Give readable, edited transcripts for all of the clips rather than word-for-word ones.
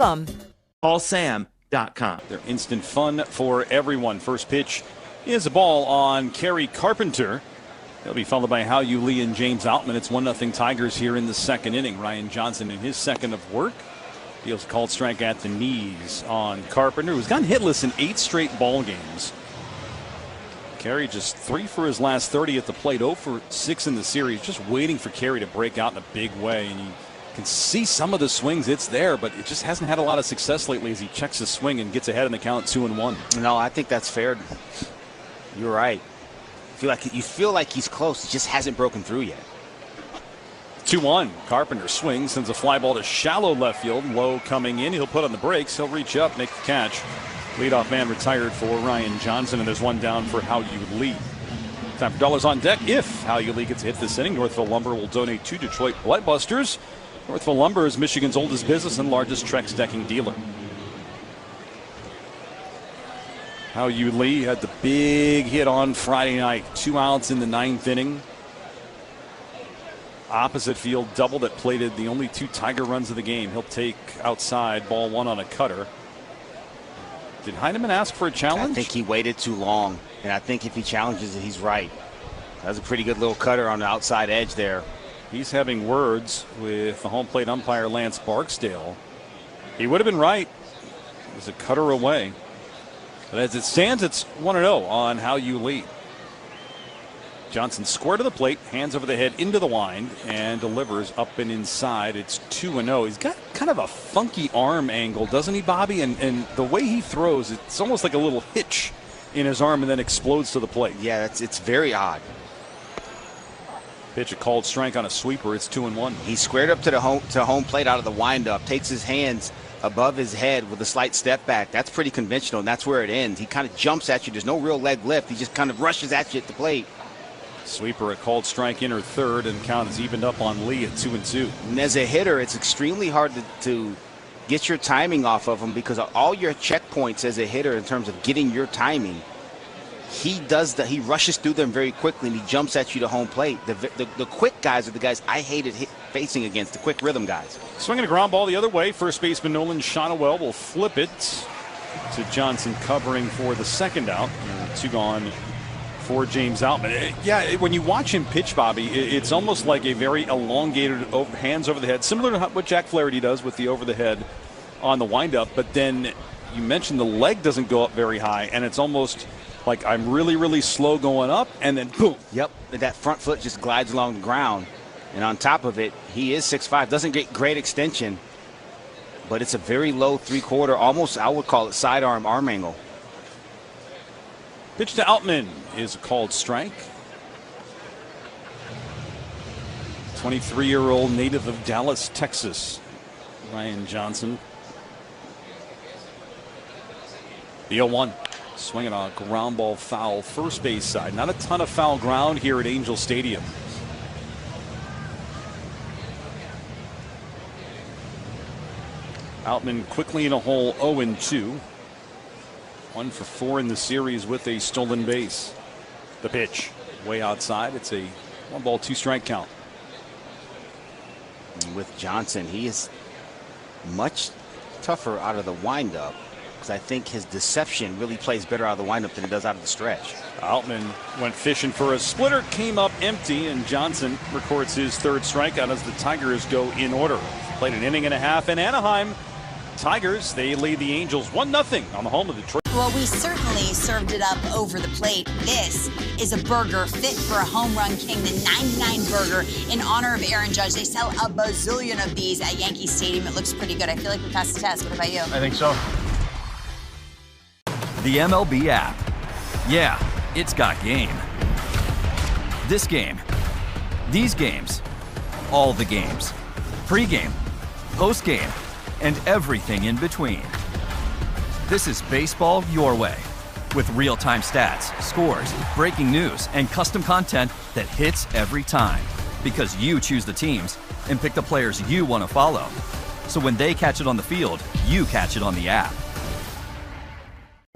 Welcome. CallSam.com. They're instant fun for everyone. First pitch is a ball on Kerry Carpenter. He'll be followed by Hao Yu Lee and James Outman. It's 1-0 Tigers here in the second inning. Ryan Johnson in his second of work deals a called strike at the knees on Carpenter, who's gotten hitless in 8 straight ball games. Kerry just 3 for his last 30 at the plate, 0 for 6 in the series. Just waiting for Kerry to break out in a big way, and you can see some of the swings. It's there, but it just hasn't had a lot of success lately as he checks his swing and gets ahead in the count 2-1. No, I think that's fair. You're right. You feel like he's close. He just hasn't broken through yet. 2-1. Carpenter swings, sends a fly ball to shallow left field. Low coming in. He'll put on the brakes. He'll reach up, make the catch. Leadoff man retired for Ryan Johnson, and there's one down for Hao Yu Lee. Time for dollars on deck. If Hao Yu Lee gets a hit this inning, Northville Lumber will donate to Detroit Bloodbusters. Northville Lumber is Michigan's oldest business and largest Trex decking dealer. Hao Yu Lee had the big hit on Friday night. 2 outs in the 9th inning. Opposite field double that plated the only 2 Tiger runs of the game. He'll take outside, ball 1 on a cutter. Did Heineman ask for a challenge? I think he waited too long, and I think if he challenges it, he's right. That was a pretty good little cutter on the outside edge there. He's having words with the home plate umpire Lance Barksdale. He would have been right. It was a cutter away. But as it stands, it's 1-0 on Hao Yu Lee. Johnson square to the plate, hands over the head into the wind, and delivers up and inside. It's 2-0. He's got kind of a funky arm angle, doesn't he, Bobby? And the way he throws, it's almost like a little hitch in his arm and then explodes to the plate. Yeah, it's very odd. Pitch a called strike on a sweeper. It's 2-1. He squared up to the home plate out of the windup, takes his hands above his head with a slight step back. That's pretty conventional, and that's where it ends. He kind of jumps at you. There's no real leg lift. He just kind of rushes at you at the plate. Sweeper, a called strike, inner third, and count is evened up on Lee at 2-2. And as a hitter, it's extremely hard to get your timing off of him because all your checkpoints as a hitter in terms of getting your timing, he does that. He rushes through them very quickly, and he jumps at you to home plate. The quick guys are the guys I hated facing against, the quick rhythm guys. Swinging a ground ball the other way. First baseman Nolan Shonowell will flip it to Johnson covering for the second out. 2 gone for James Outman. Yeah, when you watch him pitch, Bobby, it's almost like a very elongated hands over the head, similar to what Jack Flaherty does with the over the head on the windup. But then you mentioned the leg doesn't go up very high, and it's almost like I'm really, really slow going up, and then boom. Yep, that front foot just glides along the ground. And on top of it, he is 6'5", doesn't get great extension, but it's a very low 3/4, almost I would call it sidearm arm angle. Pitch to Outman is a called strike. 23-year-old native of Dallas, Texas, Ryan Johnson. The 0-1. Swinging a ground ball foul first base side. Not a ton of foul ground here at Angel Stadium. Outman quickly in a hole, 0-2. 1 for 4 in the series with a stolen base. The pitch way outside. It's a 1-ball 2-strike count. And with Johnson, he is much tougher out of the windup because I think his deception really plays better out of the windup than it does out of the stretch. Outman went fishing for a splitter, came up empty, and Johnson records his 3rd strikeout as the Tigers go in order. Played an inning and a half in Anaheim. Tigers, they lead the Angels 1-0 on the home of Detroit. Well, we certainly served it up over the plate. This is a burger fit for a home run king, the 99 burger in honor of Aaron Judge. They sell a bazillion of these at Yankee Stadium. It looks pretty good. I feel like we passed the test. What about you? I think so. The MLB app. Yeah, it's got game. This game. These games. All the games. Pre-game. Post-game. And everything in between. This is baseball your way. With real-time stats, scores, breaking news, and custom content that hits every time. Because you choose the teams and pick the players you want to follow. So when they catch it on the field, you catch it on the app.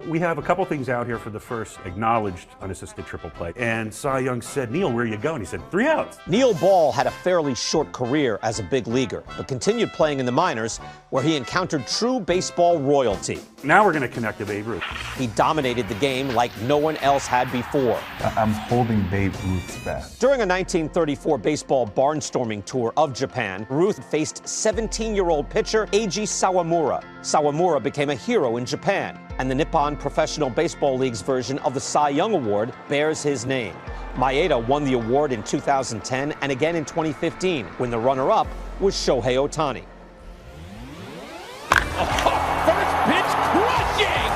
We have a couple things out here for the first acknowledged unassisted triple play. And Cy Young said, "Neil, where are you going?" He said, 3 outs. Neil Ball had a fairly short career as a big leaguer, but continued playing in the minors, where he encountered true baseball royalty. Now we're going to connect to Babe Ruth. He dominated the game like no one else had before. I'm holding Babe Ruth's bat. During a 1934 baseball barnstorming tour of Japan, Ruth faced 17-year-old pitcher Eiji Sawamura. Sawamura became a hero in Japan, and the Nippon Professional Baseball League's version of the Cy Young Award bears his name. Maeda won the award in 2010 and again in 2015, when the runner-up was Shohei Ohtani. First pitch crushing!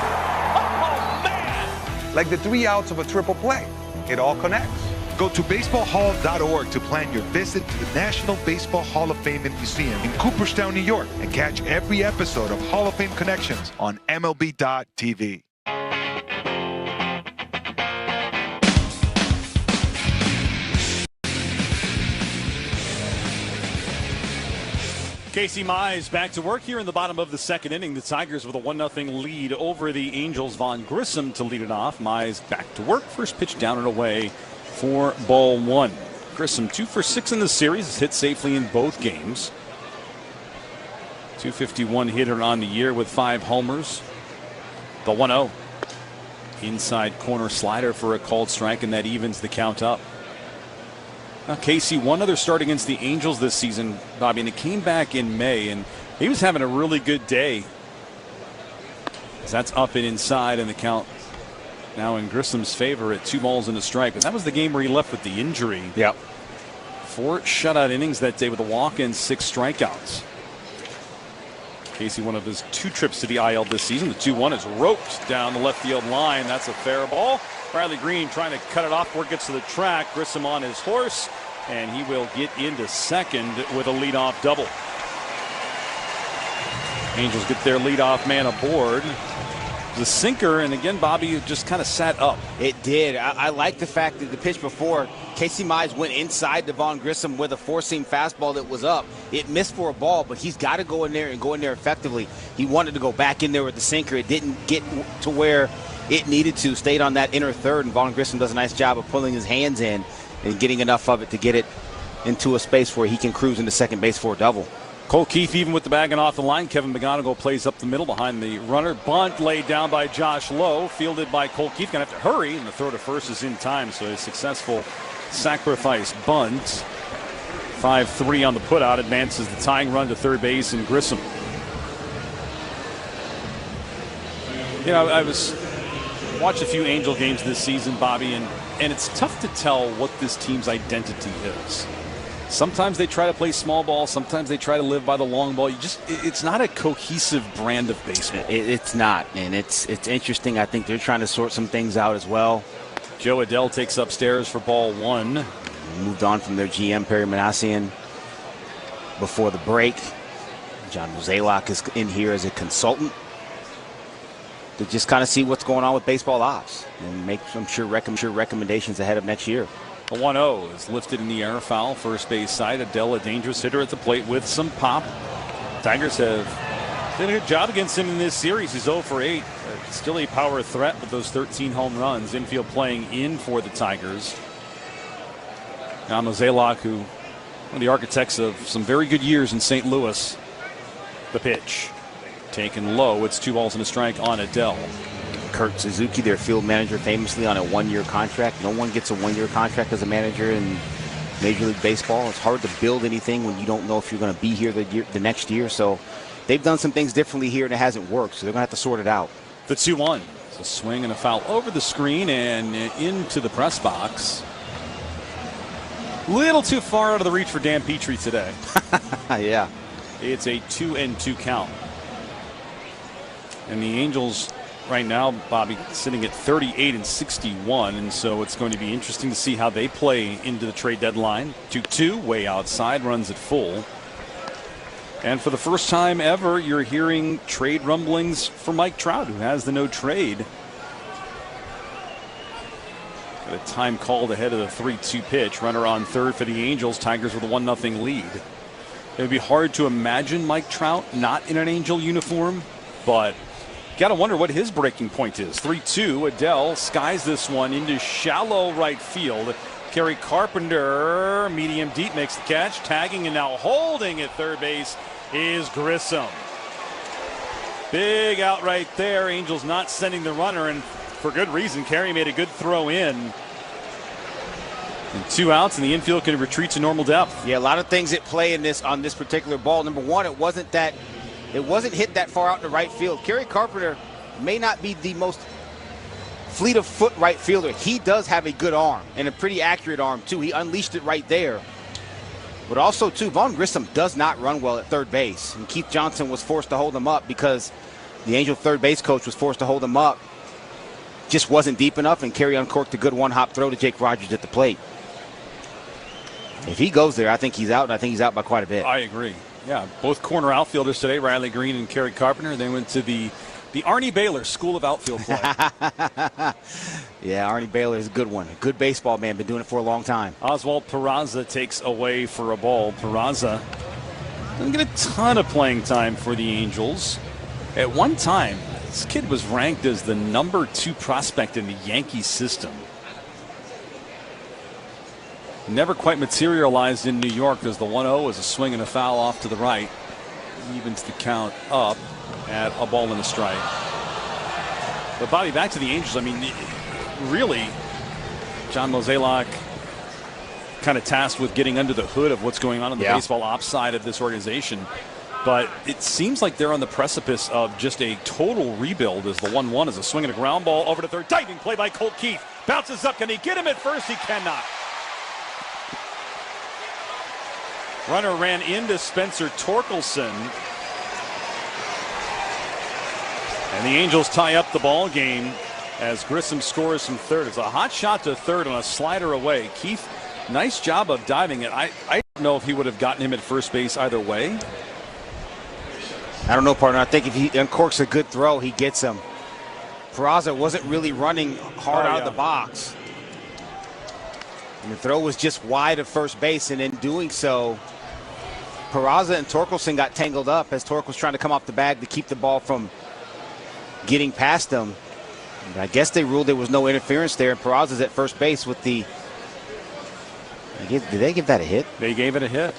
Oh, man! Like the 3 outs of a triple play. It all connects. Go to baseballhall.org to plan your visit to the National Baseball Hall of Fame and Museum in Cooperstown, New York, and catch every episode of Hall of Fame Connections on MLB.tv. Casey Mize back to work here in the bottom of the second inning. The Tigers with a 1-0 lead over the Angels. Vaughn Grissom to lead it off. Mize back to work. First pitch down and away for ball 1. Grissom 2 for 6 in the series. Has hit safely in both games. .251 hitter on the year with 5 homers. The 1-0. Inside corner slider for a called strike, and that evens the count up. Now, Casey, one other start against the Angels this season, Bobby, and it came back in May, and he was having a really good day. That's up and inside, and the count now in Grissom's favor at 2 balls and a strike. And that was the game where he left with the injury. Yep. 4 shutout innings that day with a walk and 6 strikeouts. Casey, one of his 2 trips to the IL this season. The 2-1 is roped down the left field line. That's a fair ball. Riley Green trying to cut it off before it gets to the track. Grissom on his horse, and he will get into second with a leadoff double. Angels get their leadoff man aboard. The sinker, and again, Bobby just kind of sat up. It did. I like the fact that the pitch before, Casey Mize went inside to Vaughn Grissom with a 4-seam fastball that was up. It missed for a ball, but he's got to go in there and go in there effectively. He wanted to go back in there with the sinker. It didn't get to where it needed to. Stayed on that inner third, and Vaughn Grissom does a nice job of pulling his hands in and getting enough of it to get it into a space where he can cruise into second base for a double. Cole Keefe even with the bag and off the line. Kevin McGonigal plays up the middle behind the runner. Bunt laid down by Josh Lowe, fielded by Cole Keefe. Going to have to hurry, and the throw to first is in time, so a successful sacrifice bunt. 5-3 on the putout advances the tying run to third base, and Grissom. You know, I watched a few Angel games this season, Bobby, and it's tough to tell what this team's identity is. Sometimes they try to play small ball. Sometimes they try to live by the long ball. It's not a cohesive brand of baseball. It's not, and it's interesting. I think they're trying to sort some things out as well. Joe Adell takes upstairs for ball 1. Moved on from their GM, Perry Manassian, before the break. John Mozeliak is in here as a consultant to just kind of see what's going on with baseball ops and make some recommendations ahead of next year. The 1-0 is lifted in the air, foul, first base side. Adell, a dangerous hitter at the plate with some pop. Tigers have done a good job against him in this series. He's 0 for 8. Still a power threat with those 13 home runs. Infield playing in for the Tigers. Now Mozeliak, who one of the architects of some very good years in St. Louis. The pitch taken low. It's 2 balls and a strike on Adell. Kurt Suzuki, their field manager, famously on a 1-year contract. No one gets a 1-year contract as a manager in Major League Baseball. It's hard to build anything when you don't know if you're going to be here the next year. So they've done some things differently here, and it hasn't worked. So they're going to have to sort it out. The 2-1. It's a swing and a foul over the screen and into the press box. Little too far out of the reach for Dan Petrie today. Yeah. It's a 2-2 count. And the Angels right now, Bobby, sitting at 38-61, and so it's going to be interesting to see how they play into the trade deadline. 2-2, way outside, runs at full. And for the first time ever, you're hearing trade rumblings for Mike Trout, who has the no trade. Got a time called ahead of the 3-2 pitch. Runner on third for the Angels. Tigers with a 1-0 lead. It would be hard to imagine Mike Trout not in an Angel uniform, but Got to wonder what his breaking point is. 3-2. Adele skies this one into shallow right field. Kerry Carpenter, medium deep, makes the catch. Tagging and now holding at third base is Grissom. Big out right there. Angels not sending the runner, and for good reason. Kerry made a good throw in. And 2 outs, and the infield can retreat to normal depth. Yeah, a lot of things at play in this on this particular ball. Number one, it wasn't hit that far out in the right field. Kerry Carpenter may not be the most fleet of foot right fielder. He does have a good arm and a pretty accurate arm too. He unleashed it right there. But also too, Vaughn Grissom does not run well at third base, and Keith Johnson was forced to hold him up because the Angel third base coach was forced to hold him up. Just wasn't deep enough, and Kerry uncorked a good one-hop throw to Jake Rogers at the plate. If he goes there, I think he's out, and I think he's out by quite a bit. I agree. Yeah, both corner outfielders today, Riley Green and Kerry Carpenter. They went to the Arnie Baylor School of Outfield Play. Yeah, Arnie Baylor is a good one. A good baseball man, been doing it for a long time. Oswald Peraza takes away for a ball. Peraza doesn't get a ton of playing time for the Angels. At one time, this kid was ranked as the number 2 prospect in the Yankee system. Never quite materialized in New York as the 1-0 was a swing and a foul off to the right. Evens the count up at a ball and a strike. But Bobby, back to the Angels. I mean, really, John Mozeliak kind of tasked with getting under the hood of what's going on the baseball ops side of this organization. But it seems like they're on the precipice of just a total rebuild as the 1-1 is a swing and a ground ball over to third. Diving play by Colt Keith. Bounces up. Can he get him at first? He cannot. Runner ran into Spencer Torkelson. And the Angels tie up the ball game as Grissom scores from third. It's a hot shot to third on a slider away. Keith, nice job of diving it. I don't know if he would have gotten him at first base either way. I don't know, partner. I think if he uncorks a good throw, he gets him. Peraza wasn't really running hard out of the box. And the throw was just wide of first base, and in doing so, Peraza and Torkelson got tangled up as Tork was trying to come off the bag to keep the ball from getting past him. But I guess they ruled there was no interference there, and Peraza's at first base with the... Did they give that a hit? They gave it a hit.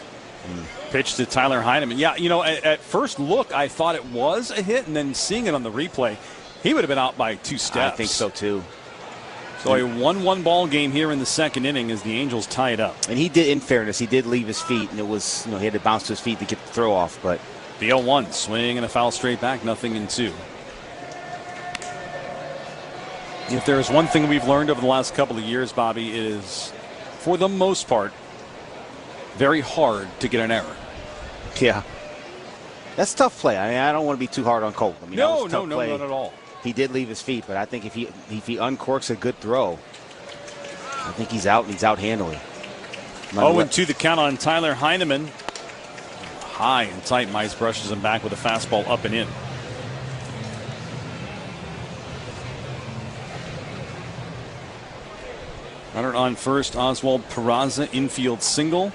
Pitch to Tyler Heineman. Yeah, you know, at first look, I thought it was a hit, and then seeing it on the replay, he would have been out by 2 steps. I think so, too. So a 1-1 ball game here in the second inning as the Angels tie it up. And he did, in fairness, he did leave his feet, and it was, you know, he had to bounce to his feet to get the throw off. But the 0-1, swing and a foul straight back, 0-2. If there's one thing we've learned over the last couple of years, Bobby, it is, for the most part, very hard to get an error. Yeah. That's tough play. I mean, I don't want to be too hard on Colt. I mean, no, not at all. He did leave his feet, but I think if he uncorks a good throw, I think he's out, and he's out handily. 0-2 the count on Tyler Heineman. High and tight. Mize brushes him back with a fastball up and in. Runner on first, Oswald Peraza, infield single.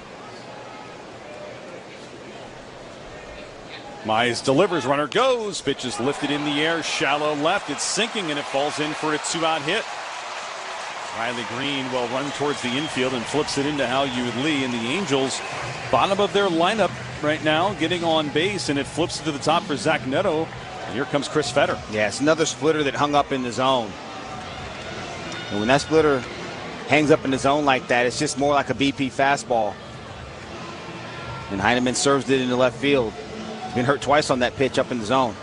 Mize delivers, runner goes, pitch is lifted in the air, shallow left, it's sinking and it falls in for a 2-out hit. Riley Green will run towards the infield and flips it into Hal-Yu Lee, and the Angels, bottom of their lineup right now, getting on base, and it flips it to the top for Zach Neto, and here comes Chris Fetter. Yeah, it's another splitter that hung up in the zone. And when that splitter hangs up in the zone like that, it's just more like a BP fastball. And Heineman serves it into left field. Been hurt twice on that pitch up in the zone.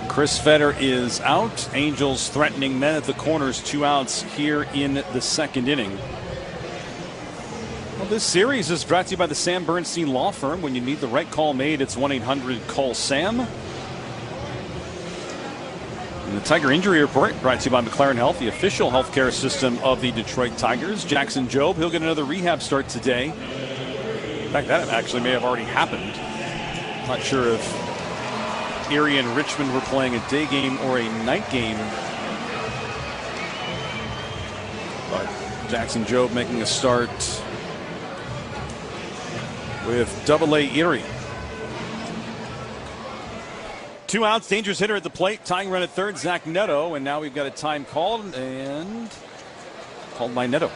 Chris Fetter is out. Angels threatening men at the corners. 2 outs here in the second inning. Well, this series is brought to you by the Sam Bernstein Law Firm. When you need the right call made, it's 1-800-CALL-SAM. And the Tiger Injury Report brought to you by McLaren Health, the official healthcare system of the Detroit Tigers. Jackson Jobe, he'll get another rehab start today. In fact, that actually may have already happened. Not sure if Erie and Richmond were playing a day game or a night game. But Jackson Jobe making a start with Double-A Erie. 2 outs, dangerous hitter at the plate, tying run at third, Zach Neto, and now we've got a time called by Neto.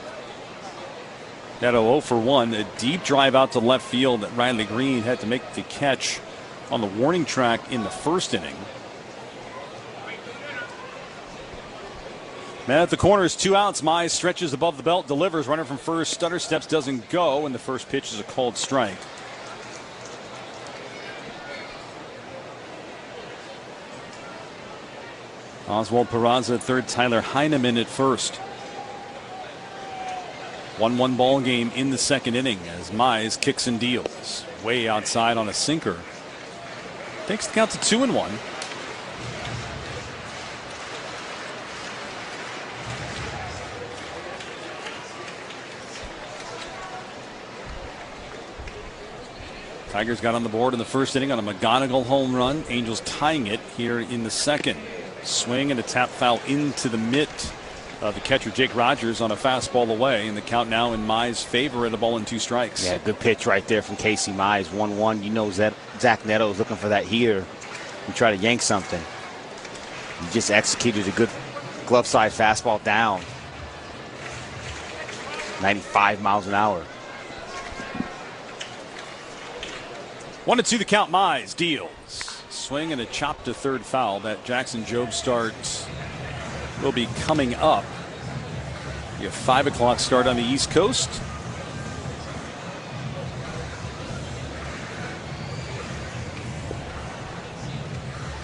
Neto 0 for 1, a deep drive out to left field that Riley Green had to make the catch on the warning track in the first inning. Man at the corners, 2 outs. Mize stretches above the belt, delivers. Runner from first, stutter steps, doesn't go, and the first pitch is a called strike. Oswald Peraza at third, Tyler Heineman at first. 1-1 ball game in the second inning as Mize kicks and deals. Way outside on a sinker. Takes the count to 2-1. Tigers got on the board in the first inning on a McGonigal home run. Angels tying it here in the second. Swing and a tap foul into the mitt of the catcher Jake Rogers on a fastball away, and the count now in Mize's favor at a ball and 2 strikes. Yeah, good pitch right there from Casey Mize. 1-1. You know that Zach Neto is looking for that here and try to yank something. He just executed a good glove side fastball down. 95 miles an hour. 1-2 the count. Mize deals. Swing and a chop to third foul. That Jackson Jobe start will be coming up. You have 5 o'clock start on the East Coast.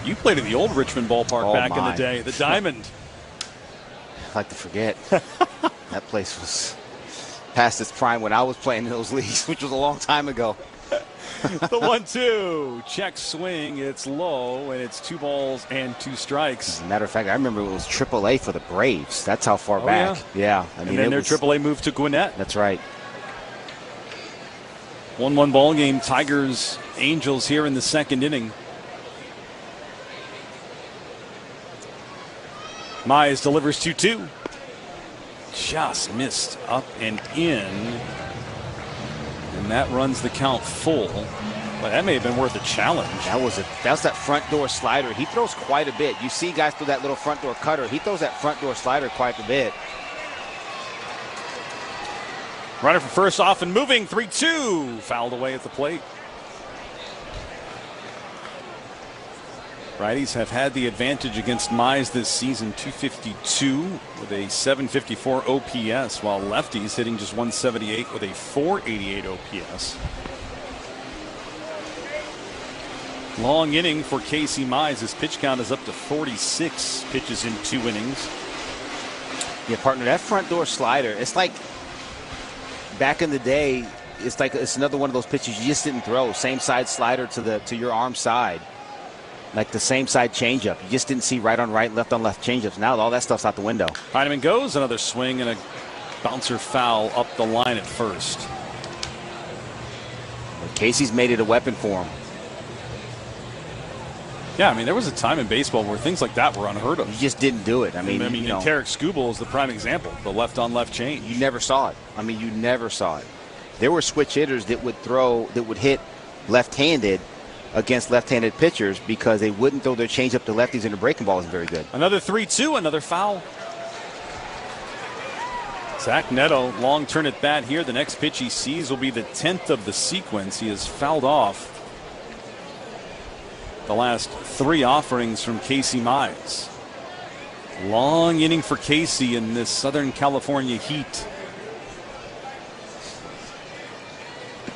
You played in the old Richmond ballpark back in the day, the Diamond. I like to forget. That place was past its prime when I was playing in those leagues, which was a long time ago. The 1-2 check swing. It's low, and it's 2 balls and 2 strikes. As a matter of fact, I remember it was AAA for the Braves. That's how far back. Yeah. I mean, and then their AAA moved to Gwinnett. That's right. 1-1 ball game. Tigers, Angels here in the second inning. Mize delivers 2-2. Just missed up and in. And that runs the count full. But that may have been worth a challenge. That was that front door slider. He throws quite a bit. You see guys throw that little front door cutter. He throws that front door slider quite a bit. Runner from first off and moving. 3-2. Fouled away at the plate. Righties have had the advantage against Mize this season, 252 with a 754 OPS, while lefties hitting just 178 with a 488 OPS. Long inning for Casey Mize. His pitch count is up to 46 pitches in 2 innings. Yeah, partner, that front door slider, it's like back in the day, it's another one of those pitches you just didn't throw. Same side slider to your arm side. Like the same side changeup. You just didn't see right on right, left on left changeups. Now all that stuff's out the window. Heineman goes. Another swing and a bouncer foul up the line at first. But Casey's made it a weapon for him. Yeah, I mean, there was a time in baseball where things like that were unheard of. You just didn't do it. I mean, you know, Tarek Skubal is the prime example. The left on left change. You never saw it. I mean, you never saw it. There were switch hitters that would hit left-handed against left-handed pitchers because they wouldn't throw their changeup to lefties, and the breaking ball isn't very good. Another 3-2, another foul. Zach Neto, long turn at bat here. The next pitch he sees will be the 10th of the sequence. He has fouled off the last 3 offerings from Casey Mize. Long inning for Casey in this Southern California heat.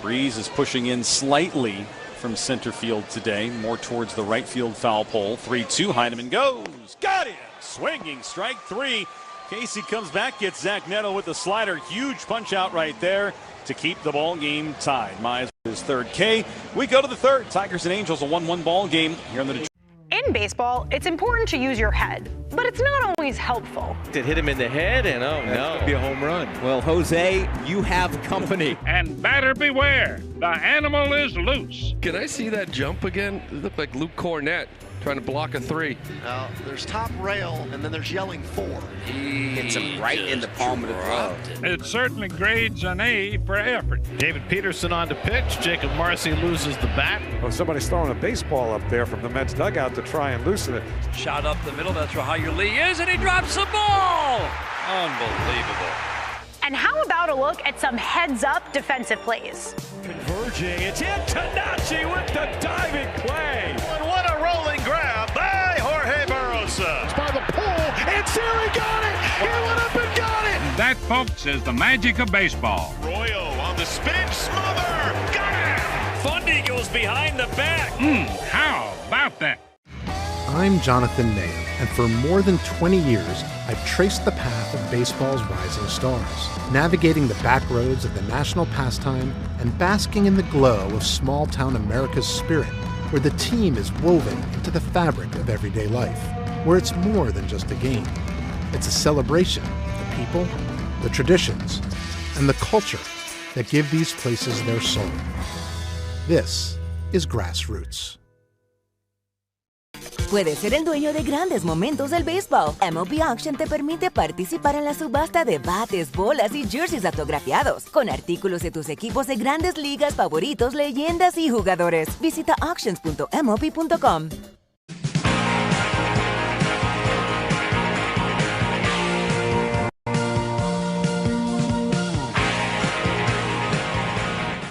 Breeze is pushing in slightly from center field today, more towards the right field foul pole. 3-2, Heineman goes, got it, swinging, strike 3. Casey comes back, gets Zach Neto with the slider. Huge punch out right there to keep the ball game tied. Mize with his third K. We go to the third. Tigers and Angels, a 1-1 ball game here on the Detroit. In baseball, it's important to use your head, but it's not always helpful. It hit him in the head, and no, it'd be a home run. Well, Jose, you have company. And batter beware, the animal is loose. Can I see that jump again? It looked like Luke Cornett trying to block a 3. Now, there's top rail, and then there's yelling 4. Hits him right in the palm of the glove. It certainly grades an A for effort. David Peterson on to pitch. Jacob Marcy loses the bat. Well, somebody's throwing a baseball up there from the Mets dugout to try and loosen it. Shot up the middle. That's where Hyer Lee is, and he drops the ball. Unbelievable. And how about a look at some heads-up defensive plays? Converging. It's Antonacci with the diving play. And what a rolling grab by Jorge Barrosa. It's by the pole, and Siri got it. He went up and got it. That, folks, is the magic of baseball. Royo on the spin, smother, got it. Fundy goes behind the back. How about that? I'm Jonathan Mayer, and for more than 20 years, I've traced the path of baseball's rising stars, navigating the back roads of the national pastime and basking in the glow of small-town America's spirit, where the team is woven into the fabric of everyday life, where it's more than just a game. It's a celebration of the people, the traditions, and the culture that give these places their soul. This is Grassroots. Puedes ser el dueño de grandes momentos del béisbol. MLB Auction te permite participar en la subasta de bates, bolas y jerseys autografiados, con artículos de tus equipos de grandes ligas favoritos, leyendas y jugadores. Visita auctions.mlb.com.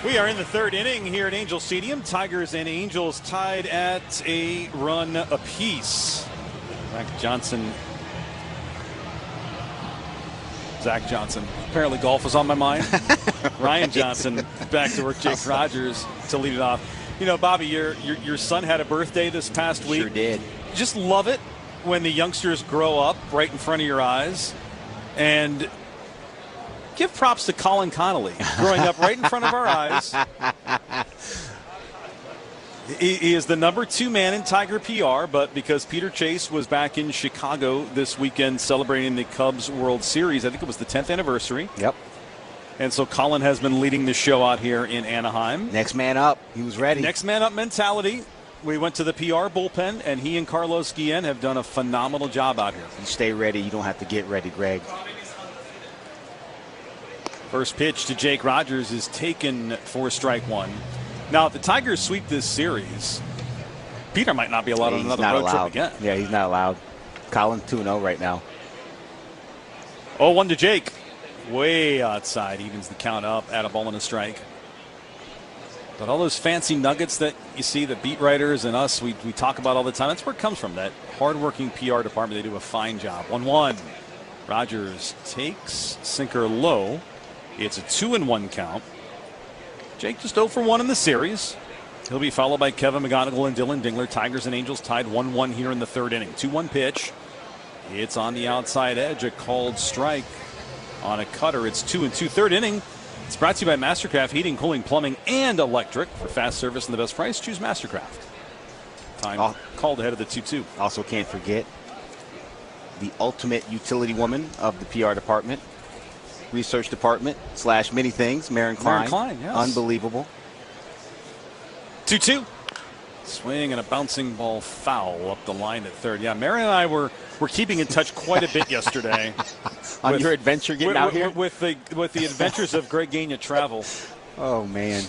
We are in the third inning here at Angel Stadium. Tigers and Angels tied at a run apiece. Zach Johnson. Apparently golf was on my mind. Ryan Johnson back to work. Jake Rogers to lead it off. You know, Bobby, your son had a birthday this past week. Sure did. Just love it when the youngsters grow up right in front of your eyes. And give props to Colin Connolly, growing up right in front of our eyes. He is the #2 man in Tiger PR, but because Peter Chase was back in Chicago this weekend celebrating the Cubs World Series, I think it was the 10th anniversary. Yep. And so Colin has been leading the show out here in Anaheim. Next man up. He was ready. Next man up mentality. We went to the PR bullpen, and he and Carlos Guillen have done a phenomenal job out here. You stay ready. You don't have to get ready, Greg. First pitch to Jake Rogers is taken for strike one. Now, if the Tigers sweep this series, Peter might not be allowed on another road trip again. Yeah, he's not allowed. Colin 2-0 right now. 0-1 to Jake. Way outside, evens the count up at a ball and a strike. But all those fancy nuggets that you see, the beat writers and us, we talk about all the time, that's where it comes from, that hardworking PR department. They do a fine job. 1-1. Rogers takes sinker low. It's a 2-1 count. Jake just 0 for 1 in the series. He'll be followed by Kevin McGonigal and Dylan Dingler. Tigers and Angels tied 1-1 here in the third inning. 2-1 pitch. It's on the outside edge. A called strike on a cutter. It's 2-2. Third inning. It's brought to you by Mastercraft Heating, Cooling, Plumbing, and Electric. For fast service and the best price, choose Mastercraft. Time called ahead of the 2-2. Also can't forget the ultimate utility woman of the PR department. Research department / many things, Maren Klein. Maren Klein, yes. Unbelievable. 2-2. Swing and a bouncing ball foul up the line at third. Yeah, Maren and I were keeping in touch quite a bit yesterday. On your adventure getting out here? With the adventures of Greg Gagne travel. Oh, man.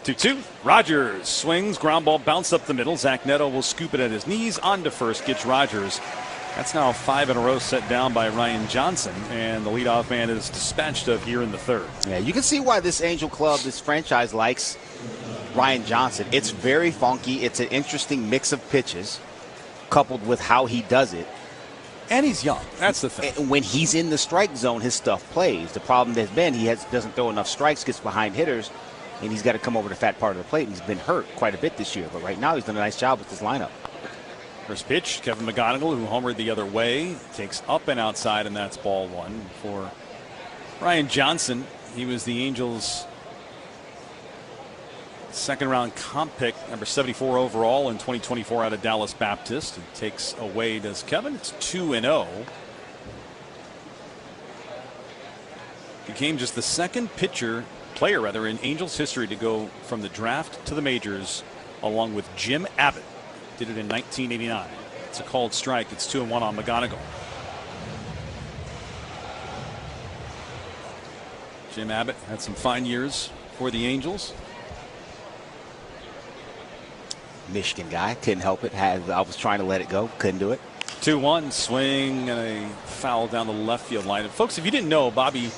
2-2. Rogers swings, ground ball bounced up the middle. Zach Neto will scoop it at his knees. On to first, gets Rogers. That's now 5 in a row set down by Ryan Johnson, and the leadoff man is dispatched of here in the third. Yeah, you can see why this Angel Club, this franchise, likes Ryan Johnson. It's very funky. It's an interesting mix of pitches, coupled with how he does it. And he's young. That's the thing. When he's in the strike zone, his stuff plays. The problem has been doesn't throw enough strikes, gets behind hitters, and he's got to come over the fat part of the plate. And he's been hurt quite a bit this year, but right now he's done a nice job with his lineup. First pitch, Kevin McGonigal, who homered the other way, takes up and outside, and that's ball one. For Ryan Johnson, he was the Angels' second-round comp pick, number 74 overall in 2024 out of Dallas Baptist. He takes away, does Kevin? It's 2-0. Became just the second player in Angels history to go from the draft to the majors, along with Jim Abbott. Did it in 1989. It's a called strike. It's 2-1 on McGonigal. Jim Abbott had some fine years for the Angels. Michigan guy, couldn't help it. I was trying to let it go, couldn't do it. 2-1 swing and a foul down the left field line. And folks, if you didn't know, Bobby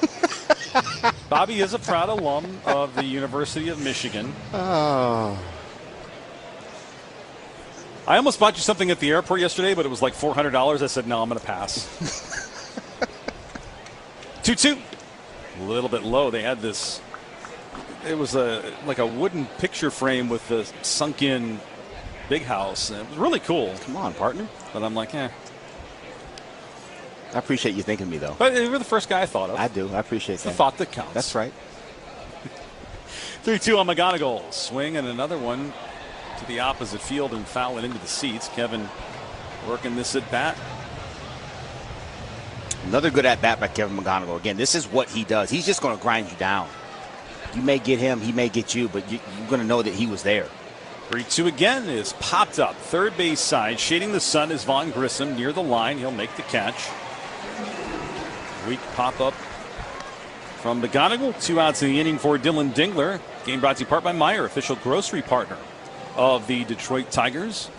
is a proud alum of the University of Michigan. Oh. I almost bought you something at the airport yesterday, but it was like $400. I said, no, I'm going to pass. 2-2. A little bit low. They had this. It was like a wooden picture frame with the sunk-in big house. And it was really cool. Come on, partner. But I'm like, eh. I appreciate you thinking of me, though. But you were the first guy I thought of. I do. I appreciate it's that. The thought that counts. That's right. 3-2 on McGonigal. Swing and another one to the opposite field and foul it into the seats. Kevin working this at bat. Another good at bat by Kevin McGonigal. Again, this is what he does. He's just going to grind you down. You may get him, he may get you, but you're going to know that he was there. 3-2 again is popped up. Third base side, shading the sun is Vaughn Grissom near the line. He'll make the catch. Weak pop up from McGonigal. 2 outs in the inning for Dylan Dingler. Game brought to you part by Meijer, official grocery partner of the Detroit Tigers.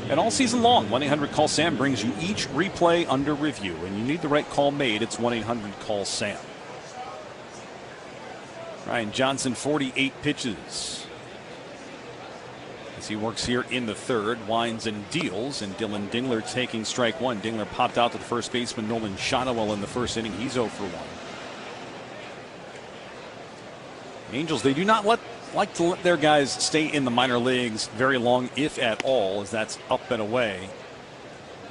And all season long, 1-800-CALL-SAM brings you each replay under review. And you need the right call made. It's 1-800-CALL-SAM. Ryan Johnson, 48 pitches. As he works here in the third, winds and deals, and Dylan Dingler taking strike one. Dingler popped out to the first baseman Nolan Shotwell in the first inning. He's 0 for 1. Angels, they do not like to let their guys stay in the minor leagues very long, if at all, as that's up and away.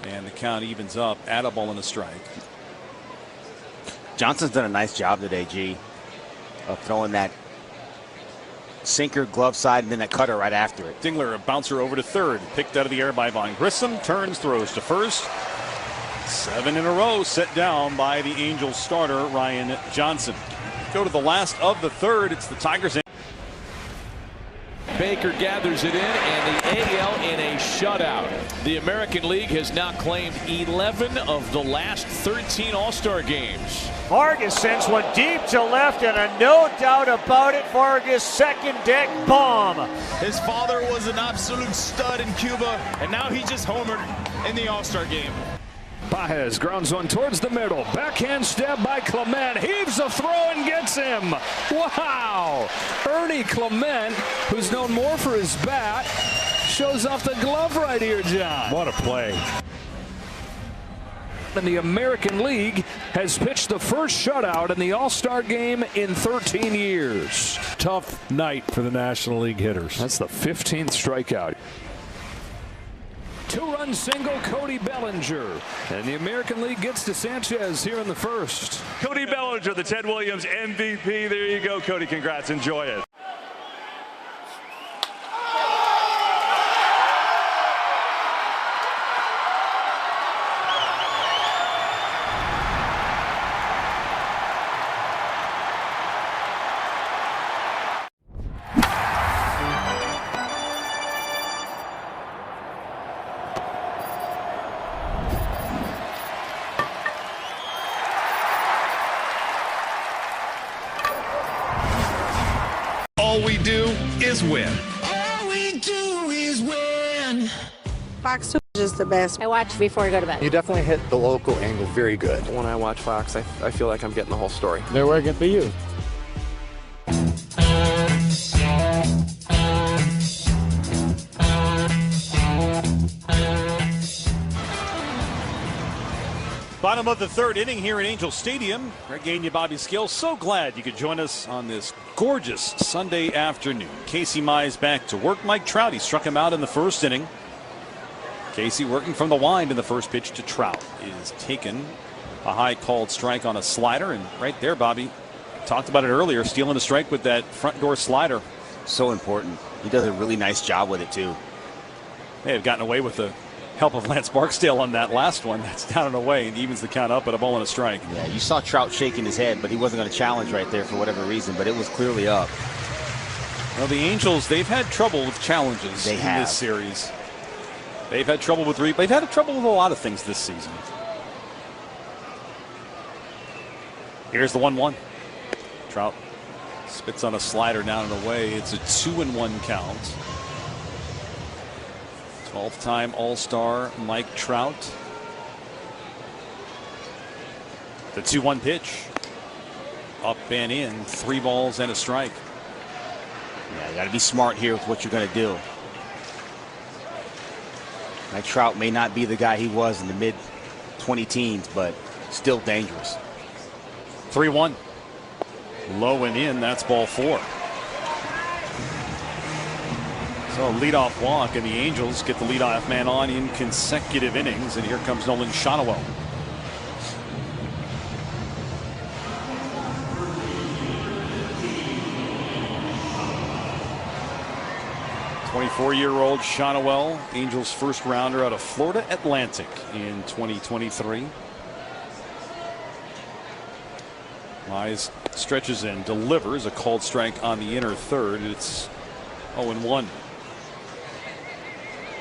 And the count evens up at a ball and a strike. Johnson's done a nice job today, G, of throwing that sinker, glove side, and then that cutter right after it. Dingler, a bouncer over to third. Picked out of the air by Vaughn Grissom. Turns, throws to first. 7 in a row set down by the Angels starter, Ryan Johnson. Go to the last of the third. It's the Tigers. Baker gathers it in, and the AL in a shutout. The American League has now claimed 11 of the last 13 All-Star games. Vargas sends one deep to left, and a no doubt about it, Vargas second deck bomb. His father was an absolute stud in Cuba, and now he just homered in the All-Star game. Pages grounds one towards the middle. Backhand stab by Clement. Heaves a throw and gets him. Wow. Ernie Clement, who's known more for his bat, shows off the glove right here, John. What a play. And the American League has pitched the first shutout in the All-Star game in 13 years. Tough night for the National League hitters. That's the 15th strikeout. 2-run single, Cody Bellinger. And the American League gets to Sanchez here in the first. Cody Bellinger, the Ted Williams MVP. There you go, Cody. Congrats. Enjoy it. All we do is win. All we do is win. Fox 2 is just the best. I watch before I go to bed. You definitely hit the local angle very good. When I watch Fox, I feel like I'm getting the whole story. They're working for you. Bottom of the third inning here at Angel Stadium. Greg Gagne, Bobby Scales, so glad you could join us on this gorgeous Sunday afternoon. Casey Mize back to work. Mike Trout, he struck him out in the first inning. Casey working from the wind in the first pitch to Trout is taken. A high called strike on a slider, and right there, Bobby, talked about it earlier, stealing a strike with that front door slider. So important. He does a really nice job with it, too. They have gotten away with the help of Lance Barksdale on that last one. That's down and away and evens the count up at a ball and a strike. Yeah, you saw Trout shaking his head, but he wasn't going to challenge right there for whatever reason, but it was clearly up. Well, the Angels, they've had trouble with challenges in this series. They've had trouble with they've had trouble with a lot of things this season. Here's the 1-1. Trout spits on a slider down and away. It's a 2-1 count. 12-time All-Star Mike Trout. The 2-1 pitch. Up and in. 3 balls and a strike. Yeah, you got to be smart here with what you're going to do. Mike Trout may not be the guy he was in the mid-20 teens, but still dangerous. 3-1. Low and in. That's ball 4. So leadoff walk, and the Angels get the leadoff man on in consecutive innings. And here comes Nolan Shotwell. 24-year-old Shotwell, Angels first rounder out of Florida Atlantic in 2023. Mize stretches in, delivers a called strike on the inner third. It's 0-1.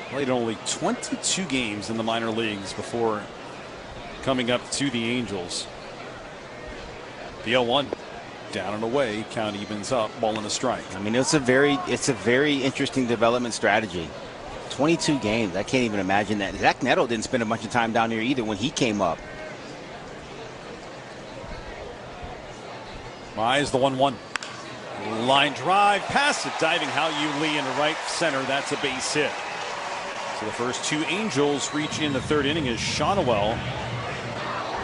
Played only 22 games in the minor leagues before coming up to the Angels. The 0-1. Down and away, count evens up, ball and a strike. I mean, it's a very interesting development strategy. 22 games, I can't even imagine that. Zach Neto didn't spend a bunch of time down here either when he came up. Mize the 1-1. Line drive, past it, diving Hao-Yu Lee into right center. That's a base hit. So the first 2 Angels reach in the third inning as Shotwell,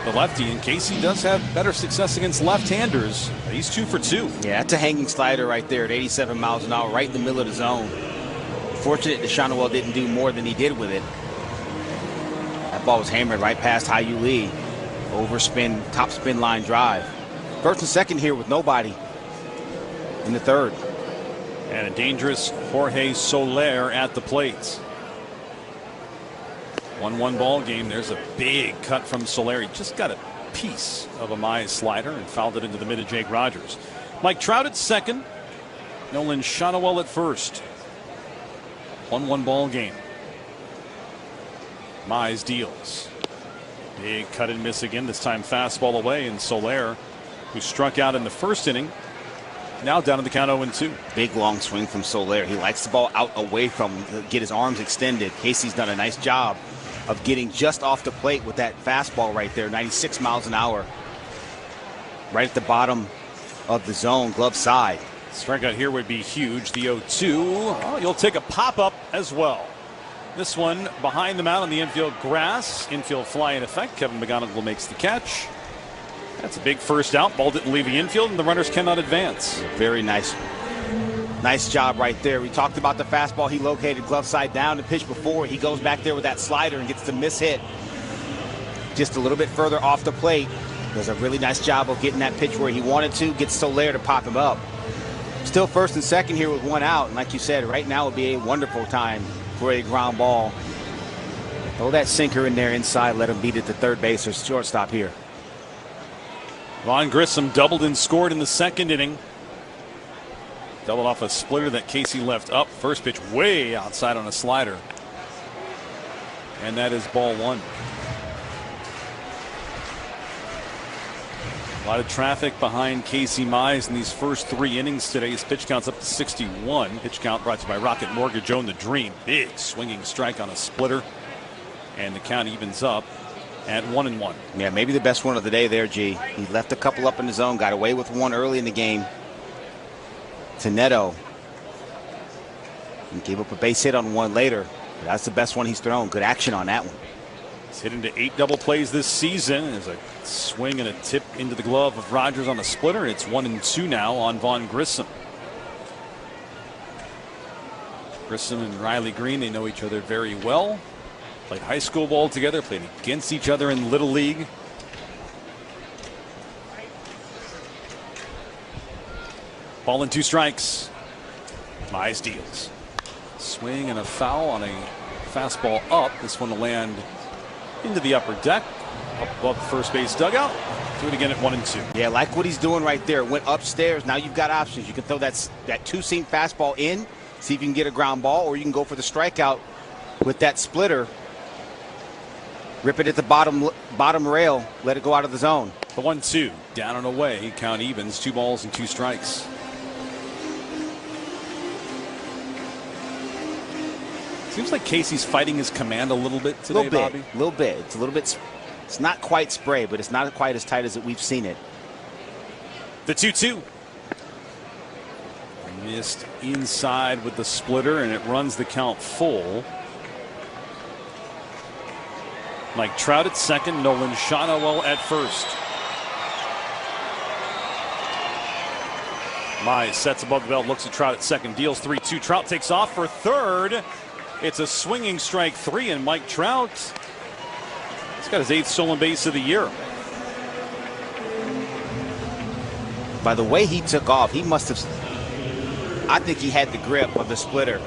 the lefty, and Casey does have better success against left-handers. He's 2 for 2. Yeah, that's a hanging slider right there at 87 miles an hour, right in the middle of the zone. Fortunate that Shotwell didn't do more than he did with it. That ball was hammered right past Hao-Yu Lee. Overspin, top spin line drive. First and second here with nobody in the third. And a dangerous Jorge Soler at the plate. 1-1 ball game. There's a big cut from Soler. He just got a piece of a Mize slider and fouled it into the mid of Jake Rogers. Mike Trout at second. Nolan Shotwell at first. 1-1 ball game. Mize deals. Big cut and miss again. This time fastball away, and Soler, who struck out in the first inning, now down to the count 0-2. Big long swing from Soler. He likes the ball out away from him, get his arms extended. Casey's done a nice job of getting just off the plate with that fastball right there, 96 miles an hour. Right at the bottom of the zone, glove side. Strikeout here would be huge. The 0-2. Oh, you'll take a pop-up as well. This one behind the mound on the infield grass. Infield fly in effect. Kevin McGonigal makes the catch. That's a big first out. Ball didn't leave the infield, and the runners cannot advance. Very nice. Nice job right there. We talked about the fastball he located glove side down the pitch before. He goes back there with that slider and gets the miss hit just a little bit further off the plate. Does a really nice job of getting that pitch where he wanted to. Gets Soler to pop him up. Still first and second here with 1 out. And like you said, right now would be a wonderful time for a ground ball. Throw that sinker in there inside. Let him beat it to third base or shortstop here. Vaughn Grissom doubled and scored in the second inning. Doubled off a splitter that Casey left up. First pitch way outside on a slider. And that is ball 1. A lot of traffic behind Casey Mize in these first 3 innings today. His pitch count's up to 61. Pitch count brought to you by Rocket Mortgage. Own the dream. Big swinging strike on a splitter. And the count evens up at 1-1. Yeah, maybe the best one of the day there, G. He left a couple up in the zone, got away with one early in the game to Neto. And gave up a base hit on one later. But that's the best one he's thrown. Good action on that one. He's hit into 8 double plays this season. There's a swing and a tip into the glove of Rogers on the splitter. It's 1-2 now on Vaughn Grissom. Grissom and Riley Green, they know each other very well. Played high school ball together, played against each other in Little League. Ball and 2 strikes. Mize deals. Swing and a foul on a fastball up. This one will land into the upper deck, up above the first base dugout. Do it again at 1-2. Yeah, like what he's doing right there. Went upstairs. Now you've got options. You can throw that 2-seam fastball in, see if you can get a ground ball, or you can go for the strikeout with that splitter. Rip it at the bottom rail. Let it go out of the zone. The 1-2 down and away. Count evens. 2 balls and 2 strikes. Seems like Casey's fighting his command a little bit today, Bobby. A little bit. It's a little bit. It's not quite spray, but it's not quite as tight as we've seen it. The 2-2. Missed inside with the splitter, and it runs the count full. Mike Trout at second, Nolan Shotwell at first. Mize sets above the belt, looks at Trout at second, deals 3-2. Trout takes off for third. It's a swinging strike 3, and Mike Trout, he's got his 8th stolen base of the year. By the way he took off, he must have, I think he had the grip of the splitter,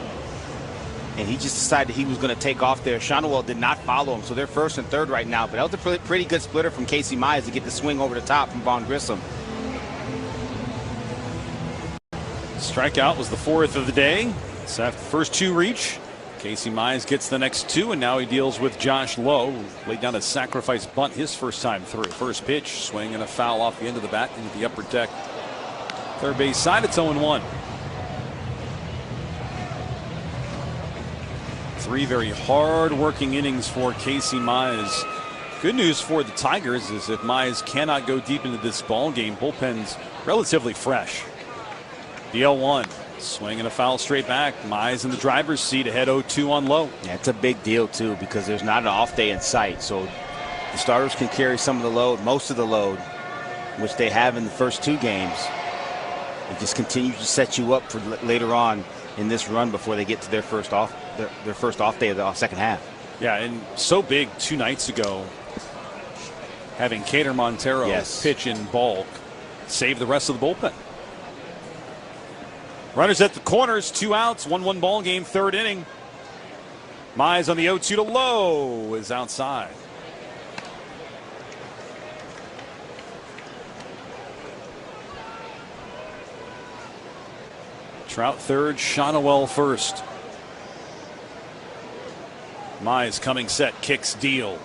and he just decided he was going to take off there. Shotwell did not follow him, so they're first and third right now. But that was a pretty good splitter from Casey Mize to get the swing over the top from Vaughn Grissom. Strikeout was the 4th of the day. So after the first 2 reach, Casey Mize gets the next 2, and now he deals with Josh Lowe, who laid down a sacrifice bunt his first time through. First pitch, swing and a foul off the end of the bat into the upper deck. Third base side, it's 0-1. 3 very hard-working innings for Casey Mize. Good news for the Tigers is if Mize cannot go deep into this ball game, bullpen's relatively fresh. The 0-1. Swing and a foul straight back. Mize in the driver's seat ahead 0-2 on Lowe. Yeah, it's a big deal, too, because there's not an off day in sight. So the starters can carry some of the load, most of the load, which they have in the first 2 games. It just continues to set you up for later on in this run before they get to their first off day of the second half. Yeah, and so big 2 nights ago, having Cater Montero pitch in bulk, save the rest of the bullpen. Runners at the corners, 2 outs, 1-1 ball game, 3rd inning. Mize on the 0-2 to Lowe is outside. Trout third, Shotwell first. Mize coming set, kicks, deal.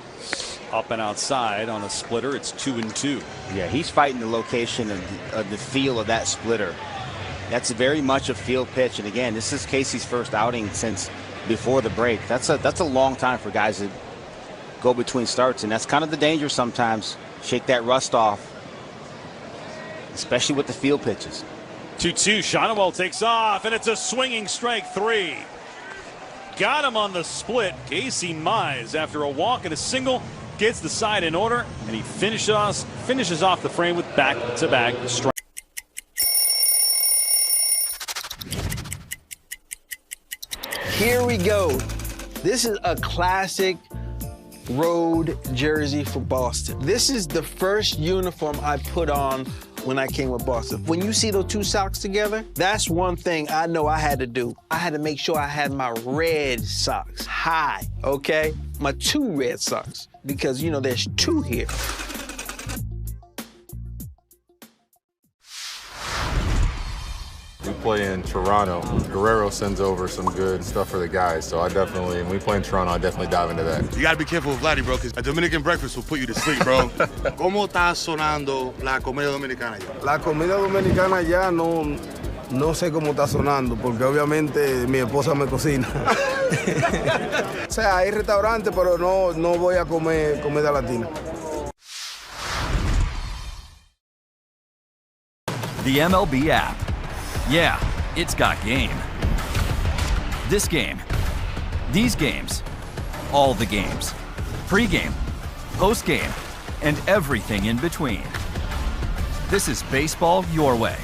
Up and outside on a splitter. It's 2-2. Yeah, he's fighting the location of the feel of that splitter. That's very much a field pitch, and again, this is Casey's first outing since before the break. That's a long time for guys to go between starts, and that's kind of the danger sometimes. Shake that rust off, especially with the field pitches. 2-2. Shotwell takes off, and it's a swinging strike 3. Got him on the split. Casey Mize, after a walk and a single, gets the side in order, and he finishes off the frame with back-to-back strikes. Here we go. This is a classic road jersey for Boston. This is the first uniform I put on when I came with Boston. When you see those 2 socks together, that's one thing I know I had to do. I had to make sure I had my red socks high, okay? My 2 red socks, because, you know, there's 2 here. We play in Toronto. Guerrero sends over some good stuff for the guys, so when we play in Toronto, I definitely dive into that. You gotta be careful with Vladdy, bro, because a Dominican breakfast will put you to sleep, bro. ¿Cómo está sonando la comida dominicana ya? La comida dominicana ya no sé cómo está sonando, porque obviamente mi esposa me cocina. O sea, hay restaurantes, pero no voy a comer comida latina. The MLB app. Yeah, it's got game. This game. These games. All the games. Pre-game, post-game, and everything in between. This is baseball your way.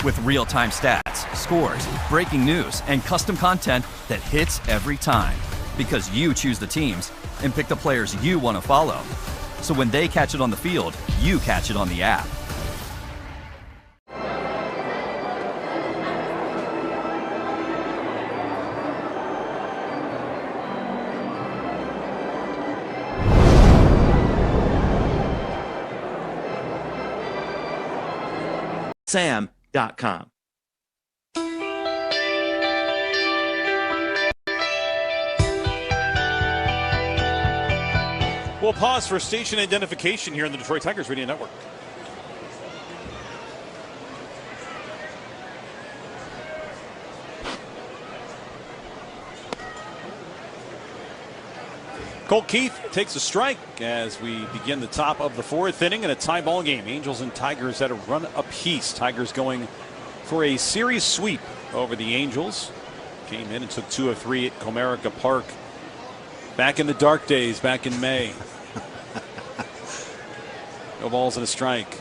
With real-time stats, scores, breaking news, and custom content that hits every time. Because you choose the teams and pick the players you want to follow. So when they catch it on the field, you catch it on the app. Sam.com. We'll pause for station identification here on the Detroit Tigers Radio Network. Colt Keith takes a strike as we begin the top of the 4th inning in a tie ball game. Angels and Tigers at a run apiece. Tigers going for a series sweep over the Angels. Came in and took 2 of 3 at Comerica Park back in the dark days, back in May. No balls and a strike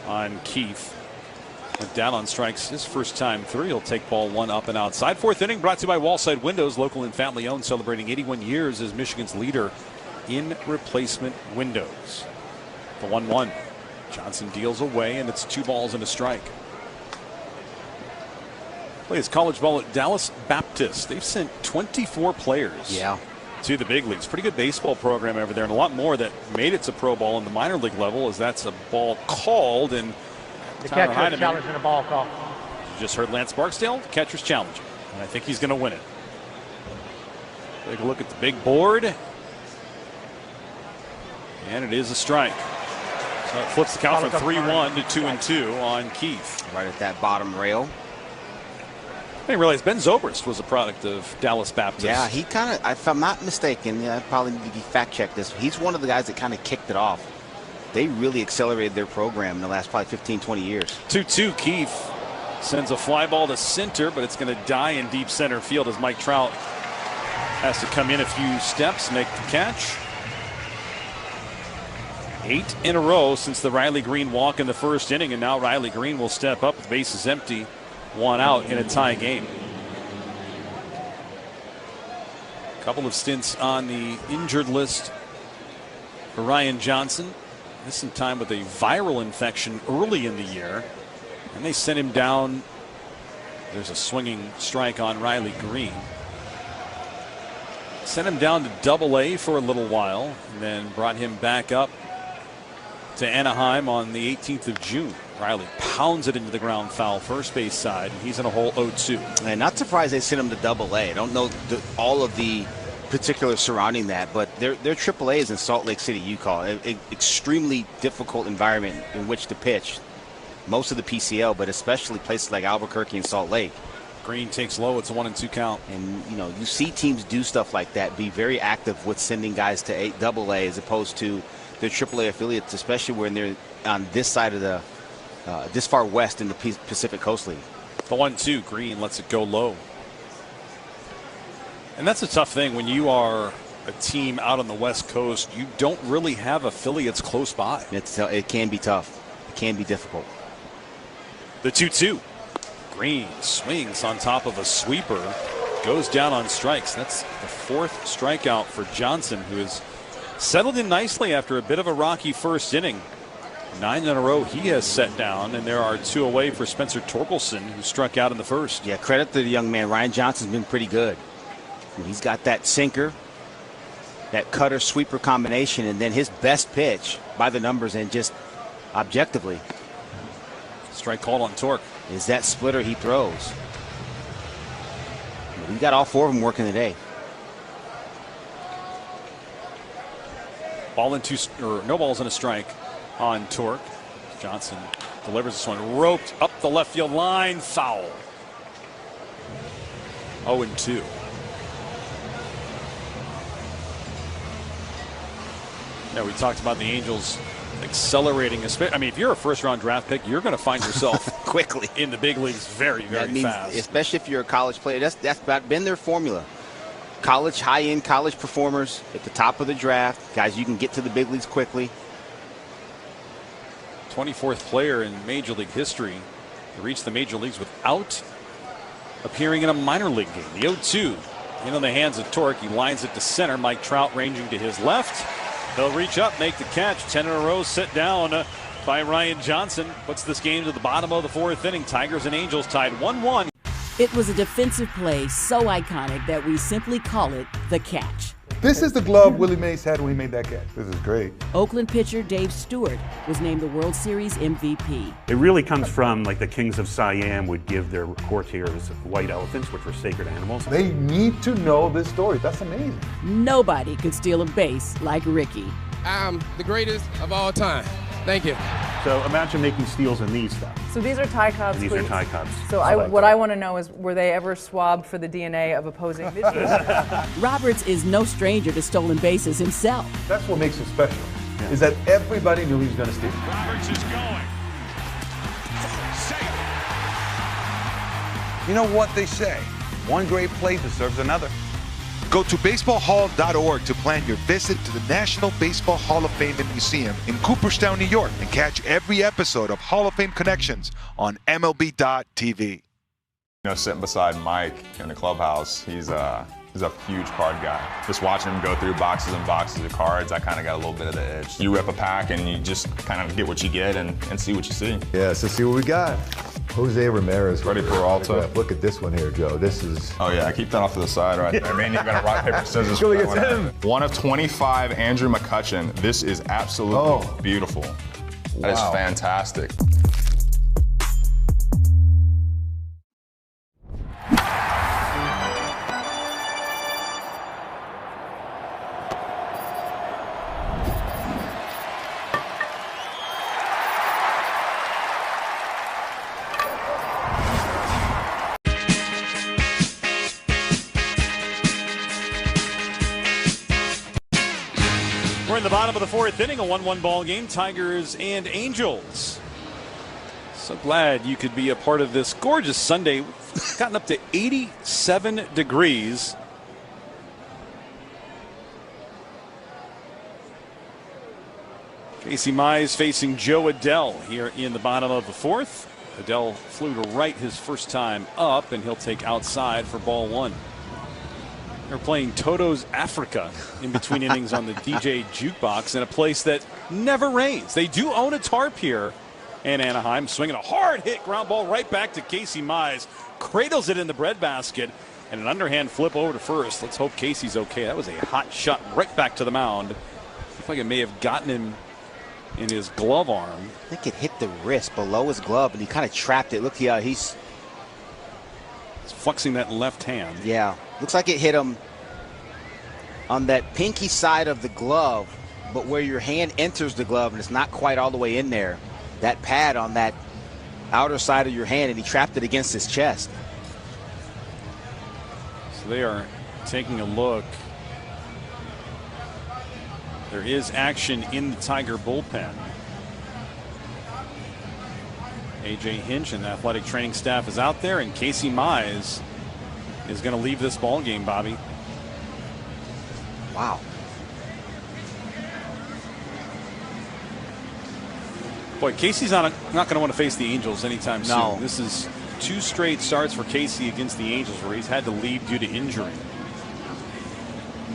on Keith. Went down on strikes his first time through. He'll take ball 1 up and outside. 4th inning brought to you by Wallside Windows, local and family owned, celebrating 81 years as Michigan's leader in replacement windows. The 1-1. Johnson deals away, and it's 2 balls and a strike. Plays college ball at Dallas Baptist. They've sent 24 players to the big leagues. Pretty good baseball program over there, and a lot more that made it to pro ball in the minor league level, as that's a ball called. And the catcher challenging a ball call. You just heard Lance Barksdale, the catcher's challenging, and I think he's going to win it. Take a look at the big board, and it is a strike. So it flips the count from 3-1 to 2-2 on Keith. Right at that bottom rail. I didn't realize Ben Zobrist was a product of Dallas Baptist. Yeah, he kind of, if I'm not mistaken, I probably need to fact check this. He's one of the guys that kind of kicked it off. They really accelerated their program in the last probably 15, 20 years. 2-2. Keith sends a fly ball to center, but it's going to die in deep center field as Mike Trout has to come in a few steps, make the catch. 8 in a row since the Riley Green walk in the first inning, and now Riley Green will step up with bases empty, 1 out in a tie game. A couple of stints on the injured list for Ryan Johnson. Missing time with a viral infection early in the year, and they sent him down. There's a swinging strike on Riley Green. Sent him down to Double-A for a little while, and then brought him back up to Anaheim on the 18th of June. Riley pounds it into the ground foul, first base side, and he's in a hole 0-2. And not surprised they sent him to Double-A. I don't know all of the particular surrounding that, but their AAA is in Salt Lake City, Utah. Extremely difficult environment in which to pitch. Most of the PCL, but especially places like Albuquerque and Salt Lake. Green takes low. It's a 1-2 count. And you know, you see teams do stuff like that, be very active with sending guys to Double-A as opposed to their AAA affiliates, especially when they're on this side of the this far west in the Pacific Coast League. The 1-2. Green lets it go low. And that's a tough thing when you are a team out on the West Coast. You don't really have affiliates close by. It can be tough. It can be difficult. The 2-2. Green swings on top of a sweeper. Goes down on strikes. That's the 4th strikeout for Johnson, who has settled in nicely after a bit of a rocky first inning. 9 in a row he has set down, and there are 2 away for Spencer Torkelson, who struck out in the first. Yeah, credit to the young man. Ryan Johnson's been pretty good. He's got that sinker, that cutter sweeper combination, and then his best pitch by the numbers and just objectively. Strike called on Torque. Is that splitter he throws. We got all 4 of them working today. Ball and 2, or no balls and a strike on Torque. Johnson delivers this one, roped up the left field line, foul. 0-2. Yeah, we talked about the Angels accelerating. I mean, if you're a first-round draft pick, you're going to find yourself quickly in the big leagues very, very fast. Especially if you're a college player. That's been their formula. College, high-end college performers at the top of the draft. Guys, you can get to the big leagues quickly. 24th player in Major League history to reach the Major Leagues without appearing in a minor league game. The 0-2 in on the hands of Torque. He lines it to center. Mike Trout ranging to his left. They'll reach up, make the catch. 10 in a row set down by Ryan Johnson. Puts this game to the bottom of the 4th inning. Tigers and Angels tied 1-1. It was a defensive play so iconic that we simply call it the catch. This is the glove Willie Mays had when he made that catch. This is great. Oakland pitcher Dave Stewart was named the World Series MVP. It really comes from like the kings of Siam would give their courtiers white elephants, which were sacred animals. They need to know this story. That's amazing. Nobody could steal a base like Ricky. I'm the greatest of all time. Thank you. So imagine making steals in these stuff. So these are tie cups. These are tie cups. So what I want to know is, were they ever swabbed for the DNA of opposing pitchers? Roberts is no stranger to stolen bases himself. That's what makes him special, is that everybody knew he was going to steal. Roberts is going. You know what they say, one great play deserves another. Go to baseballhall.org to plan your visit to the National Baseball Hall of Fame and Museum in Cooperstown, New York, and catch every episode of Hall of Fame Connections on MLB.tv. You know, sitting beside Mike in the clubhouse, he's a huge card guy. Just watching him go through boxes and boxes of cards, I kind of got a little bit of the edge. You rip a pack and you just kind of get what you get and see what you see. Yeah, so see what we got. Jose Ramirez. Freddie Peralta. Look at this one here, Joe. This is... Oh, yeah, keep that off to the side right there. Man, you got a rock, paper, scissors. Go against him. 1 of 25, Andrew McCutchen. This is absolutely beautiful. That is fantastic. We're in the bottom of the fourth inning, a 1-1 ball game, Tigers and Angels. So glad you could be a part of this gorgeous Sunday. We've gotten up to 87 degrees. Casey Mize facing Joe Adell here in the bottom of the fourth. Adell flew to right his first time up, and he'll take outside for ball one. They're playing Toto's Africa in between innings on the DJ Jukebox in a place that never rains. They do own a tarp here in Anaheim. Swinging a hard hit ground ball right back to Casey Mize. Cradles it in the breadbasket, and an underhand flip over to first. Let's hope Casey's okay. That was a hot shot right back to the mound. Looked like it may have gotten him in his glove arm. I think it hit the wrist below his glove, and he kind of trapped it. Look, yeah, he's flexing that left hand. Yeah, looks like it hit him on that pinky side of the glove, but where your hand enters the glove and it's not quite all the way in there. That pad on that outer side of your hand, and he trapped it against his chest. So they are taking a look. There is action in the Tiger bullpen. A.J. Hinch and the athletic training staff is out there, and Casey Mize is going to leave this ball game, Bobby. Wow. Boy, Casey's not going to want to face the Angels anytime soon. This is 2 straight starts for Casey against the Angels where he's had to leave due to injury.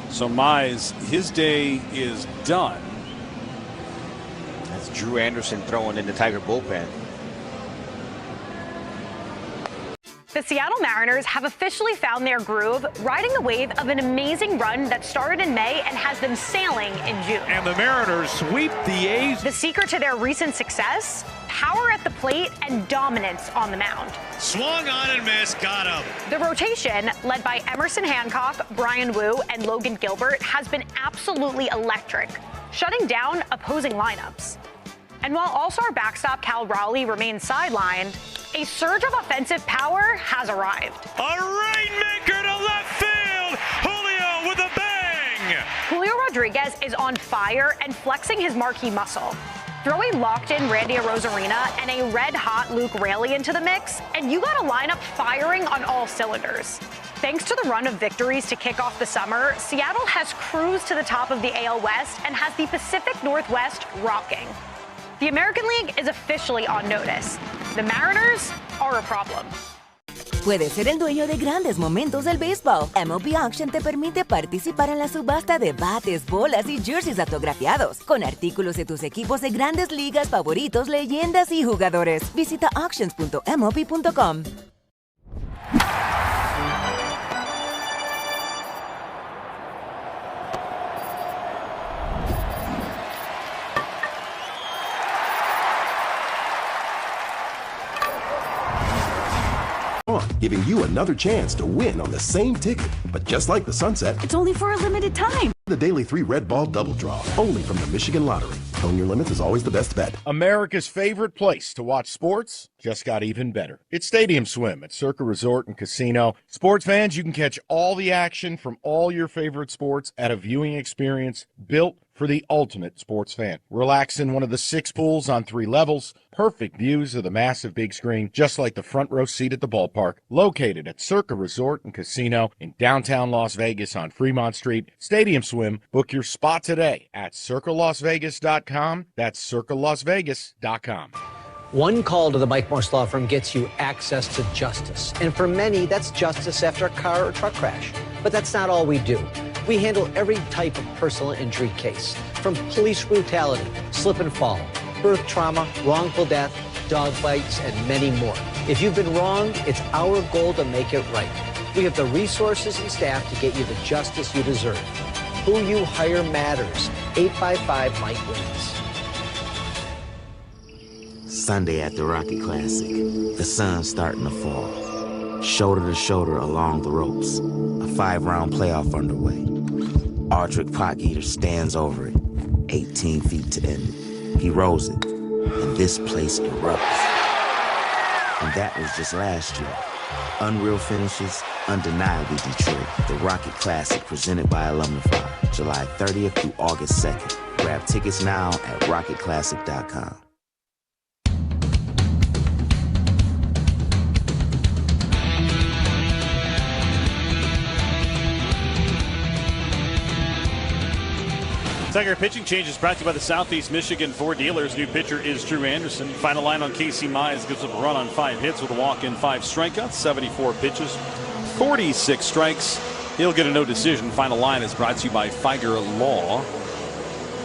So Mize, his day is done. That's Drew Anderson throwing in the Tiger bullpen. The Seattle Mariners have officially found their groove, riding the wave of an amazing run that started in May and has them sailing in June. And the Mariners sweep the A's. The secret to their recent success? Power at the plate and dominance on the mound. Swung on and missed, got him. The rotation, led by Emerson Hancock, Brian Wu, and Logan Gilbert, has been absolutely electric, shutting down opposing lineups. And while all-star backstop Cal Raleigh remains sidelined, a surge of offensive power has arrived. A rainmaker to left field. Julio with a bang. Julio Rodriguez is on fire and flexing his marquee muscle. Throw a locked-in Randy Arozarena and a red-hot Luke Raley into the mix, and you got a lineup firing on all cylinders. Thanks to the run of victories to kick off the summer, Seattle has cruised to the top of the AL West and has the Pacific Northwest rocking. The American League is officially on notice. The Mariners are a problem. Puedes ser el dueño de grandes momentos del béisbol. MLB Auction te permite participar en la subasta de bates, bolas y jerseys autografiados, con artículos de tus equipos de grandes ligas favoritos, leyendas y jugadores. Visita auctions.mlb.com. giving you another chance to win on the same ticket. But just like the sunset, It's only for a limited time. the Daily 3 Red Ball Double Draw, only from the Michigan Lottery. Own your limits is always the best bet. America's favorite place to watch sports just got even better. It's Stadium Swim at Circa Resort and Casino. Sports fans, you can catch all the action from all your favorite sports at a viewing experience built for the ultimate sports fan. Relax in one of the 6 pools on 3 levels. Perfect views of the massive big screen, just like the front row seat at the ballpark. Located at Circa Resort and Casino in downtown Las Vegas on Fremont Street. Stadium Swim. Book your spot today at circalasvegas.com. That's circalasvegas.com. One call to the Mike Morse Law Firm gets you access to justice. And for many, that's justice after a car or truck crash. But that's not all we do. We handle every type of personal injury case, from police brutality, slip and fall, birth trauma, wrongful death, dog bites, and many more. If you've been wronged, it's our goal to make it right. We have the resources and staff to get you the justice you deserve. Who you hire matters. 855-MIKE-WINS. Sunday at the Rocky Classic. The sun's starting to fall. Shoulder to shoulder along the ropes. A 5-round playoff underway. Ardrick Potgieter stands over it. 18 feet to end it. He rolls it. And this place erupts. And that was just last year. Unreal finishes, undeniably Detroit. The Rocky Classic presented by Alumnify. July 30th through August 2nd. Grab tickets now at rocketclassic.com. Tiger pitching change is brought to you by the Southeast Michigan Ford dealers. New pitcher is Drew Anderson. Final line on Casey Mize gives up a run on 5 hits with a walk in 5 strikeouts, 74 pitches, 46 strikes. He'll get a no decision. Final line is brought to you by Figer Law.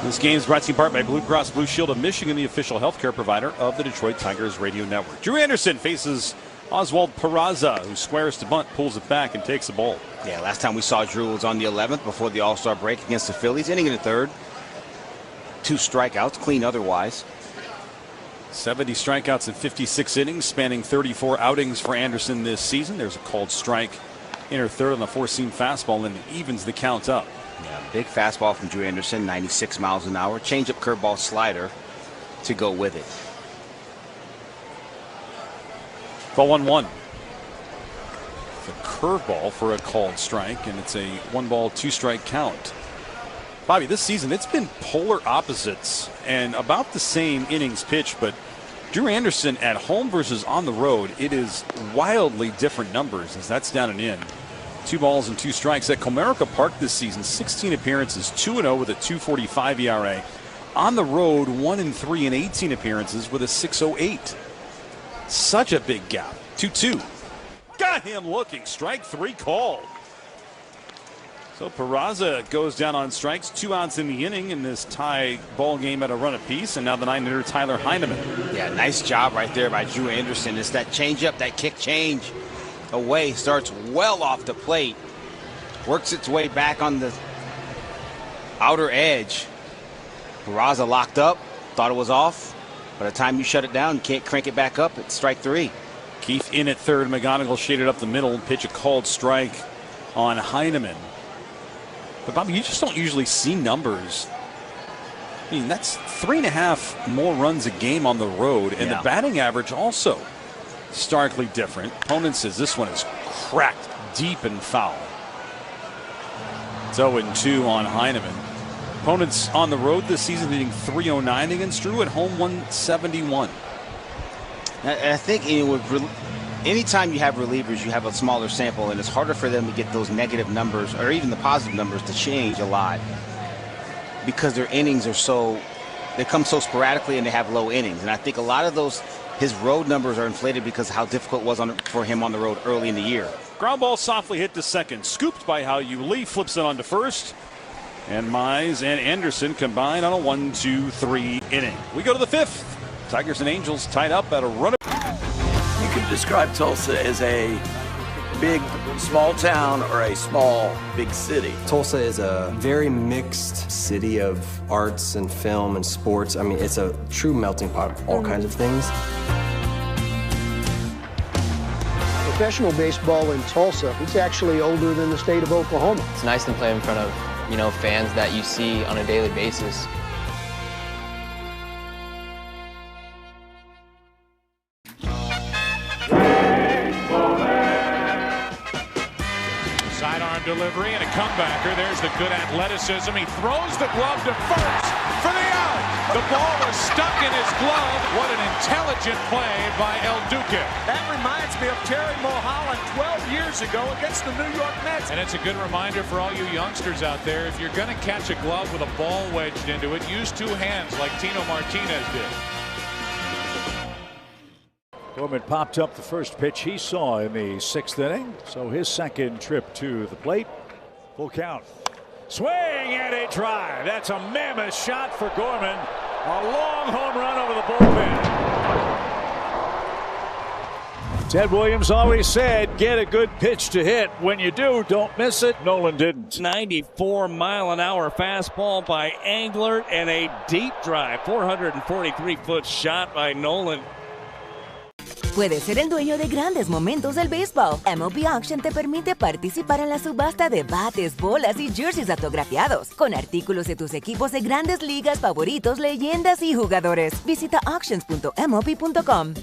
This game is brought to you in part by Blue Cross Blue Shield of Michigan, the official healthcare provider of the Detroit Tigers radio network. Drew Anderson faces Oswald Peraza, who squares to bunt, pulls it back, and takes the ball. Yeah, last time we saw Drew was on the 11th before the All-Star break against the Phillies, inning in the 3rd. 2 strikeouts, clean otherwise. 70 strikeouts in 56 innings, spanning 34 outings for Anderson this season. There's a called strike, inner 3rd on the 4-seam fastball, and evens the count up. Yeah, big fastball from Drew Anderson, 96 miles an hour. Changeup, curveball, slider to go with it. Ball 1-1. The curveball for a called strike, and it's a 1-ball, 2-strike count. Bobby, this season it's been polar opposites and about the same innings pitched, but Drew Anderson at home versus on the road, it is wildly different numbers as that's down and in. 2 balls and 2 strikes at Comerica Park this season. 16 appearances, 2-0 with a 2.45 ERA. On the road, 1-3 in 18 appearances with a 6.08. Such a big gap. 2-2. Got him looking. Strike 3 called. So Peraza goes down on strikes. 2 outs in the inning in this tie ball game at a run apiece. And now the 9-hitter Tyler Heineman. Yeah, nice job right there by Drew Anderson. It's that changeup, that kick change away. Starts well off the plate. Works its way back on the outer edge. Peraza locked up. Thought it was off. By the time you shut it down, you can't crank it back up. It's strike 3. Keith in at 3rd. McGonigal shaded up the middle. Pitch a called strike on Heineman. But Bobby, you just don't usually see numbers. I mean, that's 3.5 more runs a game on the road, and the batting average also starkly different. Opponent says this one is cracked deep and foul. It's 0-2 on Heineman. Opponents on the road this season hitting .309 against Drew, at home 171. I think anytime you have relievers, you have a smaller sample, and it's harder for them to get those negative numbers or even the positive numbers to change a lot because their innings are they come so sporadically and they have low innings. And I think a lot of his road numbers are inflated because of how difficult it was for him on the road early in the year. Ground ball softly hit to second, scooped by Hao-Yu Lee, flips it on to first. And Mize and Anderson combine on a 1-2-3 inning. We go to the 5th. Tigers and Angels tied up at a run. You could describe Tulsa as a big, small town or a small, big city. Tulsa is a very mixed city of arts and film and sports. I mean, it's a true melting pot of all kinds of things. Professional baseball in Tulsa, it's actually older than the state of Oklahoma. It's nice to play in front of, fans that you see on a daily basis. Sidearm delivery and a comebacker. There's the good athleticism. He throws the glove to first for the out. The ball was stuck in his glove. What an intelligent play by El Duque. That reminds me of Terry Mulholland 12 years ago against the New York Mets. And it's a good reminder for all you youngsters out there, if you're going to catch a glove with a ball wedged into it, use two hands like Tino Martinez did. Gorman popped up the first pitch he saw in the 6th inning, so his second trip to the plate. Full count. Swing and a drive. That's a mammoth shot for Gorman. A long home run over the bullpen. Ted Williams always said, get a good pitch to hit. When you do, don't miss it. Nolan didn't. 94-mile-an-hour fastball by Englert and a deep drive. 443-foot shot by Nolan. Puedes ser el dueño de grandes momentos del béisbol. MLB Auction te permite participar en la subasta de bates, bolas y jerseys autografiados, con artículos de tus equipos de grandes ligas favoritos, leyendas y jugadores. Visita auctions.mlb.com.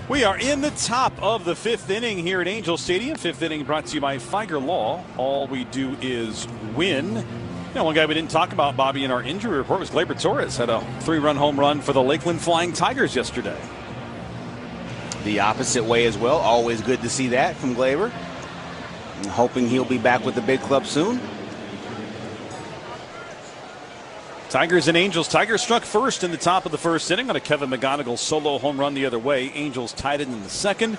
We are in the top of the 5th inning here at Angel Stadium. 5th inning brought to you by Figer Law. All we do is win. One guy we didn't talk about, Bobby, in our injury report was Gleyber Torres. Had a 3-run home run for the Lakeland Flying Tigers yesterday. The opposite way as well. Always good to see that from Gleyber. I'm hoping he'll be back with the big club soon. Tigers and Angels. Tigers struck first in the top of the 1st inning on a Kevin McGonigal solo home run the other way. Angels tied it in the 2nd.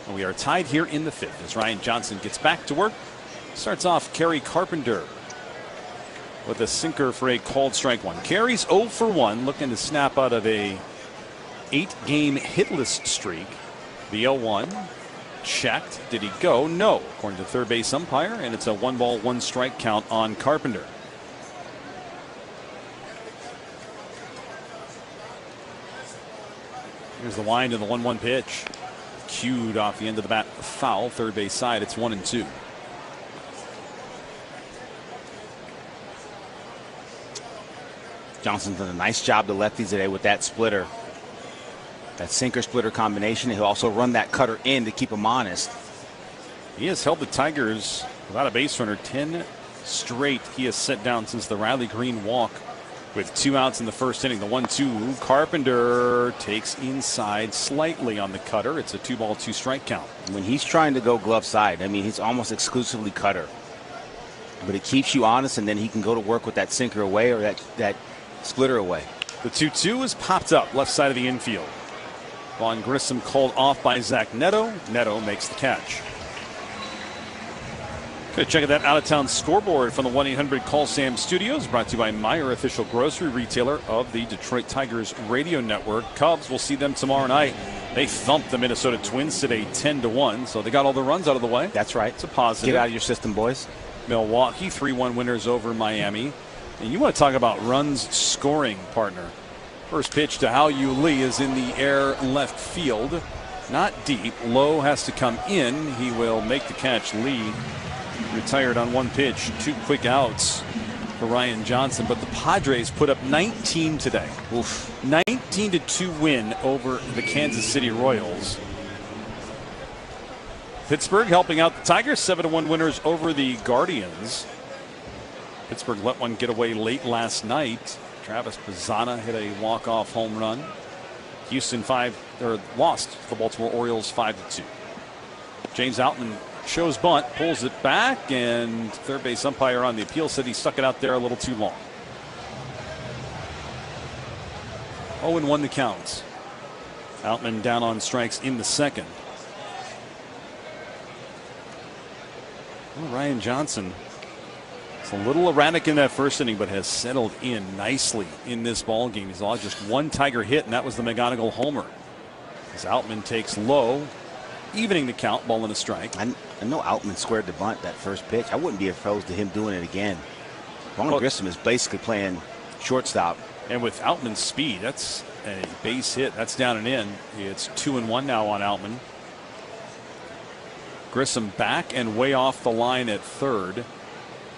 And we are tied here in the 5th as Ryan Johnson gets back to work. Starts off Kerry Carpenter with a sinker for a called strike one. Kerry's 0 for 1, looking to snap out of a 8-game hitless streak. The 0-1 checked. Did he go? No, according to the third base umpire, and it's a 1-ball, 1-strike count on Carpenter. Here's the wind and the 1-1 pitch. Cued off the end of the bat, foul, third base side. It's 1-2. Johnson's done a nice job to lefties today with that splitter. That sinker splitter combination. He'll also run that cutter in to keep him honest. He has held the Tigers without a base runner 10 straight. He has set down since the Riley Green walk with 2 outs in the 1st inning. The 1-2. Carpenter takes inside slightly on the cutter. It's a 2-ball, 2-strike count. When he's trying to go glove side, I mean, he's almost exclusively cutter. But it keeps you honest, and then he can go to work with that sinker away or that splitter away. The 2-2 is popped up left side of the infield. Vaughn Grissom called off by Zach Neto. Neto makes the catch. Good check out that out-of-town scoreboard from the 1-800-CALL-SAM studios, brought to you by Meijer, official grocery retailer of the Detroit Tigers radio network. Cubs will see them tomorrow night. They thumped the Minnesota Twins today 10-1, so they got all the runs out of the way. That's right. It's a positive. Get out of your system, boys. Milwaukee 3-1 winners over Miami. And you want to talk about runs scoring, partner. First pitch to Hao-Yu Lee is in the air left field. Not deep. Lowe has to come in. He will make the catch. Lee retired on 1 pitch. 2 quick outs for Ryan Johnson. But the Padres put up 19 today. Oof. 19-2 win over the Kansas City Royals. Pittsburgh helping out the Tigers. 7-1 winners over the Guardians. Pittsburgh let one get away late last night. Travis Pizzana hit a walk-off home run. Houston lost the Baltimore Orioles 5-2. James Outman shows bunt, pulls it back, and third base umpire on the appeal said he stuck it out there a little too long. 0-1 the count. Outman down on strikes in the 2nd. Well, Ryan Johnson, it's a little erratic in that 1st inning, but has settled in nicely in this ball game. He's allowed just 1 Tiger hit, and that was the McGonigal homer. As Outman takes low, evening the count, ball and a strike. I know Outman squared the bunt that first pitch. I wouldn't be opposed to him doing it again. Vaughn Grissom is basically playing shortstop. And with Outman's speed, that's a base hit. That's down and in. It's 2-1 now on Outman. Grissom back and way off the line at third.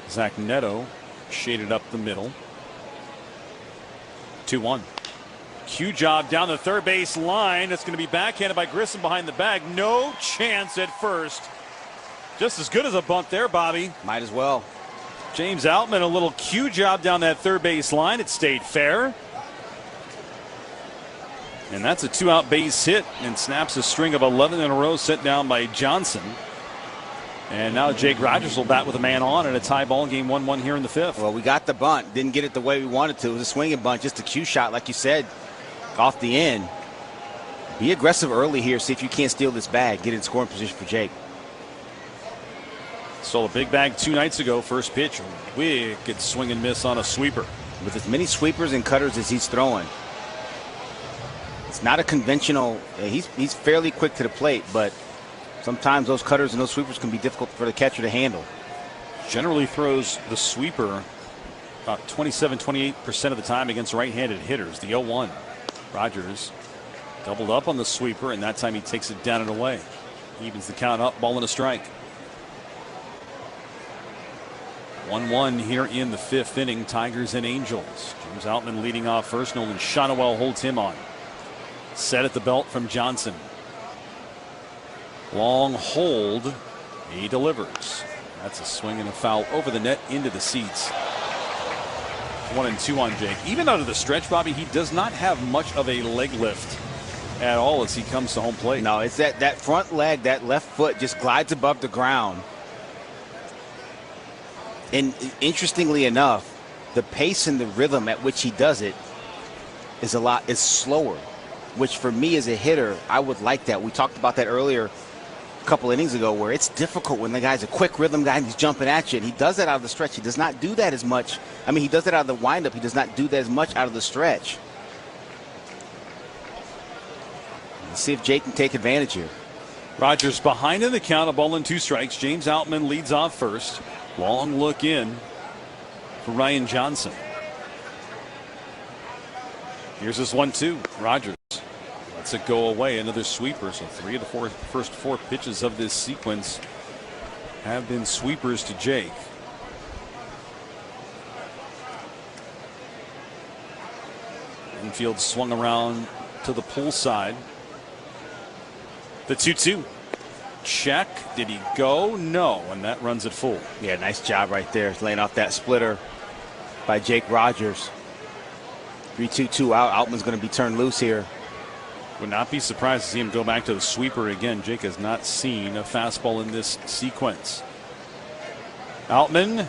Zach Neto shaded up the middle. 2-1. Cue job down the third base line. That's going to be backhanded by Grissom behind the bag. No chance at first. Just as good as a bunt there, Bobby. Might as well. James Outman, a little cue job down that third base line. It stayed fair. And that's a 2-out base hit and snaps a string of 11 in a row set down by Johnson. And now Jake Rogers will bat with a man on and a tie ball game 1-1 here in the fifth. Well, we got the bunt. Didn't get it the way we wanted to. It was a swinging bunt, just a cue shot, like you said, off the end. Be aggressive early here. See if you can't steal this bag. Get in scoring position for Jake. Stole a big bag 2 nights ago. First pitch, a wicked swing and miss on a sweeper. With as many sweepers and cutters as he's throwing, it's not a conventional. He's fairly quick to the plate, but sometimes those cutters and those sweepers can be difficult for the catcher to handle. Generally throws the sweeper about 27-28% of the time against right-handed hitters. The 0-1. Rogers doubled up on the sweeper, and that time he takes it down and away. Evens the count up, ball and a strike. 1-1 here in the fifth inning. Tigers and Angels. James Outman leading off first. Nolan Shonowell holds him on. Set at the belt from Johnson. Long hold. He delivers. That's a swing and a foul over the net into the seats. 1-2 on Jake. Even out of the stretch, Bobby, he does not have much of a leg lift at all as he comes to home plate. No, it's that front leg, that left foot just glides above the ground. And interestingly enough, the pace and the rhythm at which he does it is slower, which for me as a hitter, I would like that. We talked about that earlier a couple innings ago, where it's difficult when the guy's a quick rhythm guy and he's jumping at you. And he does that out of the stretch. He does not do that as much. I mean, he does that out of the windup. He does not do that as much out of the stretch. Let's see if Jake can take advantage here. Rogers behind in the count, a ball and 2 strikes. James Outman leads off first. Long look in for Ryan Johnson. Here's this 1-2. Rogers lets it go away. Another sweeper. So 3 of the first 4 pitches of this sequence have been sweepers to Jake. Infield swung around to the pull side. The 2-2. Check. Did he go? No. And that runs it full. Yeah, nice job right there. Laying off that splitter by Jake Rogers. 3-2 out. Outman's going to be turned loose here. Would not be surprised to see him go back to the sweeper again. Jake has not seen a fastball in this sequence. Outman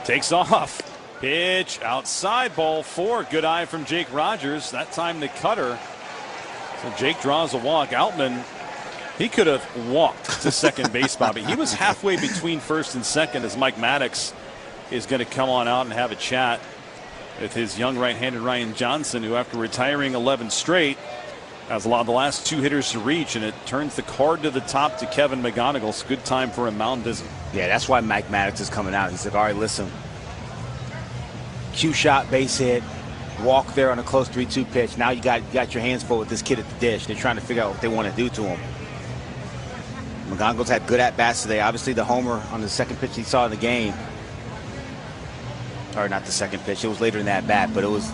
takes off. Pitch outside, ball 4. Good eye from Jake Rogers. That time the cutter. So Jake draws a walk. Outman, he could have walked to second base, Bobby. He was halfway between first and second as Mike Maddox is going to come on out and have a chat with his young right-handed Ryan Johnson, who after retiring 11 straight has allowed the last 2 hitters to reach, and it turns the card to the top to Kevin McGonigal. It's a good time for a mound visit. Yeah, that's why Mike Maddox is coming out. He's like, all right, listen. Cue shot, base hit, walk there on a close 3-2 pitch. Now you got your hands full with this kid at the dish. They're trying to figure out what they want to do to him. McGonigal's had good at-bats today. Obviously the homer on the second pitch he saw in the game. Or not the second pitch. It was later in that bat, but it was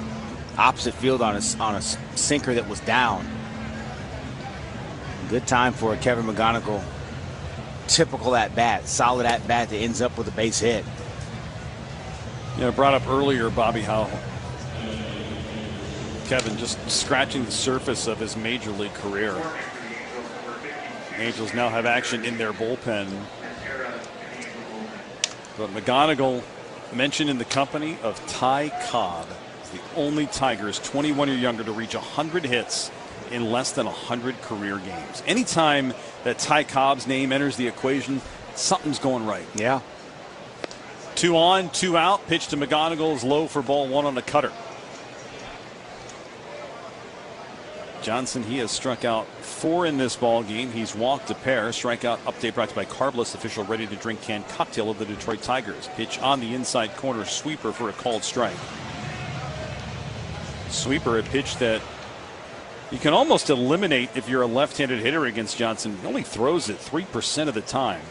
opposite field on a sinker that was down. Good time for Kevin McGonigal. Typical at-bat. Solid at-bat that ends up with a base hit. You know, brought up earlier, Bobby, how Kevin just scratching the surface of his major league career. Angels now have action in their bullpen. But McGonigal mentioned in the company of Ty Cobb. He's the only Tigers 21 or younger to reach 100 hits in less than 100 career games. Anytime that Ty Cobb's name enters the equation, something's going right. Yeah. 2 on, 2 out. Pitch to McGonigal is low for ball 1 on the cutter. Johnson, he has struck out 4 in this ball game. He's walked a pair. Strikeout update brought to you by Carbless, official ready-to-drink canned cocktail of the Detroit Tigers. Pitch on the inside corner, sweeper for a called strike. Sweeper, a pitch that you can almost eliminate if you're a left-handed hitter against Johnson. He only throws it 3% of the time.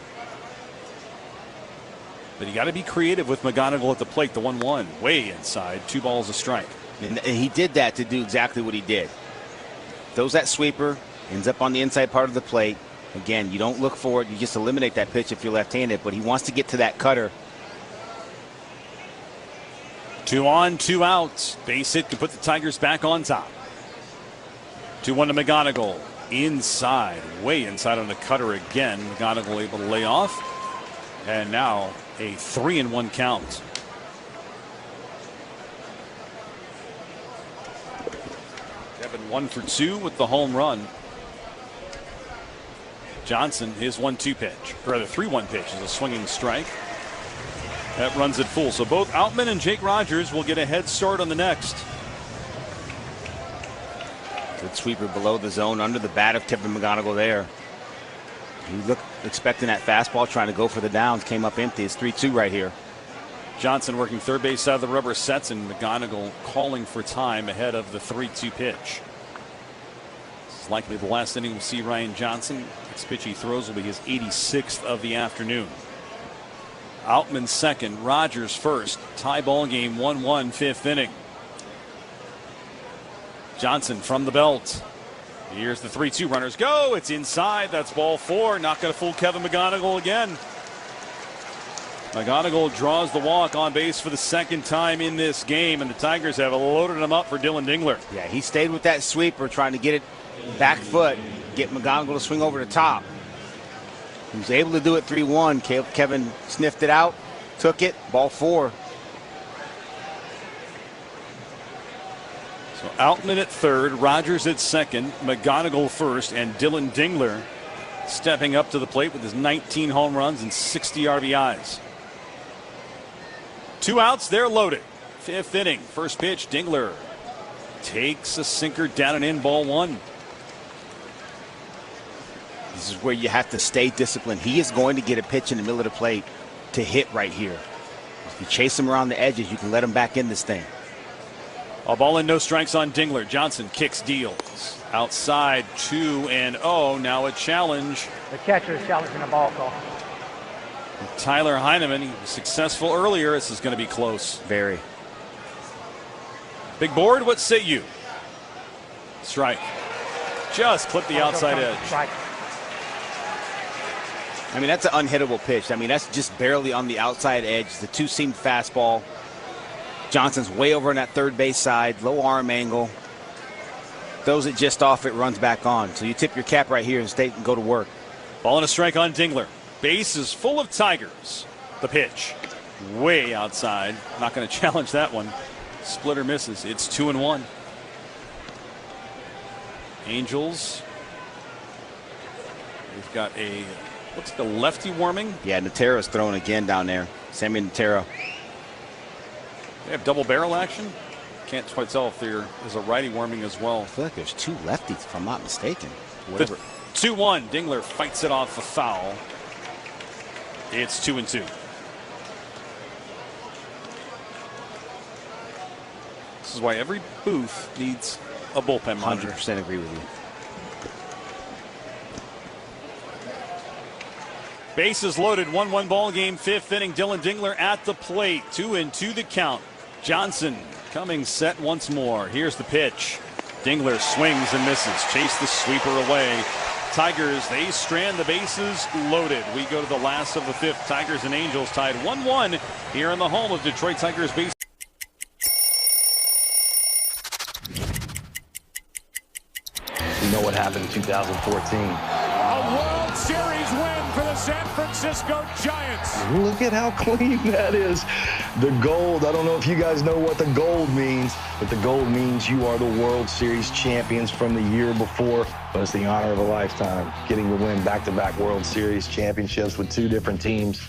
But you got to be creative with McGonigal at the plate. The 1-1 way inside, 2 balls a strike. And he did that to do exactly what he did. Throws that sweeper, ends up on the inside part of the plate. Again, you don't look for it. You just eliminate that pitch if you're left-handed. But he wants to get to that cutter. 2 on, 2 out. Base hit to put the Tigers back on top. 2-1 to McGonigal. Inside, way inside on the cutter again. McGonigal able to lay off. And now a 3-1 count. Devin 1 for 2 with the home run. Johnson, his 1-2 pitch, or rather 3-1 pitch, is a swinging strike. That runs it full. So both Outman and Jake Rogers will get a head start on the next. Good sweeper below the zone, under the bat of Kevin McGonigal there. He looked expecting that fastball, trying to go for the downs, came up empty. It's 3-2 right here. Johnson working third base side of the rubber sets, and McGonigal calling for time ahead of the 3-2 pitch. This is likely the last inning we'll see Ryan Johnson. Next pitch he throws will be his 86th of the afternoon. Outman second, Rogers first. Tie ball game, 1-1, 5th inning. Johnson from the belt. Here's the 3-2, runners go. It's inside. That's ball 4. Not going to fool Kevin McGonigal again. McGonigal draws the walk on base for the second time in this game, and the Tigers have loaded him up for Dylan Dingler. Yeah, he stayed with that sweeper, trying to get it back foot, get McGonigal to swing over the top. He was able to do it 3-1. Kevin sniffed it out, took it, ball 4. So Outman at third, Rogers at second, McGonigal first, and Dylan Dingler stepping up to the plate with his 19 home runs and 60 RBIs. 2 outs, they're loaded. 5th inning, first pitch, Dingler takes a sinker down and in, ball 1. This is where you have to stay disciplined. He is going to get a pitch in the middle of the plate to hit right here. If you chase him around the edges, you can let him back in this thing. A ball and no strikes on Dingler. Johnson kicks, deals. Outside, 2-0. Now a challenge. The catcher is challenging the ball call. Tyler Heineman, he was successful earlier. This is going to be close. Very. Big board, what say you? Strike. Just clip the outside edge. Strike. I mean, that's an unhittable pitch. I mean, that's just barely on the outside edge. The 2-seam fastball. Johnson's way over on that third base side, low arm angle. Throws it just off, it runs back on. So you tip your cap right here and stay and go to work. Ball and a strike on Dingler. Base is full of Tigers. The pitch way outside. Not going to challenge that one. Splitter misses. It's 2-1. Angels. We've got a, looks like a lefty warming. Yeah, Natera's throwing again down there. Sammy Natera. They have double barrel action. Can't quite tell if there is a righty warming as well. I feel like there's 2 lefties, if I'm not mistaken. Whatever. 2-1. Dingler fights it off a foul. It's 2-2. This is why every booth needs a bullpen monitor. 100% agree with you. Bases loaded, 1-1 ball game, 5th inning. Dylan Dingler at the plate, 2-2 the count. Johnson coming set once more. Here's the pitch. Dingler swings and misses. Chase the sweeper away. Tigers, they strand the bases loaded. We go to the last of the 5th. Tigers and Angels tied 1-1 here in the home of Detroit Tigers base. You know what happened in 2014. A World Series win for the San Francisco Giants. Look at how clean that is. The gold, I don't know if you guys know what the gold means, but the gold means you are the World Series champions from the year before. But it's the honor of a lifetime, getting to win back-to-back World Series championships with 2 different teams.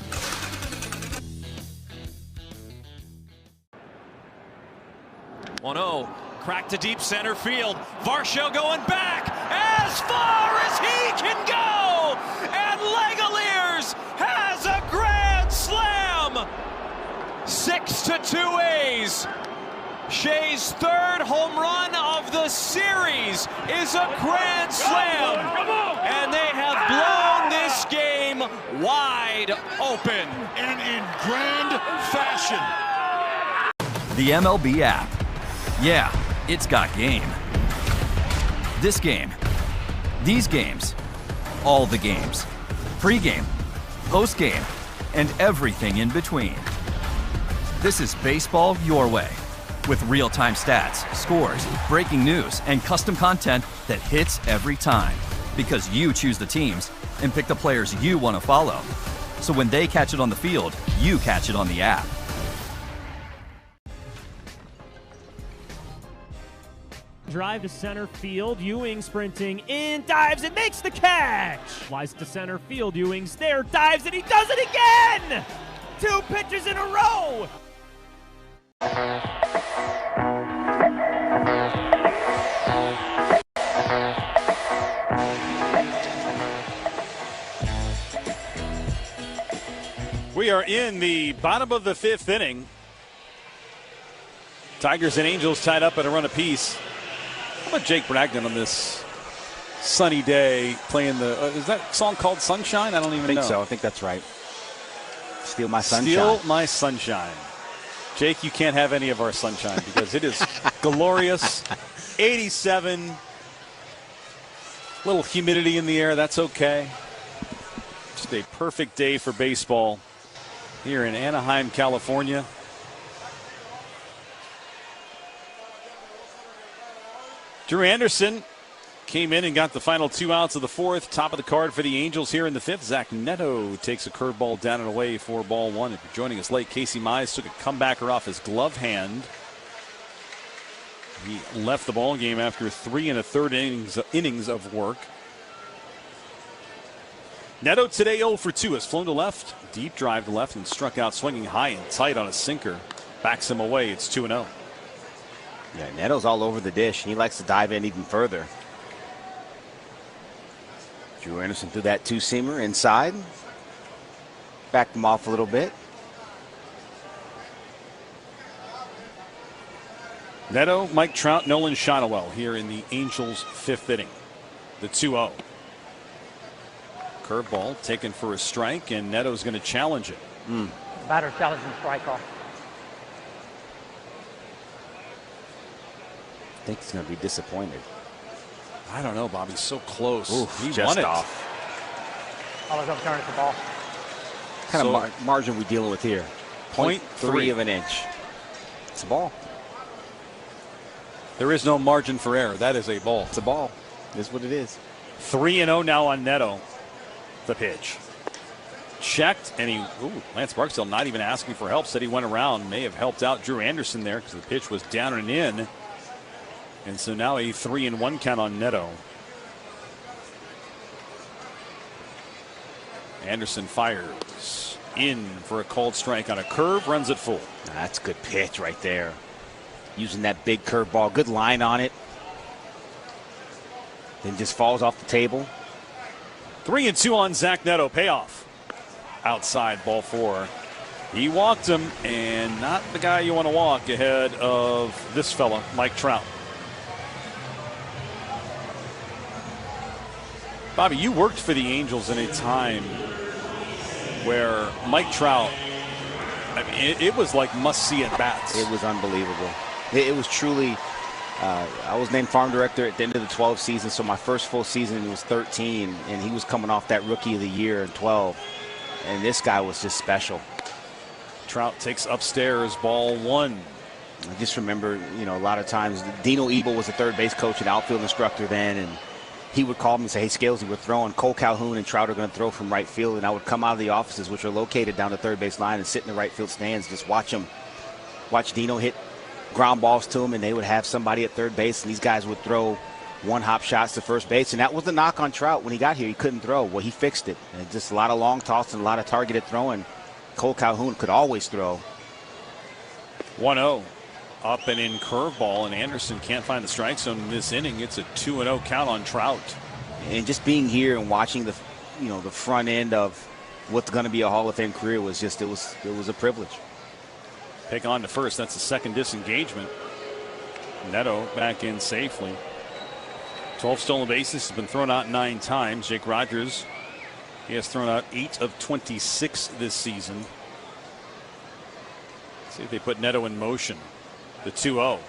Crack to deep center field. Varsho going back as far as he can go. And Langoliers has a grand slam. 6-2 A's. Shea's third home run of the series is a grand slam. And they have blown this game wide open. And in grand fashion. The MLB app. Yeah, it's got game. This game. These games. All the games. Pre-game. Post-game. And everything in between. This is baseball your way. With real-time stats, scores, breaking news, and custom content that hits every time. Because you choose the teams and pick the players you want to follow. So when they catch it on the field, you catch it on the app. Drive to center field. Ewing sprinting in, dives and makes the catch. Flies to center field. Ewing's there, dives, and he does it again! 2 pitches in a row! We are in the bottom of the 5th inning. Tigers and Angels tied up at a run apiece. How about Jake Bragdon on this sunny day playing the, is that song called Sunshine? I don't even know. I think so. I think that's right. Steal My Sunshine. Steal My Sunshine. Jake, you can't have any of our sunshine because it is glorious. 87. Little humidity in the air. That's okay. Just a perfect day for baseball here in Anaheim, California. Drew Anderson came in and got the final 2 outs of the 4th. Top of the card for the Angels here in the 5th. Zach Neto takes a curveball down and away for ball 1. If you're joining us late, Casey Mize took a comebacker off his glove hand. He left the ball game after 3 1/3 innings of work. Neto today 0 for 2 has flown to left, deep drive to left, and struck out swinging high and tight on a sinker. Backs him away. It's 2-0. Yeah, Neto's all over the dish. He likes to dive in even further. Drew Anderson threw that 2-seamer inside. Backed him off a little bit. Neto, Mike Trout, Nolan Shotwell here in the Angels' 5th inning. The 2-0. Curveball taken for a strike, and Neto's going to challenge it. Batter challenging strike off. I think he's going to be disappointed. I don't know, Bobby. So close. Oof, he just won it. Off. I was going to turn it to ball. What kind of margin we dealing with here? 0.3 of an inch. It's a ball. There is no margin for error. That is a ball. It's a ball. That's what it is. 3-0 now on Neto. The pitch. Checked, and he, Lance Barksdale not even asking for help. Said he went around. May have helped out Drew Anderson there because the pitch was down and in. And so now a 3-1 count on Neto. Anderson fires in for a called strike on a curve, runs it full. That's a good pitch right there. Using that big curveball, good line on it. Then just falls off the table. 3-2 on Zach Neto, payoff. Outside, ball 4. He walked him, and not the guy you want to walk ahead of this fella, Mike Trout. Bobby, you worked for the Angels in a time where Mike Trout, I mean, it was like must-see at-bats. It was unbelievable. It was truly, I was named farm director at the end of the 12 season, so my first full season was 13, and he was coming off that rookie of the year in 12, and this guy was just special. Trout takes upstairs, ball 1. I just remember, you know, a lot of times Dino Ebel was a third base coach and outfield instructor then, and he would call me and say, hey, Scalesy, we're throwing. Cole Calhoun and Trout are going to throw from right field, and I would come out of the offices, which are located down the third base line, and sit in the right field stands, just watch Dino hit ground balls to him, and they would have somebody at third base, and these guys would throw one-hop shots to first base. And that was the knock on Trout when he got here. He couldn't throw. Well, he fixed it. And just a lot of long toss and a lot of targeted throwing. Cole Calhoun could always throw. 1-0. Up and in curveball, and Anderson can't find the strike zone in this inning. It's a 2-0 count on Trout. And just being here and watching the front end of what's going to be a Hall of Fame career was just, it was a privilege. Pick on to first. That's the second disengagement. Neto back in safely. 12 stolen bases. Has been thrown out 9 times. Jake Rogers, he has thrown out 8 of 26 this season. Let's see if they put Neto in motion. The 2-0.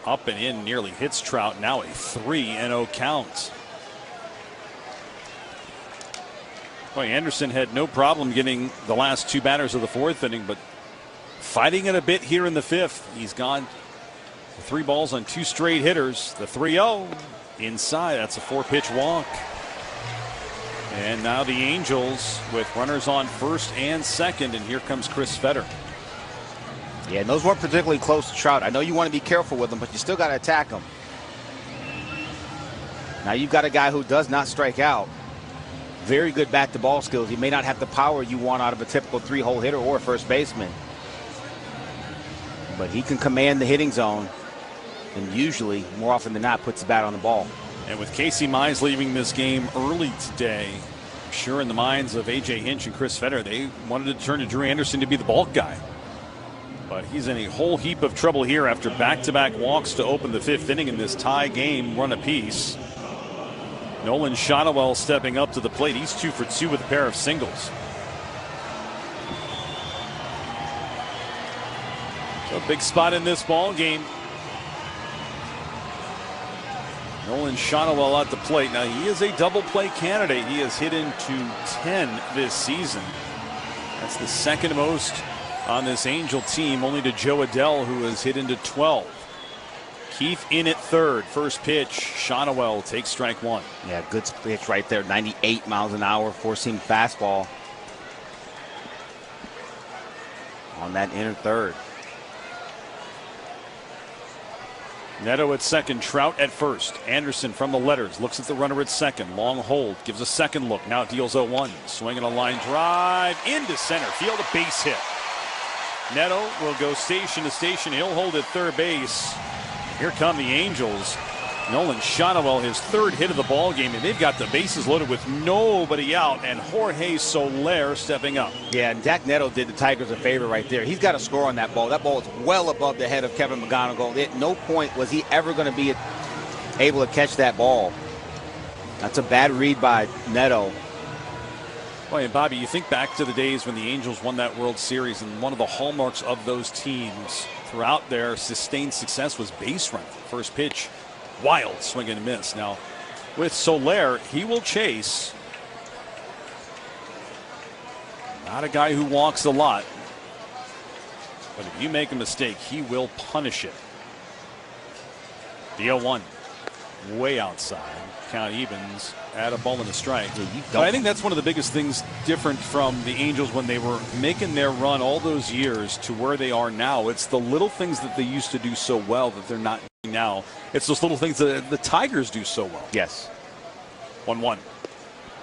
Up and in, nearly hits Trout. Now a 3-0 count. Boy, Anderson had no problem getting the last 2 batters of the 4th inning, but fighting it a bit here in the 5th. He's gone 3 balls on 2 straight hitters. The 3-0 inside. That's a 4-pitch walk. And now the Angels with runners on first and second, and here comes Chris Fetter. Yeah, and those weren't particularly close to Trout. I know you want to be careful with them, but you still got to attack them. Now you've got a guy who does not strike out. Very good bat-to-ball skills. He may not have the power you want out of a typical 3-hole hitter or a first baseman, but he can command the hitting zone, and usually, more often than not, puts the bat on the ball. And with Casey Mize leaving this game early today, I'm sure in the minds of A.J. Hinch and Chris Fetter, they wanted to turn to Drew Anderson to be the bulk guy. But he's in a whole heap of trouble here after back-to-back walks to open the 5th inning in this tie game, run apiece. Nolan Shotwell stepping up to the plate. He's 2 for 2 with a pair of singles. So a big spot in this ball game. Nolan Shotwell at the plate. Now he is a double play candidate. He has hit into 10 this season. That's the second most on this Angel team, only to Joe Adell, who has hit into 12. Keith in at third. First pitch, Shotwell takes strike 1. Yeah, good pitch right there. 98 miles an hour, 4-seam fastball on that inner third. Neto at second, Trout at first. Anderson from the letters looks at the runner at second. Long hold, gives a second look. Now it deals 0-1. Swinging a line drive into center field, a base hit. Neto will go station to station. He'll hold at third base. Here come the Angels. Nolan Shotwell, his 3rd hit of the ball game, and they've got the bases loaded with nobody out, and Jorge Soler stepping up. Yeah, and Zach Neto did the Tigers a favor right there. He's got to score on that ball. That ball is well above the head of Kevin McGonigal. At no point was he ever going to be able to catch that ball. That's a bad read by Neto. Boy, and Bobby, you think back to the days when the Angels won that World Series, and one of the hallmarks of those teams throughout their sustained success was base running. First pitch, wild swing and miss. Now, with Soler, he will chase. Not a guy who walks a lot, but if you make a mistake, he will punish it. The 0-1, way outside. Count evens at a ball and a strike. But I think that's one of the biggest things different from the Angels when they were making their run all those years to where they are now. It's the little things that they used to do so well that they're not doing now. It's those little things that the Tigers do so well. Yes. 1-1.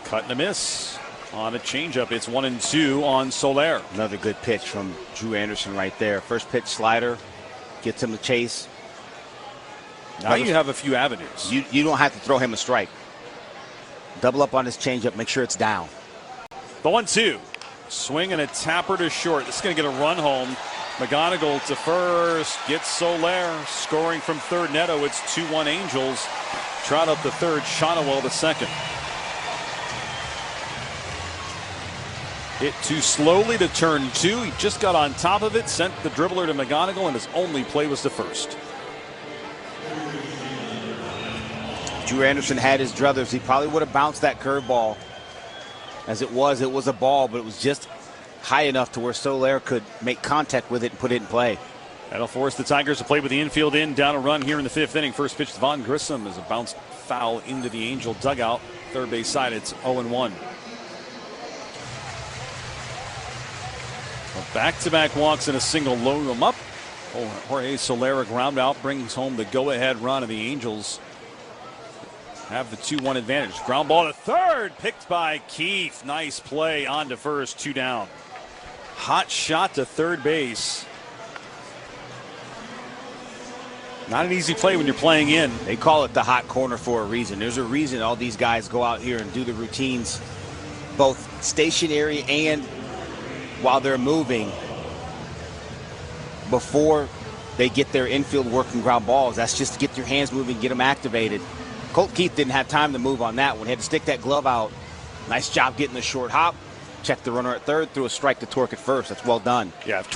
Cut and a miss on a changeup. It's 1-2 on Soler. Another good pitch from Drew Anderson right there. First pitch slider, gets him to chase. Now you have a few avenues. You don't have to throw him a strike. Double up on his changeup. Make sure it's down. The 1-2. Swing and a tapper to short. This is going to get a run home. McGonigal to first. Gets Soler. Scoring from third. Neto. It's 2-1 Angels. Trout up the third. Shotwell the second. Hit too slowly to turn 2. He just got on top of it. Sent the dribbler to McGonigal, and his only play was to first. Drew Anderson had his druthers. He probably would have bounced that curveball. As it was a ball, but it was just high enough to where Soler could make contact with it and put it in play. That'll force the Tigers to play with the infield in. Down a run here in the 5th inning. First pitch to Vaughn Grissom is a bounced foul into the Angel dugout. Third base side, it's 0-1. Back-to-back walks and a single load them up. Jorge Soler, a ground out, brings home the go-ahead run, of the Angels have the 2-1 advantage. Ground ball to third, picked by Keith. Nice play on to first, 2 down. Hot shot to third base. Not an easy play when you're playing in. They call it the hot corner for a reason. There's a reason all these guys go out here and do the routines, both stationary and while they're moving, before they get their infield working ground balls. That's just to get your hands moving, get them activated. Colt Keith didn't have time to move on that one. He had to stick that glove out. Nice job getting the short hop. Check the runner at third, threw a strike to Torque at first. That's well done. Yeah, if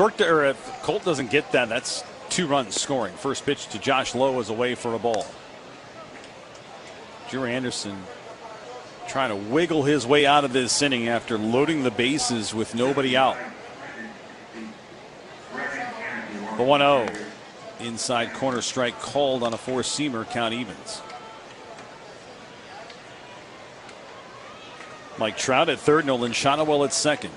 Colt doesn't get that, that's 2 runs scoring. First pitch to Josh Lowe is away for a ball. Drew Anderson trying to wiggle his way out of this inning after loading the bases with nobody out. The 1-0. Inside corner strike called on a 4-seamer, count evens. Mike Trout at third, Nolan Shotwell at second.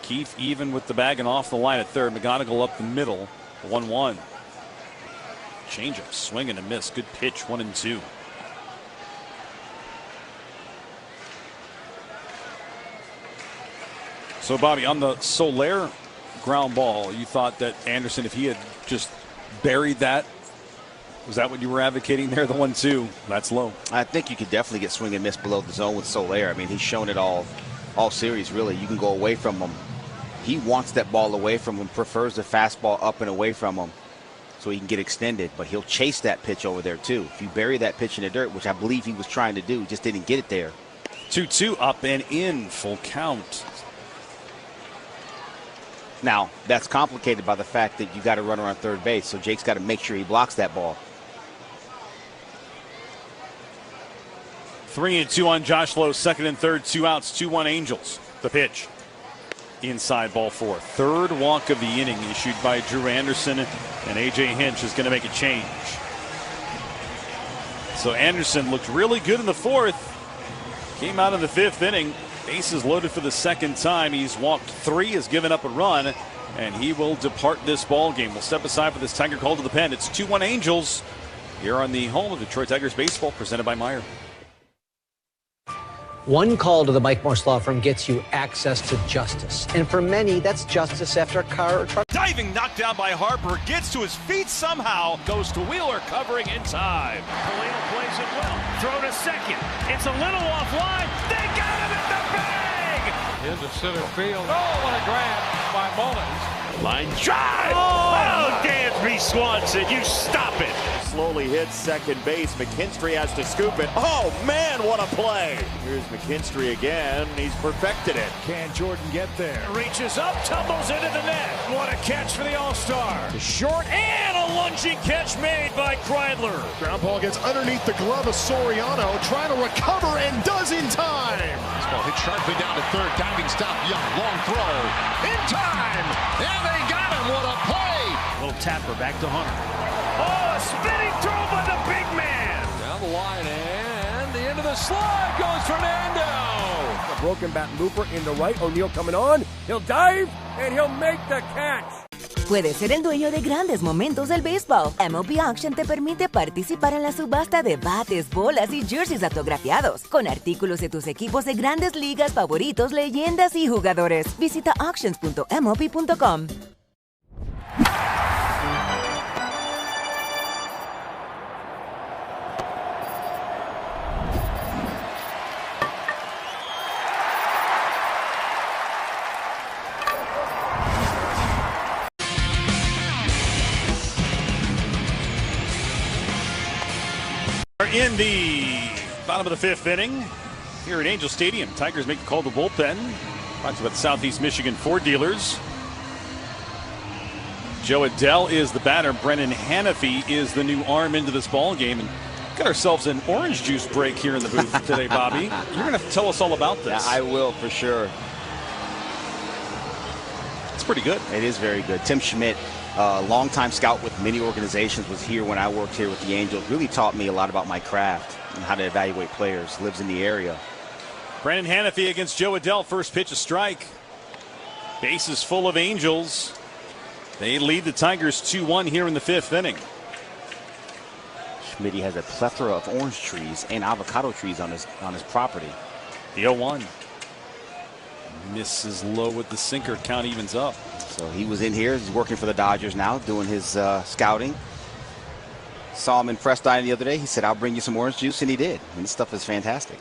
Keefe even with the bag and off the line at third. McGonigal up the middle. 1-1. Changeup, swing and a miss. Good pitch, 1-2. So Bobby, on the Soler ground ball, you thought that Anderson, if he had just buried that, was that what you were advocating there? The 1-2, that's low. I think you could definitely get swing and miss below the zone with Soler. I mean, he's shown it all series, really. You can go away from him. He wants that ball away from him, prefers the fastball up and away from him so he can get extended, but he'll chase that pitch over there too. If you bury that pitch in the dirt, which I believe he was trying to do, just didn't get it there. 2-2, up and in, full count. Now, that's complicated by the fact that you got a runner on third base, so Jake's got to make sure he blocks that ball. 3-2 on Josh Lowe, second and third, 2 outs, 2-1 Angels. The pitch. Inside ball 4. Third walk of the inning issued by Drew Anderson, and A.J. Hinch is going to make a change. So Anderson looked really good in the 4th. Came out in the 5th inning. Bases loaded for the second time. He's walked 3, has given up a run, and he will depart this ball game. We'll step aside for this Tiger call to the pen. It's 2-1 Angels here on the home of Detroit Tigers baseball, presented by Meyer. One call to the Mike Morse Law Firm gets you access to justice. And for many, that's justice after a car or truck. Diving knockdown by Harper, gets to his feet somehow, goes to Wheeler covering inside. Polino plays it well. Throw to second. It's a little offline. They got him at the bag! Into center field. Oh, what a grab by Mullins. Line drive! Oh, Dansby Swanson, you stop it! Slowly hits second base. McKinstry has to scoop it. Oh, man, what a play! Here's McKinstry again. He's perfected it. Can Jordan get there? Reaches up, tumbles into the net. What a catch for the All-Star. Short and a lunging catch made by Kreidler. Ground ball gets underneath the glove of Soriano, trying to recover and does in time. This ball hit sharply down to third. Diving stop. Young, long throw. In time! And they got him. What a play! Little tapper back to Hunter. Oh, a spinning throw by the big man. Down the line and the end of the slide goes Fernando. A broken bat looper in the right. O'Neill coming on. He'll dive and he'll make the catch. Puedes ser el dueño de grandes momentos del béisbol. MLB Auction te permite participar en la subasta de bates, bolas y jerseys autografiados, con artículos de tus equipos de grandes ligas favoritos, leyendas y jugadores. Visita auctions.mlb.com. In the bottom of the 5th inning here at Angel Stadium, Tigers make the call to bullpen. Brought to you by the Southeast Michigan Ford dealers. Joe Adell is the batter. Brennan Hanafy is the new arm into this ball game. And got ourselves an orange juice break here in the booth today, Bobby. You're going to have to tell us all about this. Yeah, I will for sure. It's pretty good. It is very good. Tim Schmidt, longtime scout with many organizations, was here when I worked here with the Angels. Really taught me a lot about my craft and how to evaluate players. Lives in the area. Brennan Hanafy against Joe Adell. First pitch, a strike. Bases full of Angels. They lead the Tigers 2-1 here in the 5th inning. Schmidt has a plethora of orange trees and avocado trees on his property. The 0-1. Misses low with the sinker. Count evens up. So he was in here. He's working for the Dodgers now, doing his scouting. Saw him in press dining the other day. He said, "I'll bring you some orange juice," and he did. And this stuff is fantastic.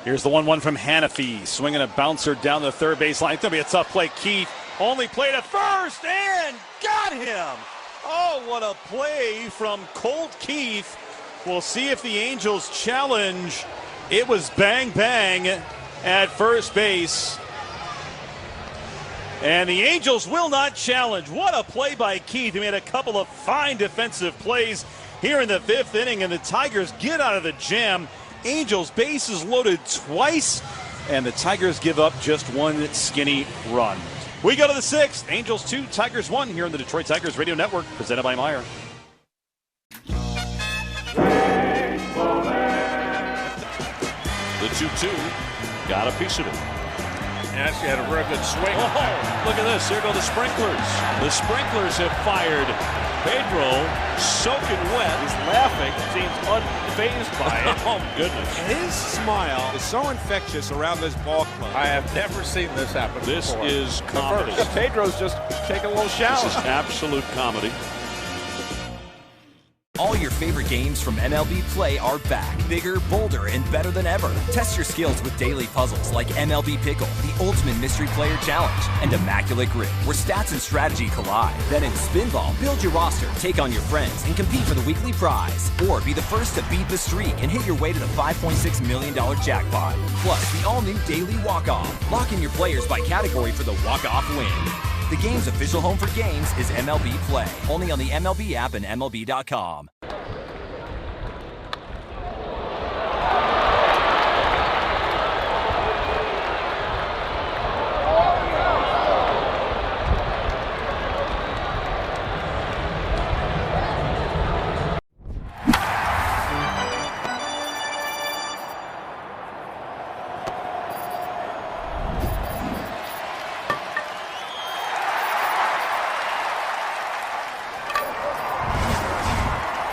Here's the 1-1 from Hannafy, swinging a bouncer down the third base line. It's going to be a tough play. Keith only played at first and got him. Oh, what a play from Colt Keith. We'll see if the Angels challenge. It was bang, bang at first base. And the Angels will not challenge. What a play by Keith. He made a couple of fine defensive plays here in the 5th inning, and the Tigers get out of the jam. Angels bases loaded twice, and the Tigers give up just one skinny run. We go to the 6th. Angels 2, Tigers 1 here on the Detroit Tigers Radio Network, presented by Meyer. The 2-2 got a piece of it. Yes, he had a very good swing. Oh, look at this. Here go the sprinklers. The sprinklers have fired. Pedro, soaking wet, is laughing, seems unfazed by it. Oh, goodness. His smile is so infectious around this ball club. I have never seen this happen This before. is comedy. Pedro's just taking a little shower. This is absolute comedy. All your favorite games from MLB Play are back, bigger, bolder, and better than ever. Test your skills with daily puzzles like MLB Pickle, the Ultimate Mystery Player Challenge, and Immaculate Grip, where stats and strategy collide. Then in Spinball, build your roster, take on your friends, and compete for the weekly prize. Or be the first to beat the streak and hit your way to the $5.6 million jackpot. Plus, the all-new Daily Walk-Off. Lock in your players by category for the walk-off win. The game's official home for games is MLB Play, only on the MLB app and MLB.com.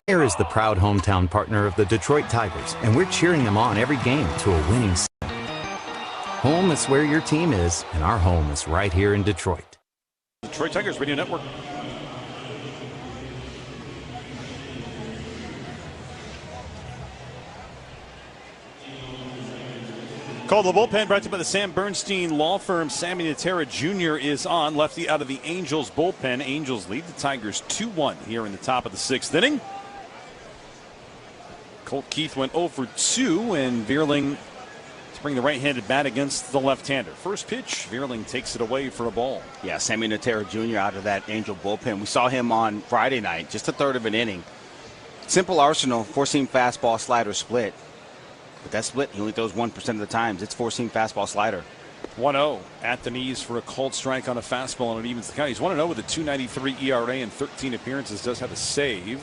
Air is the proud hometown partner of the Detroit Tigers, and we're cheering them on every game to a winning season. Home is where your team is, and our home is right here in Detroit. Detroit Tigers Radio Network. Call the bullpen, brought to you by the Sam Bernstein Law Firm. Sammy Natera Jr. is on, lefty out of the Angels bullpen. Angels lead the Tigers 2-1 here in the top of the 6th inning. Colt Keith went 0 for 2, and Vierling to bring the right-handed bat against the left-hander. First pitch, Vierling takes it away for a ball. Yeah, Sammy Natera Jr. out of that Angel bullpen. We saw him on Friday night, just a third of an inning. Simple arsenal, four-seam fastball, slider, split. But that split, he only throws 1% of the times. It's four-seam fastball, slider. 1-0 at the knees for a called strike on a fastball, and it evens the count. He's 1-0 with a 2.93 ERA and 13 appearances. Does have a save.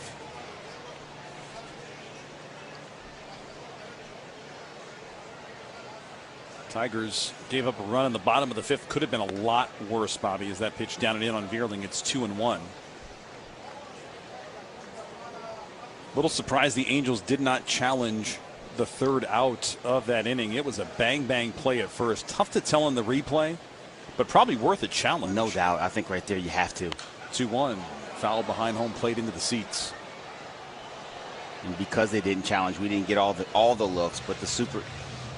Tigers gave up a run in the bottom of the 5th. Could have been a lot worse, Bobby, as that pitch down and in on Vierling. It's 2-1. Little surprised the Angels did not challenge the third out of that inning. It was a bang play at first. Tough to tell in the replay, but probably worth a challenge. No doubt. I think right there you have to. 2-1. Foul behind home plate into the seats. And because they didn't challenge, we didn't get all the looks, but the super,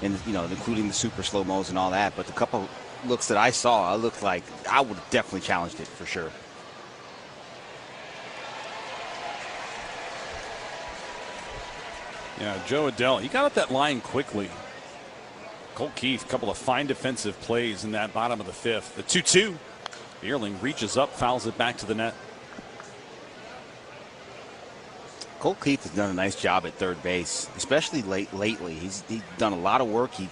and including the super slow mos and all that. But the couple looks that I saw, I looked like I would have definitely challenged it for sure. Yeah, Joe Adell, he got up that line quickly. Colt Keith, a couple of fine defensive plays in that bottom of the 5th. The 2-2. Vierling reaches up, fouls it back to the net. Colt Keith has done a nice job at third base, especially lately. He's done a lot of work. He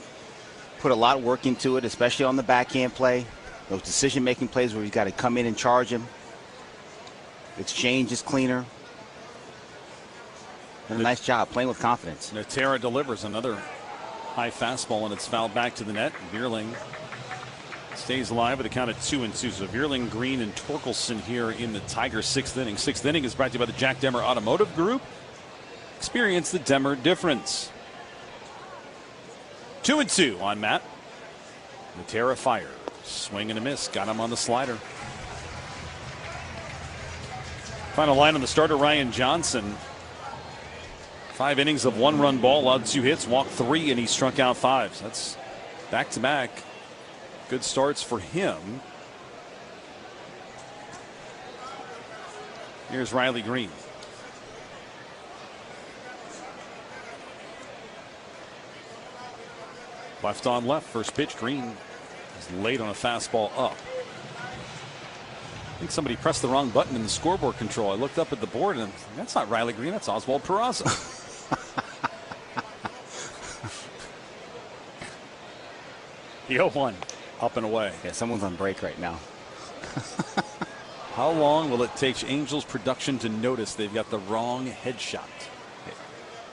put a lot of work into it, especially on the backhand play. Those decision-making plays where he's got to come in and charge him. Exchange is cleaner. Done a nice job playing with confidence. Natera delivers another high fastball, and it's fouled back to the net. Vierling stays alive with a count of 2-2. So Vierling, Green, and Torkelson here in the Tigers' 6th inning. 6th inning is brought to you by the Jack Demmer Automotive Group. Experience the Demmer difference. 2-2 on Matt. Natera fires. Swing and a miss. Got him on the slider. Final line on the starter, Ryan Johnson. 5 innings of 1-run ball, allowed 2 hits, walked 3, and he struck out 5. So that's back-to-back good starts for him. Here's Riley Green. Left on left, first pitch. Green is late on a fastball up. I think somebody pressed the wrong button in the scoreboard control. I looked up at the board and that's not Riley Green, that's Oswald Peraza. The 0-1 up and away. Yeah, someone's on break right now. How long will it take Angels production to notice they've got the wrong headshot?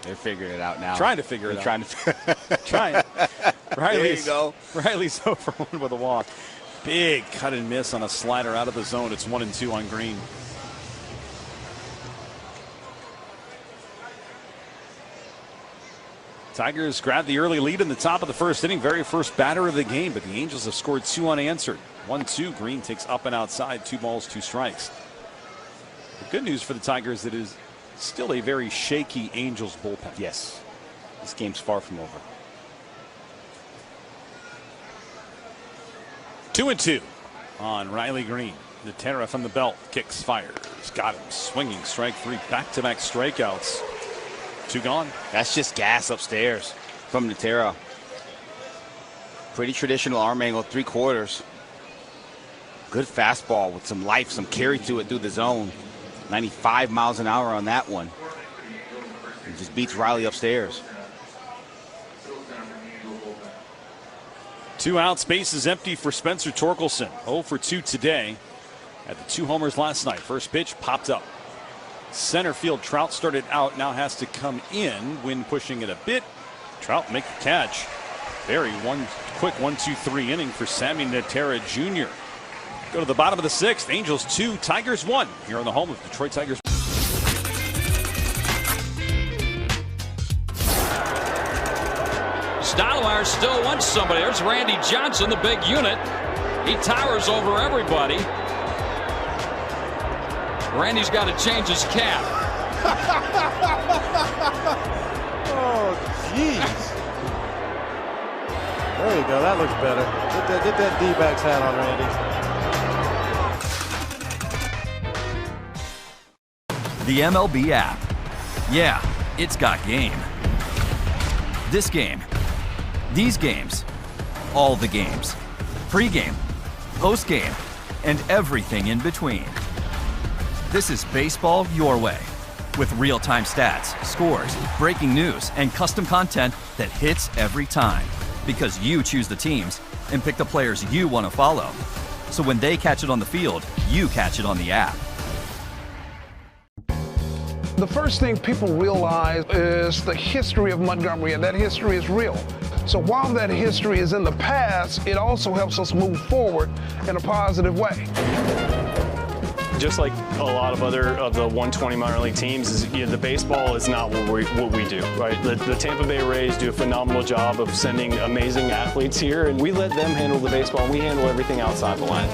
They're figuring it out now. Trying to figure it out. Trying. There you go. Riley's 0 for 1 with a walk. Big cut and miss on a slider out of the zone. It's 1-2 on Green. Tigers grabbed the early lead in the top of the first inning, very first batter of the game, but the Angels have scored 2 unanswered. 1-2. Green takes up and outside, 2 balls, 2 strikes. The good news for the Tigers, it is still a very shaky Angels bullpen. Yes. This game's far from over. 2-2 on Riley Green. Natera from the belt, kicks, fires, got him, swinging, strike 3, back-to-back strikeouts. 2 gone. That's just gas upstairs from Natera. Pretty traditional arm angle, 3/4. Good fastball with some life, some carry to it through the zone. 95 miles an hour on that one. It just beats Riley upstairs. 2 outs, base is empty for Spencer Torkelson. 0 for 2 today. Had the 2 homers last night. First pitch popped up. Center field, Trout started out, now has to come in. Wind pushing it a bit. Trout make the catch. Very quick 1-2-3 inning for Sammy Natera Jr. Go to the bottom of the 6th. Angels 2, Tigers 1. Here on the home of Detroit Tigers. Stottlemyre still wants somebody. There's Randy Johnson, the big unit. He towers over everybody. Randy's got to change his cap. Oh, jeez. There you go. That looks better. Get that D-backs hat on, Randy. The MLB app. Yeah, it's got game. This game. These games. All the games. Pre-game. Post-game. And everything in between. This is baseball your way, with real-time stats, scores, breaking news, and custom content that hits every time. Because you choose the teams and pick the players you want to follow. So when they catch it on the field, you catch it on the app. The first thing people realize is the history of Montgomery, and that history is real. So while that history is in the past, it also helps us move forward in a positive way. Just like a lot of other of the 120 minor league teams, is the baseball is not what we do, right? The Tampa Bay Rays do a phenomenal job of sending amazing athletes here, and we let them handle the baseball, and we handle everything outside the line.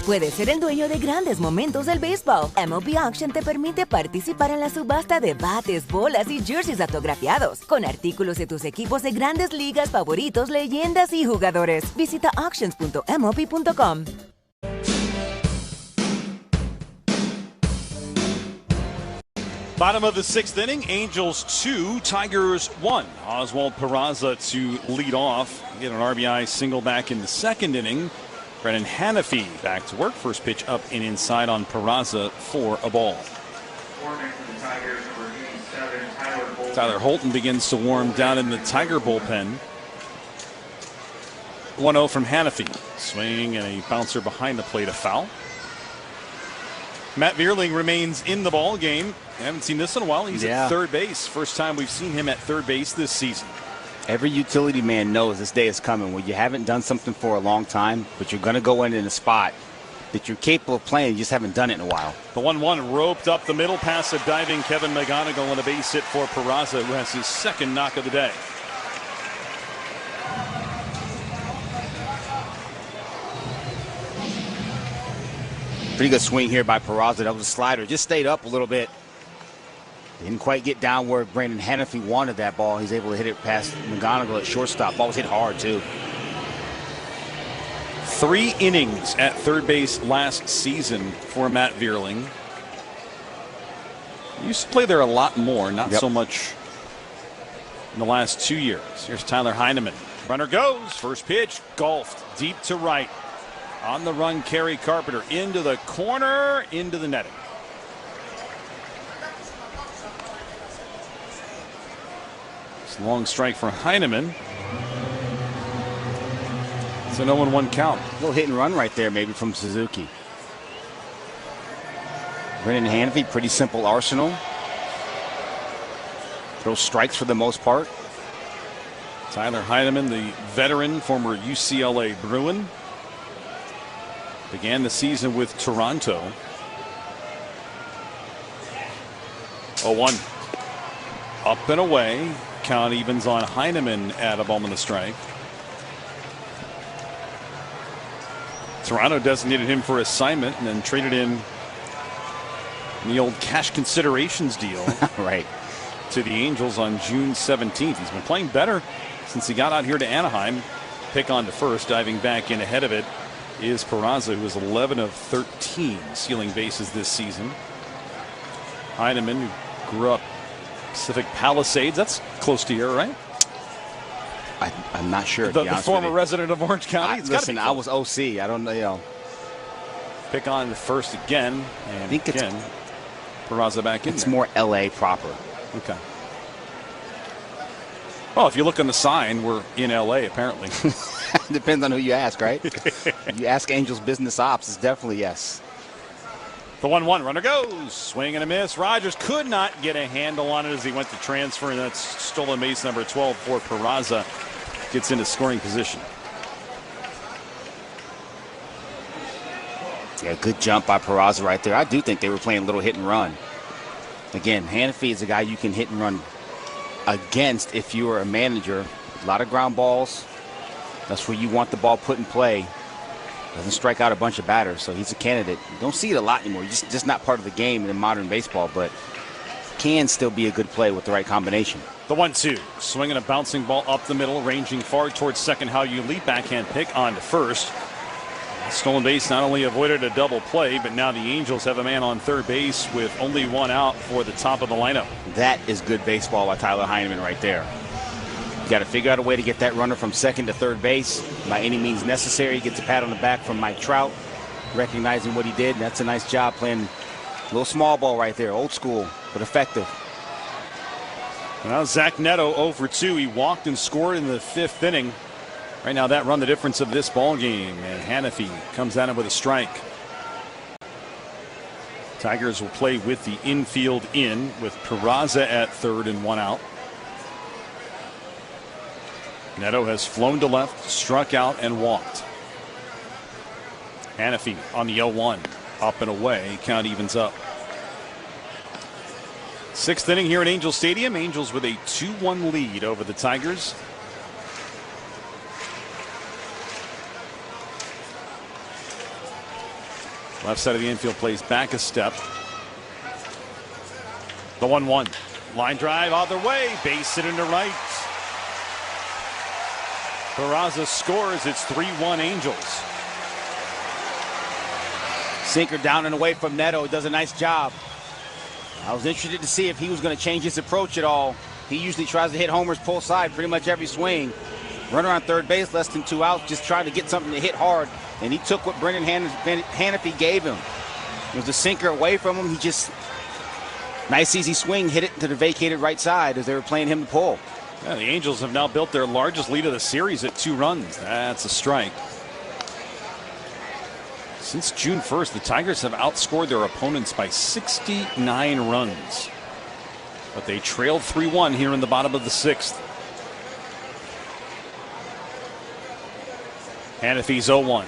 Puedes ser el dueño de grandes momentos del béisbol. MLB Auction te permite participar en la subasta de bates, bolas y jerseys autografiados, con artículos de tus equipos de grandes ligas favoritos, leyendas y jugadores. Visita auctions.mlb.com. Bottom of the 6th inning, Angels 2, Tigers 1. Oswald Peraza to lead off. Get an RBI single back in the 2nd inning. Brennan Hannafy back to work. First pitch up and inside on Peraza for a ball. Tyler Holton begins to warm down in the Tiger bullpen. 1-0 from Hannafy. Swing and a bouncer behind the plate, a foul. Matt Vierling remains in the ball game. I haven't seen this in a while. He's at third base. First time we've seen him at third base this season. Every utility man knows this day is coming when you haven't done something for a long time, but you're going to go in a spot that you're capable of playing. You just haven't done it in a while. The 1-1 roped up the middle, past a diving Kevin McGonigal, and a base hit for Peraza, who has his 2nd knock of the day. Pretty good swing here by Peraza. That was a slider. Just stayed up a little bit. Didn't quite get down where Brandon Hanafy wanted that ball. He's able to hit it past McGonigal at shortstop. Ball was hit hard, too. 3 innings at third base last season for Matt Vierling. He used to play there a lot more, not so much in the last 2 years. Here's Tyler Heineman. Runner goes. First pitch, golfed deep to right. On the run, Kerry Carpenter into the corner, into the netting. It's a long strike for Heineman. It's an 0-1 count. A little hit and run right there, maybe from Suzuki. Brendan Hanafy, pretty simple arsenal. Throws strikes for the most part. Tyler Heineman, the veteran, former UCLA Bruin. Began the season with Toronto. 0-1. Up and away. Count evens on Heineman at a ball on the strike. Toronto designated him for assignment and then traded in the old cash considerations deal right to the Angels on June 17th. He's been playing better since he got out here to Anaheim. Pick on to first, diving back in ahead of it is Peraza, who is 11 of 13 stealing bases this season. Heineman, who grew up Pacific Palisades, that's close to here, right? I'm not sure. The former resident of Orange County. Listen, I was OC. I don't know. You know. Pick on the first again, and I think again, Peraza back in. It's there. more LA proper. Okay. Well, if you look on the sign, we're in LA apparently. Depends on who you ask, right? You ask Angels business ops, it's definitely yes. The 1-1 runner goes. Swing and a miss. Rogers could not get a handle on it as he went to transfer, and that's stolen base number 12 for Peraza. Gets into scoring position. Yeah, good jump by Peraza right there. I do think they were playing a little hit and run. Again, Hanafy is a guy you can hit and run against if you are a manager. A lot of ground balls. That's where you want the ball put in play. Doesn't strike out a bunch of batters, so he's a candidate. You don't see it a lot anymore. Just not part of the game in modern baseball, but can still be a good play with the right combination. The 1-2. Swinging a bouncing ball up the middle, ranging far towards second. How you leap backhand pick on to first. Stolen base not only avoided a double play, but now the Angels have a man on third base with only one out for the top of the lineup. That is good baseball by Tyler Heineman right there. You got to figure out a way to get that runner from second to third base by any means necessary. He gets a pat on the back from Mike Trout, recognizing what he did. And that's a nice job playing a little small ball right there. Old school, but effective. Now Zach Neto 0 for 2. He walked and scored in the 5th inning. Right now that run the difference of this ball game, and Hanafy comes at him with a strike. Tigers will play with the infield in with Peraza at third and one out. Neto has flown to left, struck out and walked. Hanafy on the 0-1, up and away, count evens up. 6th inning here at Angel Stadium. Angels with a 2-1 lead over the Tigers. Left side of the infield plays back a step. The 1-1. Line drive other way. Base hit into right. Peraza scores. It's 3-1 Angels. Sinker down and away from Neto. Does a nice job. I was interested to see if he was going to change his approach at all. He usually tries to hit homers pull side pretty much every swing. Runner on third base, less than 2 outs, just trying to get something to hit hard. And he took what Brendan Hanafy gave him. It was a sinker away from him. He just, nice easy swing, hit it to the vacated right side as they were playing him to pull. Yeah, the Angels have now built their largest lead of the series at 2 runs. That's a strike. Since June 1st, the Tigers have outscored their opponents by 69 runs. But they trailed 3-1 here in the bottom of the 6th. Hanafy's 0-1.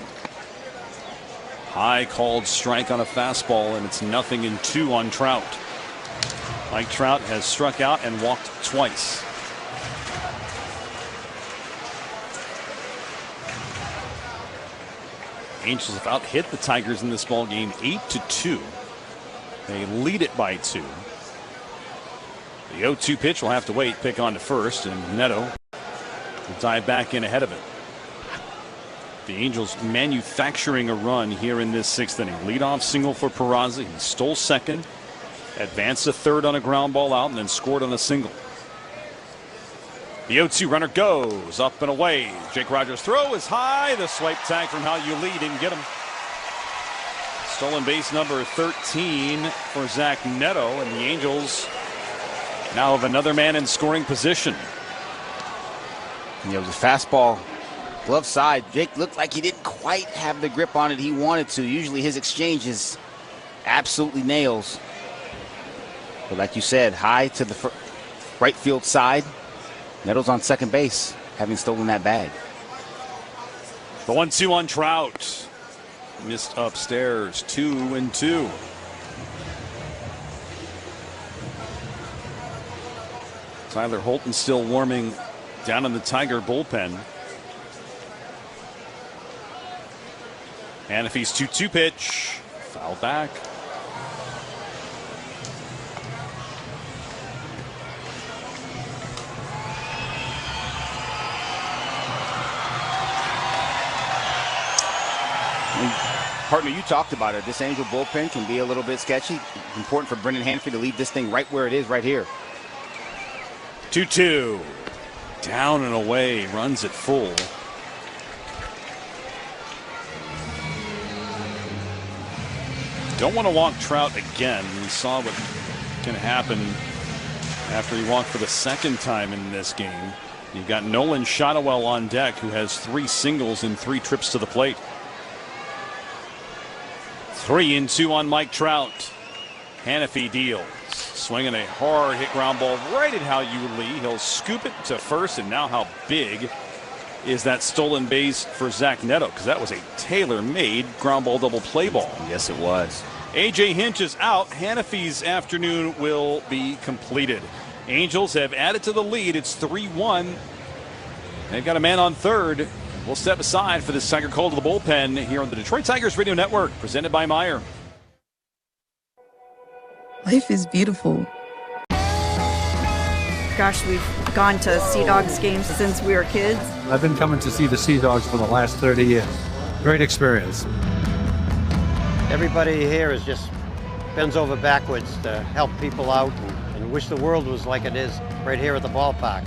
High called strike on a fastball, and it's 0-2 on Trout. Mike Trout has struck out and walked twice. Angels have out-hit the Tigers in this ball game 8-2. They lead it by 2. The 0-2 pitch will have to wait. Pick on to first, and Neto will dive back in ahead of it. The Angels manufacturing a run here in this 6th inning. Leadoff single for Peraza. He stole second, advanced to third on a ground ball out, and then scored on a single. The 0-2 runner goes up and away. Jake Rogers' throw is high. The swipe tag from Hal Yuli didn't get him. Stolen base number 13 for Zach Neto, and the Angels now have another man in scoring position. It was a fastball, glove side. Jake looked like he didn't quite have the grip on it he wanted to. Usually his exchange is absolutely nails. But like you said, high to the right field side. Neto's on second base, having stolen that bag. The 1-2 on Trout. Missed upstairs, 2-2. Tyler Holton still warming down in the Tiger bullpen. And if he's 2-2 pitch, foul back. Partner, you talked about it. This Angel bullpen can be a little bit sketchy. Important for Brendan Hanford to leave this thing right where it is, right here. 2-2. Down and away. Runs it full. Don't want to walk Trout again. We saw what can happen after he walked for the second time in this game. You've got Nolan Shotwell on deck, who has 3 singles and 3 trips to the plate. 3-2 on Mike Trout. Hanafy deals. Swinging a hard hit ground ball right at Hal Yuli. He'll scoop it to first, and now how big is that stolen base for Zach Neto? Because that was a tailor-made ground ball double play ball. Yes, it was. A.J. Hinch is out. Hanafy's afternoon will be completed. Angels have added to the lead. It's 3-1. They've got a man on third. We'll step aside for this Tiger call to the bullpen here on the Detroit Tigers Radio Network, presented by Meyer. Life is beautiful. Gosh, we've gone to Sea Dogs games since we were kids. I've been coming to see the Sea Dogs for the last 30 years. Great experience. Everybody here is just bends over backwards to help people out and wish the world was like it is right here at the ballpark.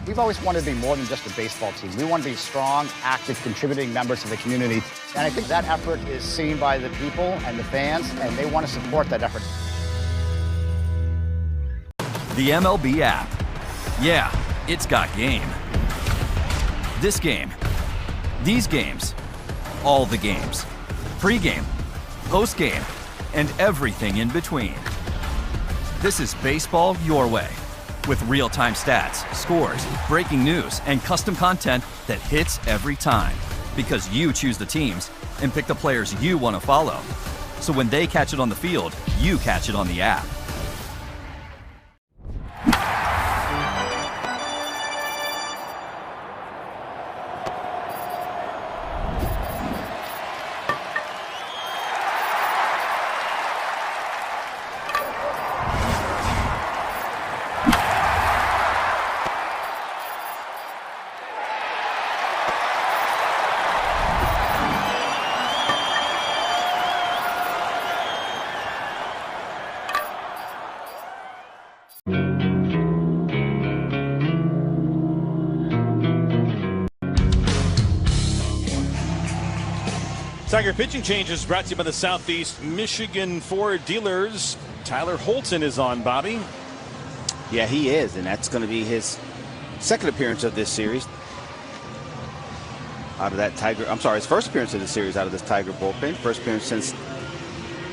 We've always wanted to be more than just a baseball team. We want to be strong, active, contributing members of the community. And I think that effort is seen by the people and the fans, and they want to support that effort. The MLB app. Yeah, it's got game. This game. These games. All the games. Pre-game, post-game, and everything in between. This is baseball your way. With real-time stats, scores, breaking news, and custom content that hits every time. Because you choose the teams and pick the players you want to follow. So when they catch it on the field, you catch it on the app. Tiger pitching changes brought to you by the Southeast Michigan Ford dealers. Tyler Holton is on, Bobby. Yeah, he is, and that's going to be his second appearance of this series. Out of that Tiger, I'm sorry, his first appearance of the series out of this Tiger bullpen. First appearance since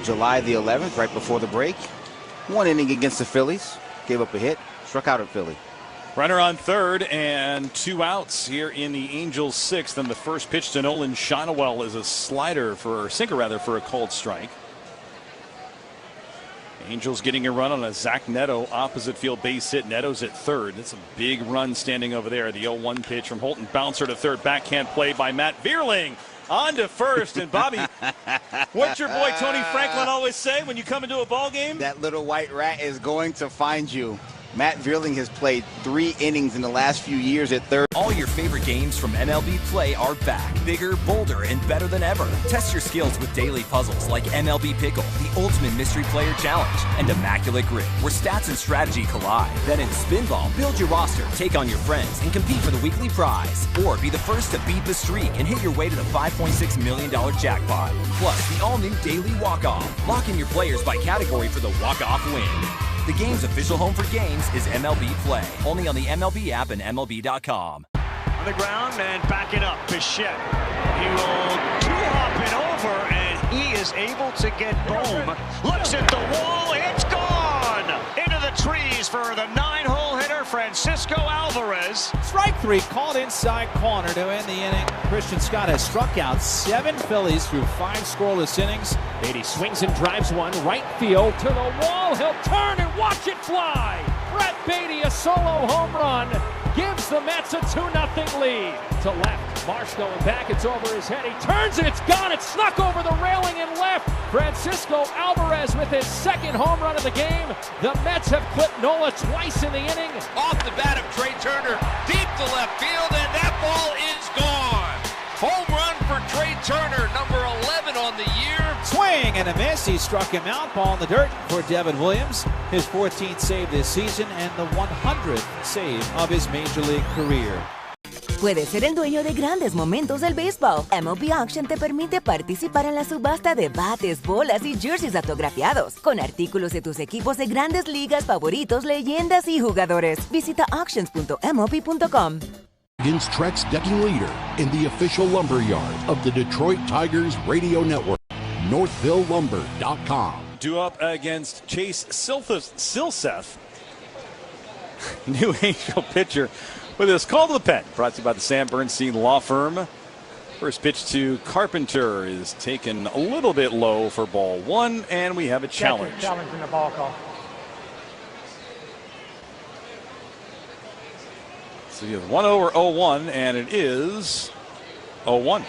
July the 11th, right before the break. 1 inning against the Phillies. Gave up a hit, struck out at Philly. Runner on third and 2 outs here in the Angels' 6th. And the first pitch to Nolan Shotwell is a sinker for a called strike. Angels getting a run on a Zach Neto opposite field base hit. Neto's at third. That's a big run standing over there. The 0-1 pitch from Holton. Bouncer to third. Backhand play by Matt Vierling. On to first, and Bobby, what's your boy Tony Franklin always say when you come into a ball game? That little white rat is going to find you. Matt Vierling has played 3 innings in the last few years at third. All your favorite games from MLB Play are back, bigger, bolder, and better than ever. Test your skills with daily puzzles like MLB Pickle, the ultimate mystery player challenge, and Immaculate Grid, where stats and strategy collide. Then in Spinball, build your roster, take on your friends, and compete for the weekly prize. Or be the first to beat the streak and hit your way to the $5.6 million jackpot. Plus, the all-new Daily Walk-Off. Lock in your players by category for the walk-off win. The game's official home for games is MLB Play. Only on the MLB app and MLB.com. On the ground and backing up. Bichette. He will two-hop it over, and he is able to get Bohm. Looks at the wall. It's gone! Into the trees for the 9-hole hitter, Francisco Alvarez. Strike 3 called inside corner to end the inning. Christian Scott has struck out 7 Phillies through 5 scoreless innings. Beatty swings and drives one right field to the wall. He'll turn and watch it fly. Brett Beatty, a solo home run, gives the Mets a 2-0 lead. To left, Marsh going back. It's over his head. He turns and it's gone. It's snuck over the railing and left. Francisco Alvarez with his 2nd home run of the game. The Mets have clipped Nola twice in the inning. Off the bat of Trey Turner, deep to left field, and that ball is gone. Home run for Trey Turner, number 11 on the year. Swing and a miss. He struck him out. Ball in the dirt for Devin Williams. His 14th save this season and the 100th save of his Major League career. Puedes ser el dueño de grandes momentos del béisbol. MLB Auction te permite participar en la subasta de bates, bolas y jerseys autografiados, con artículos de tus equipos de grandes ligas favoritos, leyendas y jugadores. Visita auctions.mlb.com. Against Trek's decking leader in the official lumber yard of the Detroit Tigers radio network, NorthvilleLumber.com. Due up against Chase Silseth, New Angel pitcher, with his call to the pen. Brought to you by the Sam Bernstein Law Firm. First pitch to Carpenter is taken a little bit low for ball 1, and we have a challenge. Challenge in the ball call. So you have 1-0 or 0-1, and it is 0-1.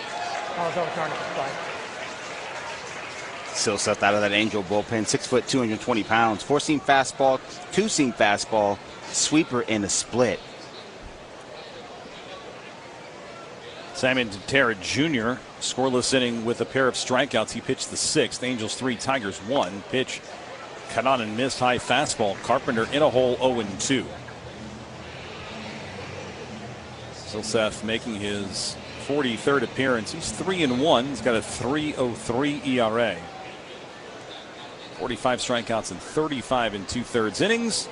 Silseth out of that Angel bullpen, 6 foot, 220 pounds, 4-seam fastball, 2-seam fastball, sweeper, and a split. Simon Terra Jr. scoreless inning with a pair of strikeouts. He pitched the 6th. Angels 3, Tigers 1. Pitch cut on and missed high fastball. Carpenter in a hole, 0-2. Silseth making his 43rd appearance. He's 3-1. He's got a 3.03 ERA. 45 strikeouts and 35 2/3 innings.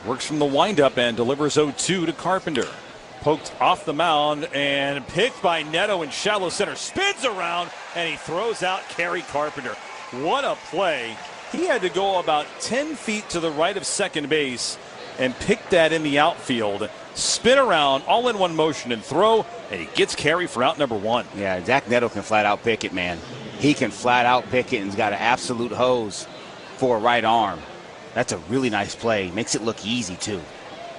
Works from the windup and delivers 0-2 to Carpenter. Poked off the mound and picked by Neto in shallow center. Spins around and he throws out Kerry Carpenter. What a play. He had to go about 10 feet to the right of second base and pick that in the outfield. Spin around all in one motion and throw, and he gets Kerry for out number 1. Yeah, Zach Neto can flat out pick it, man. He can flat out pick it and he's got an absolute hose for a right arm. That's a really nice play. Makes it look easy, too.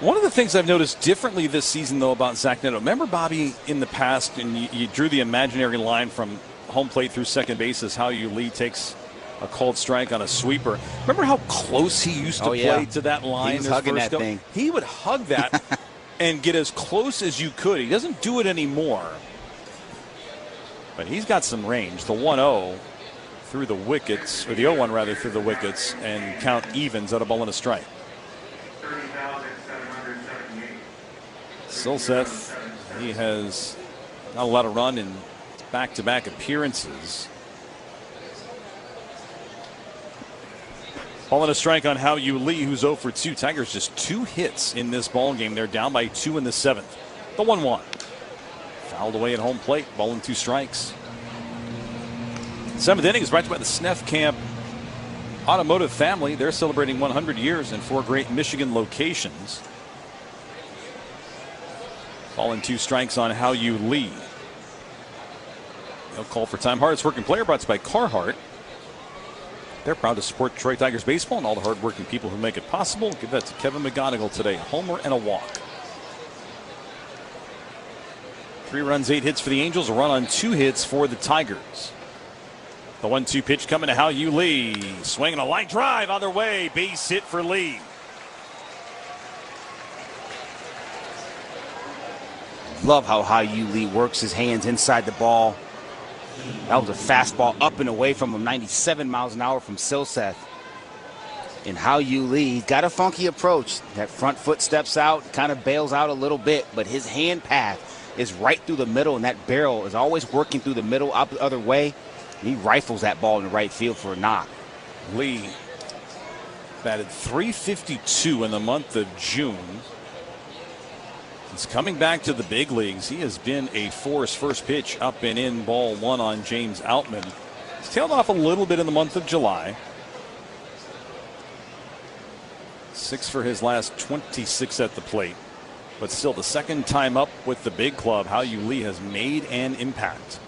One of the things I've noticed differently this season, though, about Zach Neto, remember, Bobby, in the past, and you drew the imaginary line from home plate through second base as how Lee takes a called strike on a sweeper. Remember how close he used to play to that line? He was hugging that thing. He would hug that and get as close as you could. He doesn't do it anymore. But he's got some range. The 1-0 through the wickets, or the 0-1 rather, through the wickets, and count evens at a ball and a strike. Silseth, he has not a lot of run in back-to-back appearances. Ball and a strike on Lee, who's 0 for 2. Tigers just 2 hits in this ball game. They're down by 2 in the 7th. The 1-1. Fouled away at home plate. Ball and 2 strikes. 7th inning is brought to you by the Sneff Camp Automotive family. They're celebrating 100 years in 4 great Michigan locations. Ball and 2 strikes on Lee. No call for time. Hardest working player brought to you by Carhartt. They're proud to support Detroit Tigers baseball and all the hardworking people who make it possible. Give that to Kevin McGonigal today. A homer and a walk. 3 runs, 8 hits for the Angels, a run on 2 hits for the Tigers. The 1-2 pitch coming to Hao-Yu Lee. Swinging a line drive on their way. Base hit for Lee. Love how Hao-Yu Lee works his hands inside the ball. That was a fastball up and away from him, 97 miles an hour from Silseth. And Hao-Yu Lee, he's got a funky approach. That front foot steps out, kind of bails out a little bit, but his hand path is right through the middle, and that barrel is always working through the middle, up the other way. He rifles that ball in the right field for a knock. Lee batted .352 in the month of June. He's coming back to the big leagues. He has been a force. First pitch up and in, ball 1 on James Outman. He's tailed off a little bit in the month of July. 6 for his last 26 at the plate. But still, the second time up with the big club, Hao-Yu Lee has made an impact.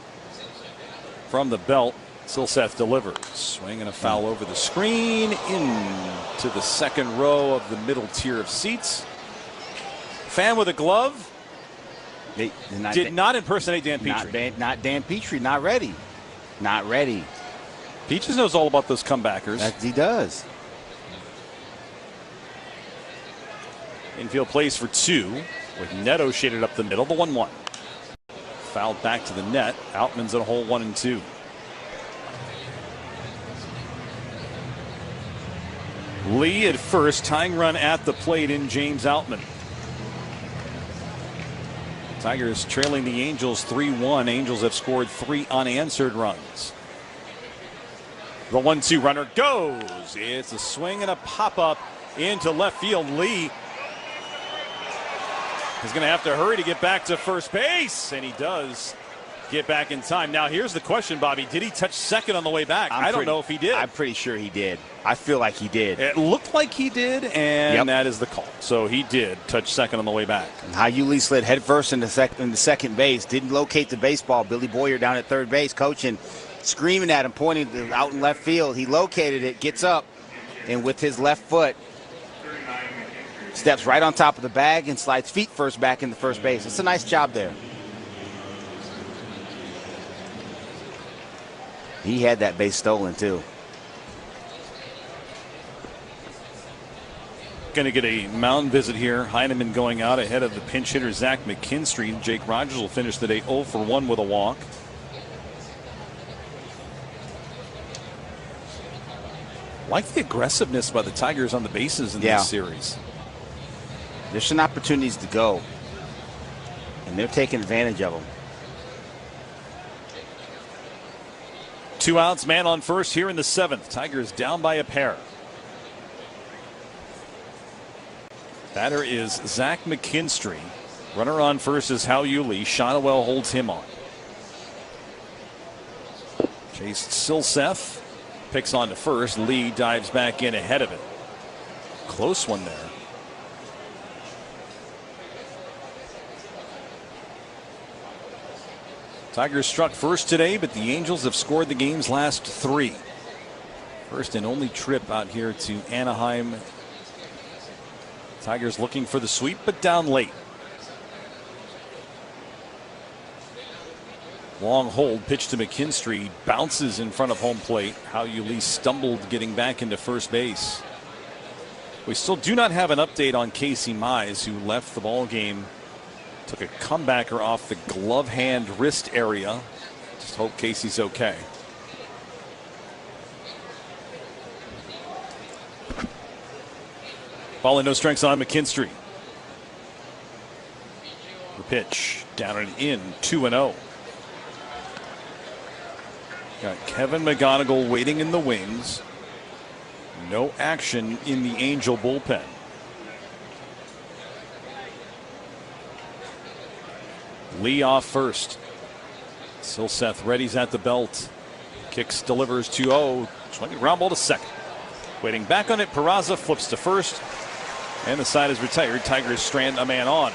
From the belt, Silseth delivers. Swing and a foul over the screen into the second row of the middle tier of seats. Fan with a glove did not impersonate Dan Petrie. Not Dan Petrie, not ready. Not ready. Peaches knows all about those comebackers. He does. Infield plays for 2 with Neto shaded up the middle, the 1-1. Fouled back to the net. Outman's at a hole 1 and 2. Lee at first, tying run at the plate in James Outman. Tigers trailing the Angels 3-1. Angels have scored 3 unanswered runs. The 1-2 runner goes. It's a swing and a pop-up into left field. Lee is going to have to hurry to get back to first base, and he does get back in time. Now here's the question, Bobby. Did he touch second on the way back? I don't know if he did. I'm pretty sure he did. I feel like he did. It looked like he did, and that is the call. So he did touch second on the way back. Hao-Yu Lee slid headfirst into second base. Didn't locate the baseball. Billy Boyer down at third base coaching, screaming at him, pointing out in left field. He located it, gets up, and with his left foot, steps right on top of the bag and slides feet first back into first base. It's a nice job there. He had that base stolen too. Going to get a mound visit here. Heineman going out ahead of the pinch hitter Zach McKinstry. Jake Rogers will finish the day 0 for 1 with a walk. Like the aggressiveness by the Tigers on the bases in this series. There's some opportunities to go, and they're taking advantage of them. 2 outs, man on first here in the 7th. Tigers down by a pair. Batter is Zach McKinstry. Runner on first is Hao-Yu Lee. Shonowell holds him on. Chased Silseth. Picks on to first. Lee dives back in ahead of it. Close one there. Tigers struck first today, but the Angels have scored the game's last 3. First and only trip out here to Anaheim. Tigers looking for the sweep, but down late. Long hold pitch to McKinstry, bounces in front of home plate. Hao-Yu Lee stumbled getting back into first base. We still do not have an update on Casey Mize, who left the ball game. Took a comebacker off the glove hand wrist area. Just hope Casey's okay. Ball and no strikes on McKinstry. The pitch down and in, 2-0. Got Kevin McGonigal waiting in the wings. No action in the Angel bullpen. Lee off first. Silseth readies at the belt. Kicks, delivers 2-0. Swinging ground ball to second. Waiting back on it, Peraza flips to first. And the side is retired. Tigers strand a man on.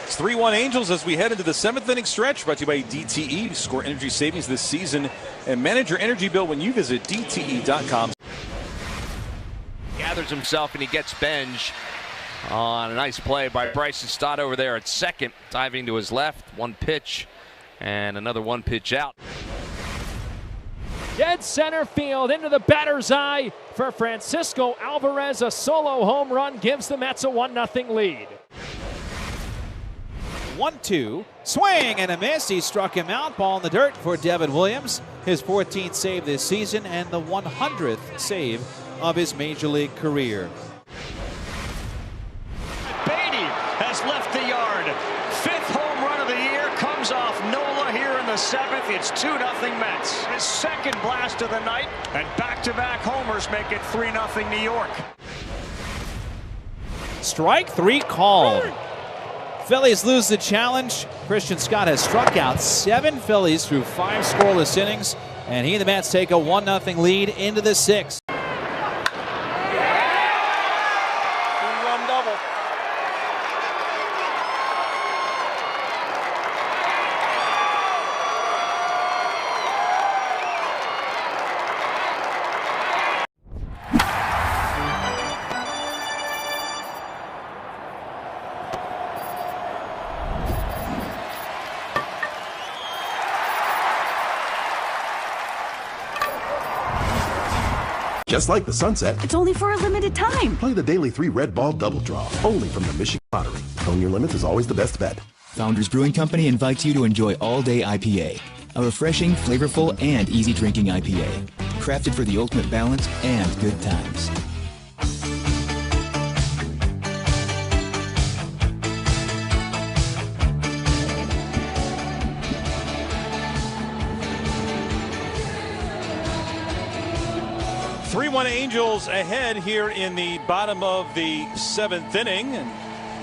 It's 3-1 Angels as we head into the 7th inning stretch. Brought to you by DTE. Score energy savings this season and manage your energy bill when you visit DTE.com. Gathers himself and he gets Benj. On a nice play by Bryson Stott over there at second, diving to his left. One pitch and another one pitch out. Dead center field into the batter's eye for Francisco Alvarez. A solo home run gives the Mets a 1-0 lead. 1-2, swing and a miss. He struck him out. Ball in the dirt for Devin Williams. His 14th save this season and the 100th save of his major league career. Beatty has left the yard. 5th home run of the year comes off Nola here in the 7th. It's 2-0 Mets. His 2nd blast of the night, and back-to-back homers make it 3-0 New York. Strike 3 called. Phillies lose the challenge. Christian Scott has struck out 7 Phillies through 5 scoreless innings, and he and the Mets take a 1-0 lead into the 6th. Two-run double. Just like the sunset, It's only for a limited time. play the daily 3 red ball double draw, only from the Michigan Lottery. Own your limits is always the best bet. Founders Brewing Company invites you to enjoy All Day IPA, a refreshing, flavorful, and easy drinking IPA, crafted for the ultimate balance and good times. Angels ahead here in the bottom of the 7th inning. And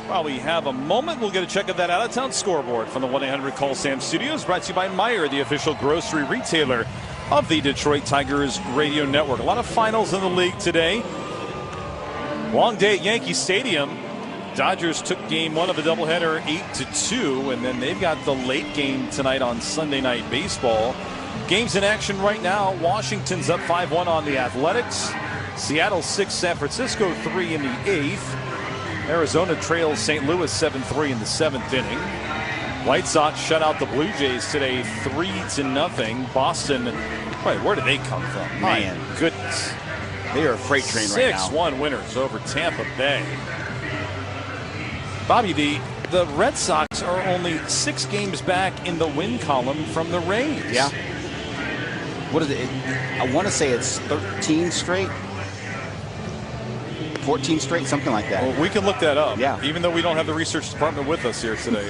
while we have a moment, we'll get a check of that out-of-town scoreboard from the 1-800-CALL-SAM studios, brought to you by Meijer, the official grocery retailer of the Detroit Tigers radio network. A lot of finals in the league today. Long day at Yankee Stadium. Dodgers took game 1 of the doubleheader 8-2, and then they've got the late game tonight on Sunday Night Baseball. Games in action right now. Washington's up 5-1 on the Athletics. Seattle 6, San Francisco 3 in the 8th. Arizona trails St. Louis 7-3 in the 7th inning. White Sox shut out the Blue Jays today 3-0. Boston, wait, where did they come from? Man, My goodness. They are a freight train right now. 6-1 winners over Tampa Bay. Bobby, the Red Sox are only 6 games back in the win column from the Rays. Yeah. What is it? I want to say it's 13 straight. 14 straight, something like that. Well, we can look that up. Yeah. Even though we don't have the research department with us here today.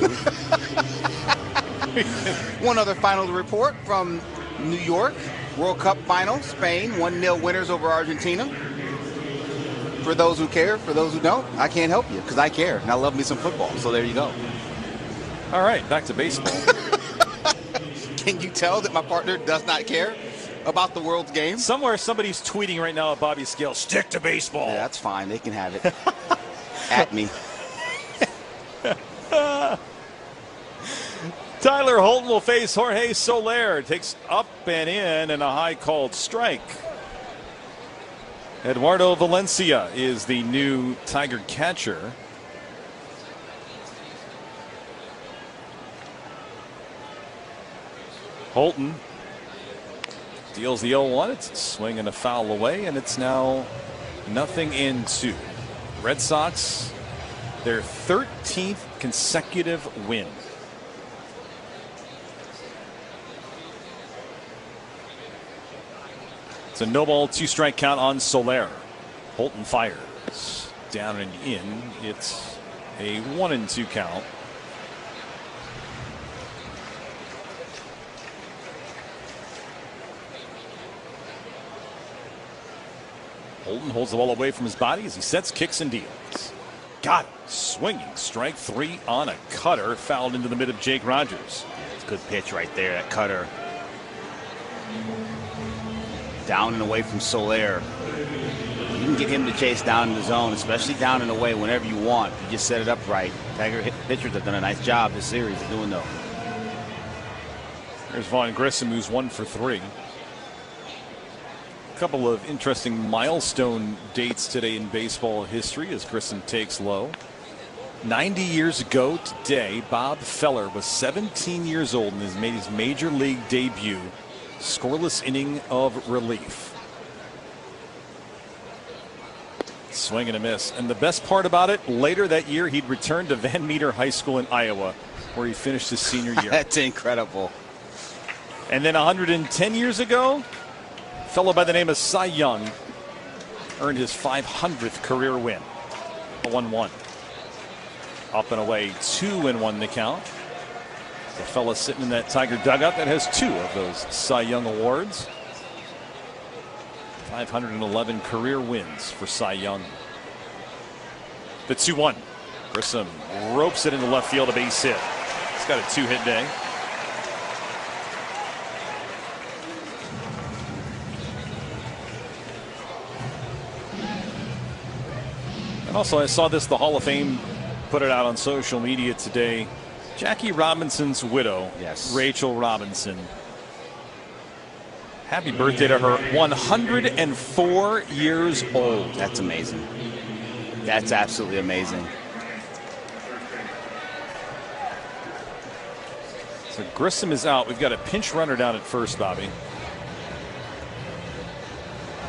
One other final to report from New York. World Cup final, Spain, 1-0 winners over Argentina. For those who care, for those who don't, I can't help you because I care and I love me some football. So there you go. All right, back to baseball. Can you tell that my partner does not care about the world's game? Somewhere somebody's tweeting right now at Bobby Scale, stick to baseball. Yeah, that's fine. They can have it. At me. Tyler Holton will face Jorge Soler. Takes up and in and a high called strike. Eduardo Valencia is the new Tiger catcher. Holton deals the 0-1. It's a swing and a foul away, and it's now 0-2. Red Sox, their 13th consecutive win. It's a no-ball, 2-strike count on Soler. Holton fires down and in. It's a 1-2 count. Holton holds the ball away from his body as he sets, kicks, and deals. Got it. Swinging strike 3 on a cutter, fouled into the mid of Jake Rogers. It's a good pitch right there, that cutter. Down and away from Soler. You can get him to chase down in the zone, especially down and away whenever you want. You just set it up right. Tiger pitchers have done a nice job this series of doing though. Here's Vaughn Grissom, who's 1 for 3. couple of interesting milestone dates today in baseball history as Grissom takes low. 90 years ago today, Bob Feller was 17 years old and has made his major league debut. Scoreless inning of relief. Swing and a miss. And the best part about it, later that year, he'd returned to Van Meter High School in Iowa, where he finished his senior year. That's incredible. And then 110 years ago, a fellow by the name of Cy Young earned his 500th career win. A 1-1. Up and away, 2-1 the count. The fella sitting in that Tiger dugout that has 2 of those Cy Young awards. 511 career wins for Cy Young. The 2-1. Grissom ropes it into left field, a base hit. He's got a 2-hit day. And also, I saw this, the Hall of Fame put it out on social media today. Jackie Robinson's widow, yes, Rachel Robinson. Happy birthday to her, 104 years old. That's amazing. That's absolutely amazing. So Grissom is out. We've got a pinch runner down at first, Bobby.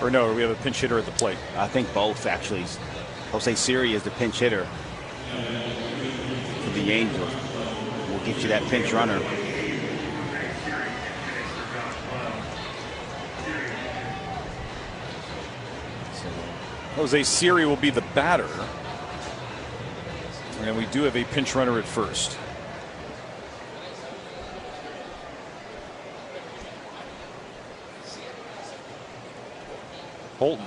Or no, we have a pinch hitter at the plate. I think both, actually. Jose Siri is the pinch hitter for the Angels. We'll get you that pinch runner. Jose Siri will be the batter. And we do have a pinch runner at first. Holton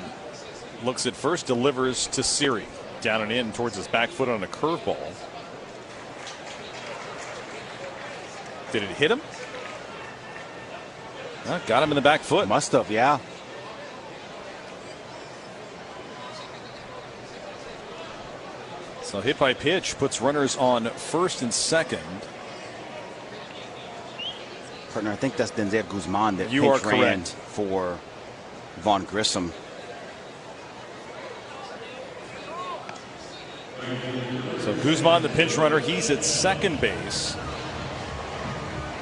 looks at first, delivers to Siri. Down and in towards his back foot on a curveball. Did it hit him? Got him in the back foot. Must have, yeah. So hit by pitch puts runners on first and second. Partner, I think that's Denzel Guzman that you are pinch ran correct for Vaughn Grissom. So Guzman, the pinch runner, he's at second base.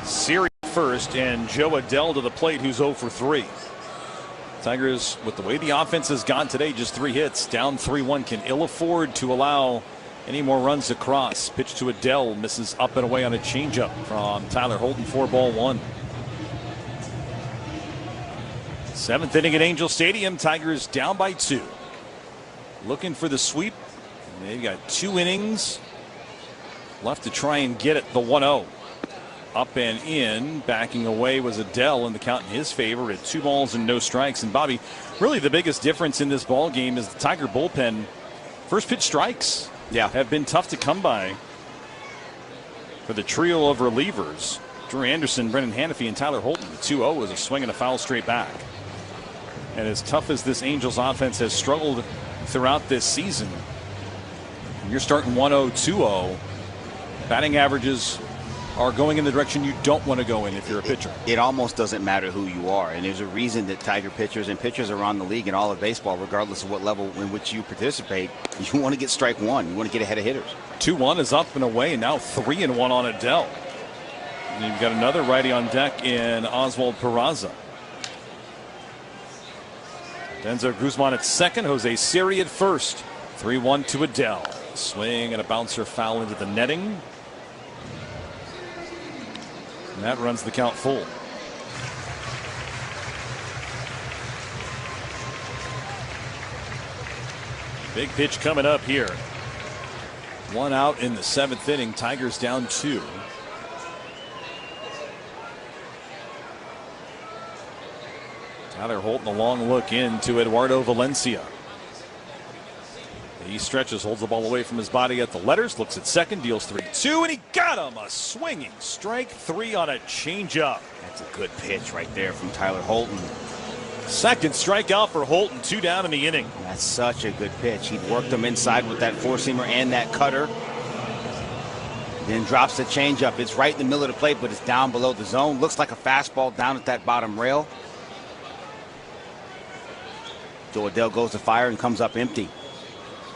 Siri first, and Joe Adell to the plate, who's 0 for 3. Tigers, with the way the offense has gone today, just 3 hits, down 3-1, can ill afford to allow any more runs across. Pitch to Adell, misses up and away on a changeup from Tyler Holton, 4-1. 7th inning at Angel Stadium, Tigers down by 2. Looking for the sweep. They've got 2 innings left to try and get it. The 1-0. Up and in, backing away was Adell, and the count in his favor at 2 balls and no strikes. And Bobby, really the biggest difference in this ball game is the Tiger bullpen. First pitch strikes, have been tough to come by for the trio of relievers. Drew Anderson, Brendan Hanafy, and Tyler Holton. The 2-0 was a swing and a foul straight back. And as tough as this Angels offense has struggled throughout this season, you're starting 1-0, 2-0. Batting averages are going in the direction you don't want to go in if you're a pitcher. It almost doesn't matter who you are, and there's a reason that Tiger pitchers and pitchers around the league and all of baseball, regardless of what level in which you participate, you want to get strike one. You want to get ahead of hitters. 2-1 is up and away, and now 3-1 on Adell. And you've got another righty on deck in Oswald Peraza. Denzel Guzman at second, Jose Siri at first. 3-1 to Adell. Swing and a bouncer foul into the netting. And that runs the count full. Big pitch coming up here. 1 out in the 7th inning. Tigers down 2. Tyler Holton, a long look into Eduardo Valencia. He stretches, holds the ball away from his body at the letters, looks at second, deals 3-2, and he got him. A swinging strike 3 on a changeup. That's a good pitch right there from Tyler Holton. Second strikeout for Holton, 2 down in the inning. That's such a good pitch. He'd worked him inside with that 4-seamer and that cutter. Then drops the changeup. It's right in the middle of the plate, but it's down below the zone. Looks like a fastball down at that bottom rail. Joe Adele goes to fire and comes up empty.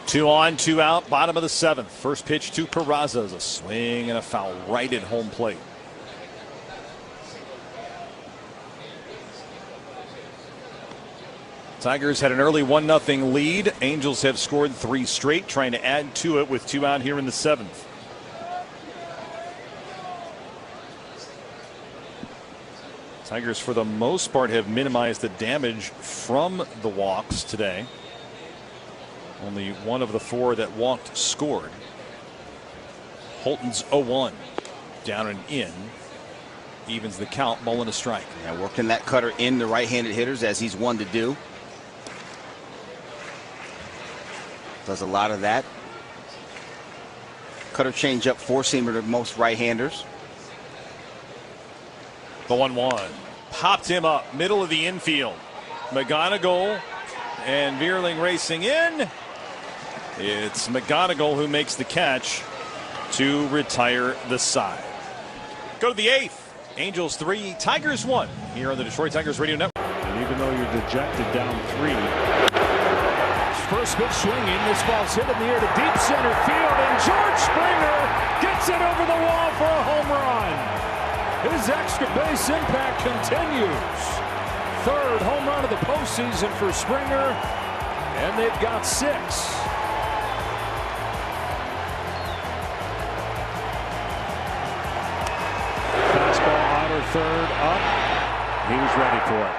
2 on, 2 out, bottom of the 7th. First pitch to Peraza is a swing and a foul right at home plate. Tigers had an early 1-0 lead. Angels have scored 3 straight, trying to add to it with 2 out here in the 7th. Tigers, for the most part, have minimized the damage from the walks today. Only 1 of the 4 that walked scored. Holton's 0-1. Down and in. Evens the count, ball and a strike. And working that cutter in the right-handed hitters, as he's one to do. Does a lot of that. Cutter changeup, 4-seamer to most right-handers. The 1-1. Popped him up, middle of the infield. McGonigal and Vierling racing in. It's McGonigal who makes the catch to retire the side. Go to the 8th. Angels 3, Tigers 1 here on the Detroit Tigers Radio Network. And even though you're dejected down 3. First pitch swinging. This ball's hit in the air to deep center field. And George Springer gets it over the wall for a home run. His extra base impact continues. 3rd home run of the postseason for Springer. And they've got 6. Outer 3rd up. He's ready for it.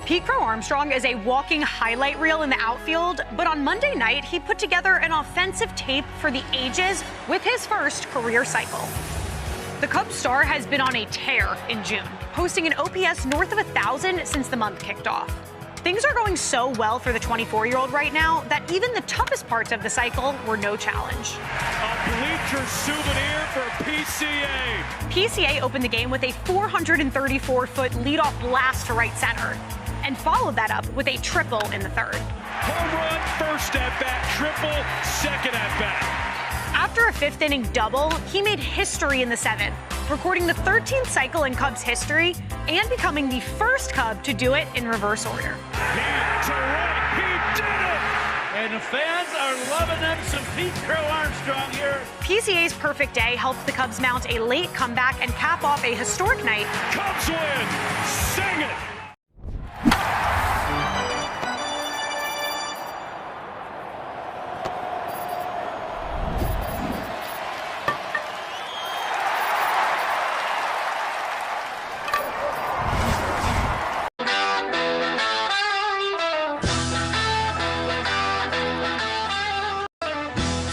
Pete Crow Armstrong is a walking highlight reel in the outfield, but on Monday night, he put together an offensive tape for the ages with his first career cycle. The Cubs star has been on a tear in June, posting an OPS north of 1,000 since the month kicked off. Things are going so well for the 24-year-old right now that even the toughest parts of the cycle were no challenge. A bleacher souvenir for PCA. PCA opened the game with a 434-foot leadoff blast to right center and followed that up with a triple in the 3rd. Home run, first at bat, triple, second at bat. After a 5th inning double, he made history in the 7th, recording the 13th cycle in Cubs history and becoming the first Cub to do it in reverse order. He did it! And the fans are loving them some Pete Crow Armstrong here. PCA's perfect day helped the Cubs mount a late comeback and cap off a historic night. Cubs win! Sing it!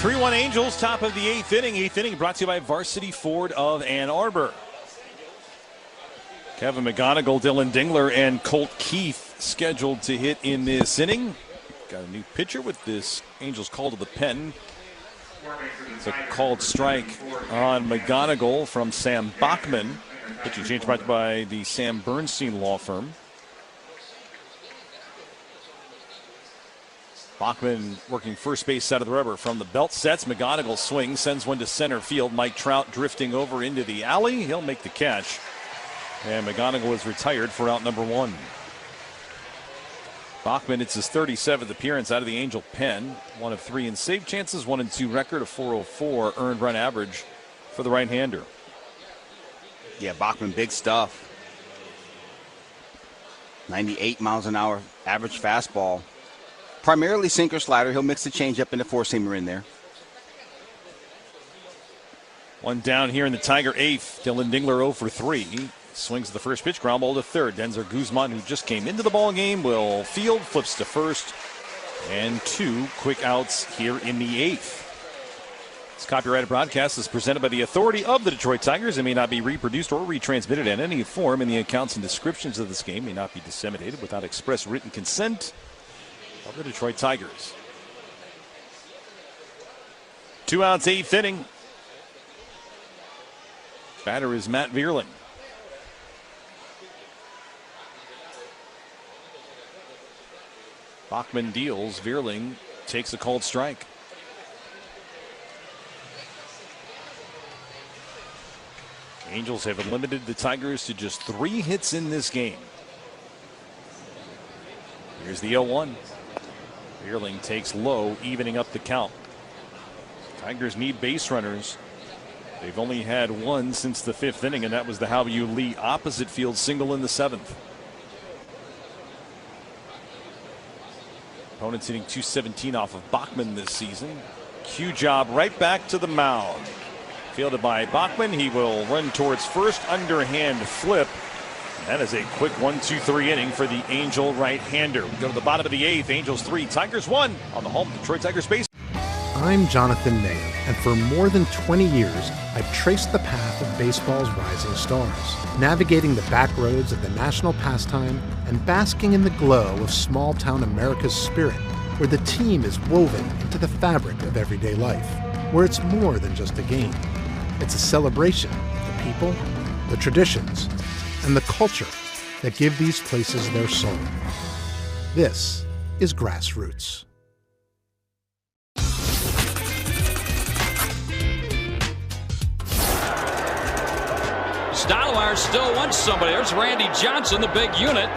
3-1 Angels, top of the 8th inning. 8th inning brought to you by Varsity Ford of Ann Arbor. Kevin McGonigal, Dylan Dingler, and Colt Keith scheduled to hit in this inning. Got a new pitcher with this Angels call to the pen. It's a called strike on McGonigal from Sam Bachman. Pitching change brought by the Sam Bernstein law firm. Bachman working first base side of the rubber from the belt sets. McGonigal swings, sends one to center field. Mike Trout drifting over into the alley. He'll make the catch. And McGonigal is retired for out number 1. Bachman, it's his 37th appearance out of the Angel pen. 1 of 3 in save chances, 1 and 2 record, a 404 earned run average for the right-hander. Yeah, Bachman, big stuff. 98 miles an hour average fastball. Primarily sinker slider. He'll mix the changeup and the 4-seamer in there. One down here in the Tiger 8th. Dylan Dingler 0 for 3. Swings the first pitch, ground ball to 3rd. Denzer Guzman, who just came into the ball game, will field, flips to 1st, and 2 quick outs here in the 8th. This copyrighted broadcast is presented by the authority of the Detroit Tigers and may not be reproduced or retransmitted in any form, and the accounts and descriptions of this game may not be disseminated without express written consent of the Detroit Tigers. 2 outs, 8th inning. Batter is Matt Vierling. Bachman deals. Vierling takes a called strike. Angels have limited the Tigers to just 3 hits in this game. Here's the 0-1. Beerling takes low, evening up the count. Tigers need base runners. They've only had one since the 5th inning, and that was the Hao-Yu Lee opposite field single in the 7th. Opponents hitting .217 off of Bachman this season. Cue job right back to the mound. Fielded by Bachman. He will run towards first, underhand flip. That is a quick 1-2-3 inning for the Angel right-hander. We go to the bottom of the 8th. Angels 3, Tigers 1 on the home Detroit Tigers base. I'm Jonathan Mayer, and for more than 20 years, I've traced the path of baseball's rising stars, navigating the back roads of the national pastime and basking in the glow of small-town America's spirit, where the team is woven into the fabric of everyday life, where it's more than just a game. It's a celebration of the people, the traditions, and the culture that give these places their soul. This is Grassroots. Stottlemyre still wants somebody. There's Randy Johnson, the big unit.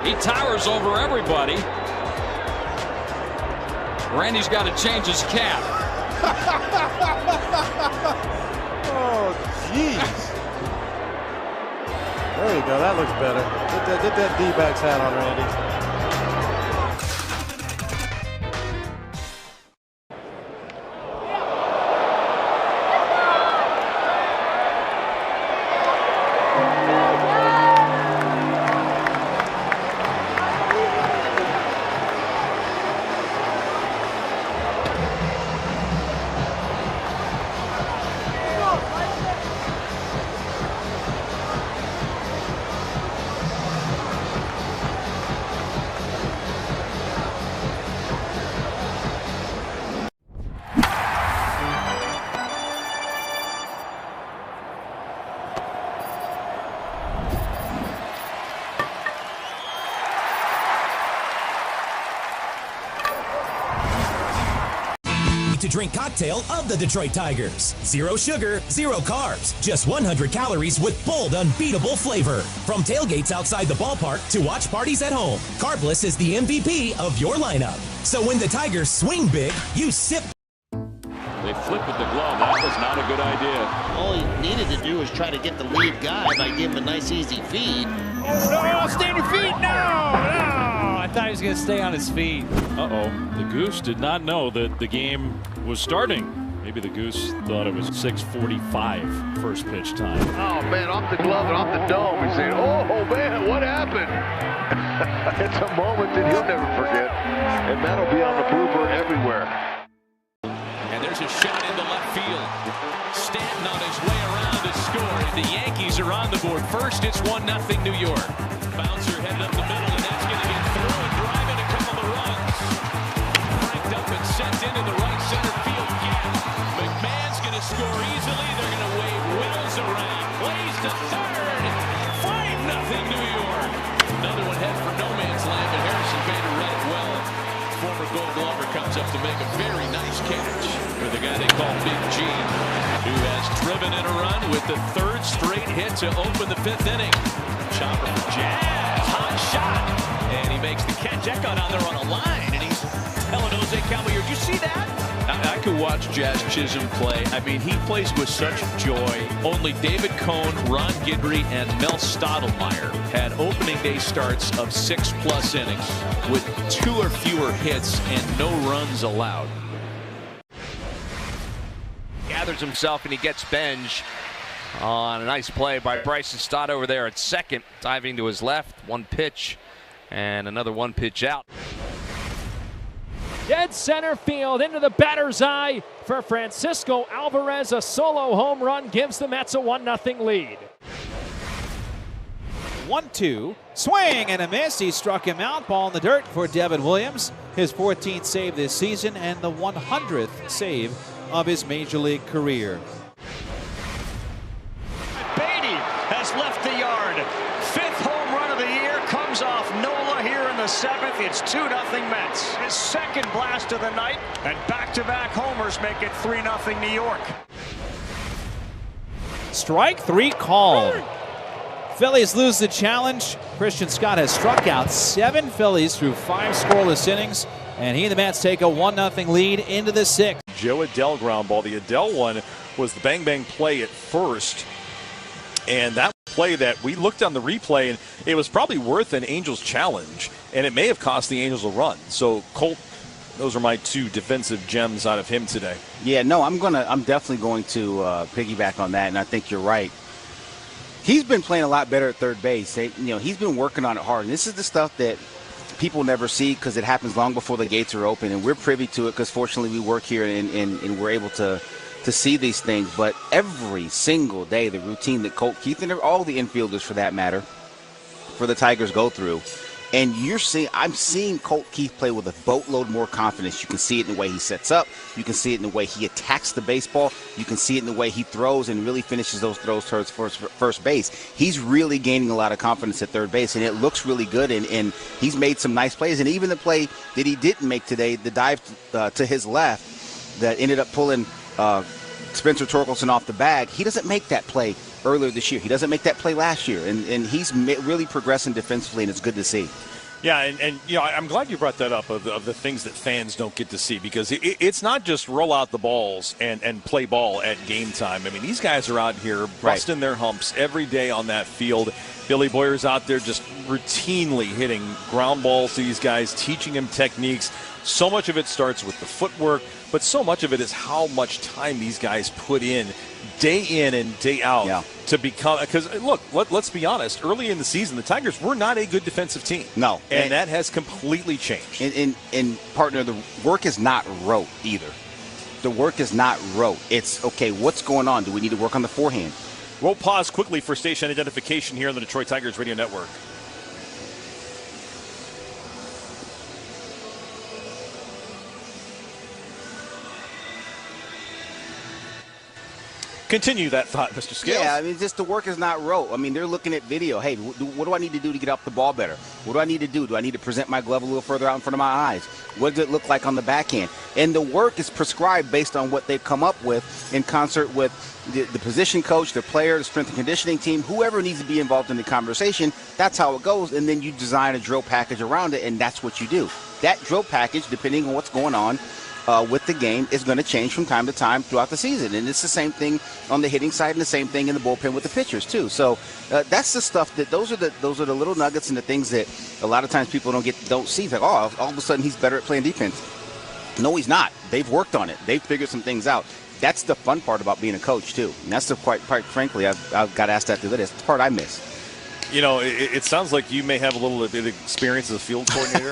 He towers over everybody. Randy's got to change his cap. Oh, jeez. There you go. That looks better. Get that D-backs hat on, Randy. To drink cocktail of the Detroit Tigers. 0 sugar, 0 carbs, just 100 calories with bold, unbeatable flavor. From tailgates outside the ballpark to watch parties at home, Carbless is the MVP of your lineup. So when the Tigers swing big, you sip. They flip with the glove. That was not a good idea. All he needed to do was try to get the lead guy by giving him a nice, easy feed. No, stay on your feet. No. I thought he was going to stay on his feet. Uh-oh. The Goose did not know that the game was starting. Maybe the Goose thought it was 6:45 first pitch time. Oh, man, off the glove and off the dome. He's saying, oh, man, what happened? It's a moment that he'll never forget. And that'll be on the blooper everywhere. And there's a shot into left field. Stanton on his way around to score. The Yankees are on the board. First, it's 1-0 New York. Bouncer headed up the middle, and that's going to get through and drive in a couple of runs. Cranked up and sent into the right center field gap. McMahon's going to score easily. They're going to wave Wills around. Plays to third. 5-0 New York. Another one head for no man's land, but Harrison Bader read it well. Former Gold Glover comes up to make a very nice catch for the guy they call Big G, who has driven in a run with the 3rd straight hit to open the 5th inning. Chopper for Jazz, hot shot, and he makes the catch. That got on there on a line, and he's telling Jose Caballero, did you see that? I could watch Jazz Chisholm play. I mean, he plays with such joy. Only David Cohn, Ron Guidry, and Mel Stottlemyre had opening day starts of 6+ innings with 2 or fewer hits and no runs allowed. Gathers himself and he gets Benj on a nice play by Bryson Stott over there at second, diving to his left. 1 pitch and another 1 pitch out. Dead center field into the batter's eye for Francisco Alvarez. A solo home run gives the Mets a 1-0 lead. 1-2. Swing and a miss. He struck him out. Ball in the dirt for Devin Williams. His 14th save this season and the 100th save of his major league career. Beatty has left the yard. 5th home run of the year comes off Nola here in the 7th. It's 2-0 Mets. His 2nd blast of the night, and back-to-back homers make it 3-0 New York. Strike 3 called. Phillies lose the challenge. Christian Scott has struck out 7 Phillies through 5 scoreless innings, and he and the Mets take a 1-0 lead into the 6th. Joe Adell ground ball. The Adell one was the bang-bang play at first, and that play that we looked on the replay, and it was probably worth an Angels challenge, and it may have cost the Angels a run. So Colt, those are my 2 defensive gems out of him today. Yeah, no, I'm definitely going to piggyback on that, and I think you're right. He's been playing a lot better at third base. He's been working on it hard, and this is the stuff that people never see because it happens long before the gates are open, and we're privy to it because fortunately we work here and we're able to see these things. But every single day, the routine that Colt Keith and all the infielders, for that matter, for the Tigers go through, and I'm seeing Colt Keith play with a boatload more confidence. You can see it in the way he sets up. You can see it in the way he attacks the baseball. You can see it in the way he throws and really finishes those throws towards first base. He's really gaining a lot of confidence at third base, and it looks really good, and he's made some nice plays. And even the play that he didn't make today, the dive to his left that ended up pulling Spencer Torkelson off the bag, he doesn't make that play earlier this year. He doesn't make that play last year, and he's really progressing defensively, and it's good to see. Yeah, and I'm glad you brought that up of the things that fans don't get to see, because it's not just roll out the balls and play ball at game time. I mean, these guys are out here busting their humps every day on that field. Billy Boyer's out there just routinely hitting ground balls to these guys, teaching them techniques. So much of it starts with the footwork, but so much of it is how much time these guys put in and day out to become. Because look, let's be honest. Early in the season, the Tigers were not a good defensive team. No, and that has completely changed. And partner, the work is not rote either. The work is not rote. It's okay. What's going on? Do we need to work on the forehand? We'll pause quickly for station identification here on the Detroit Tigers Radio Network. Continue that thought, Mr. Scales. Yeah, I mean, just the work is not rote. I mean, they're looking at video. Hey, what do I need to do to get up the ball better? What do I need to do? Do I need to present my glove a little further out in front of my eyes? What does it look like on the backhand? And the work is prescribed based on what they've come up with in concert with the position coach, the player, the strength and conditioning team, whoever needs to be involved in the conversation. That's how it goes. And then you design a drill package around it, and that's what you do. That drill package, depending on what's going on with the game, is going to change from time to time throughout the season. And it's the same thing on the hitting side and the same thing in the bullpen with the pitchers too. So that's the stuff that those are the little nuggets and the things that a lot of times people don't see. It's like, oh, all of a sudden he's better at playing defense. No, he's not. They've worked on it. They've figured some things out. That's the fun part about being a coach too. And that's the quite frankly, I've got asked that the other day. It's the part I miss. You know, it sounds like you may have a little bit of experience as a field coordinator.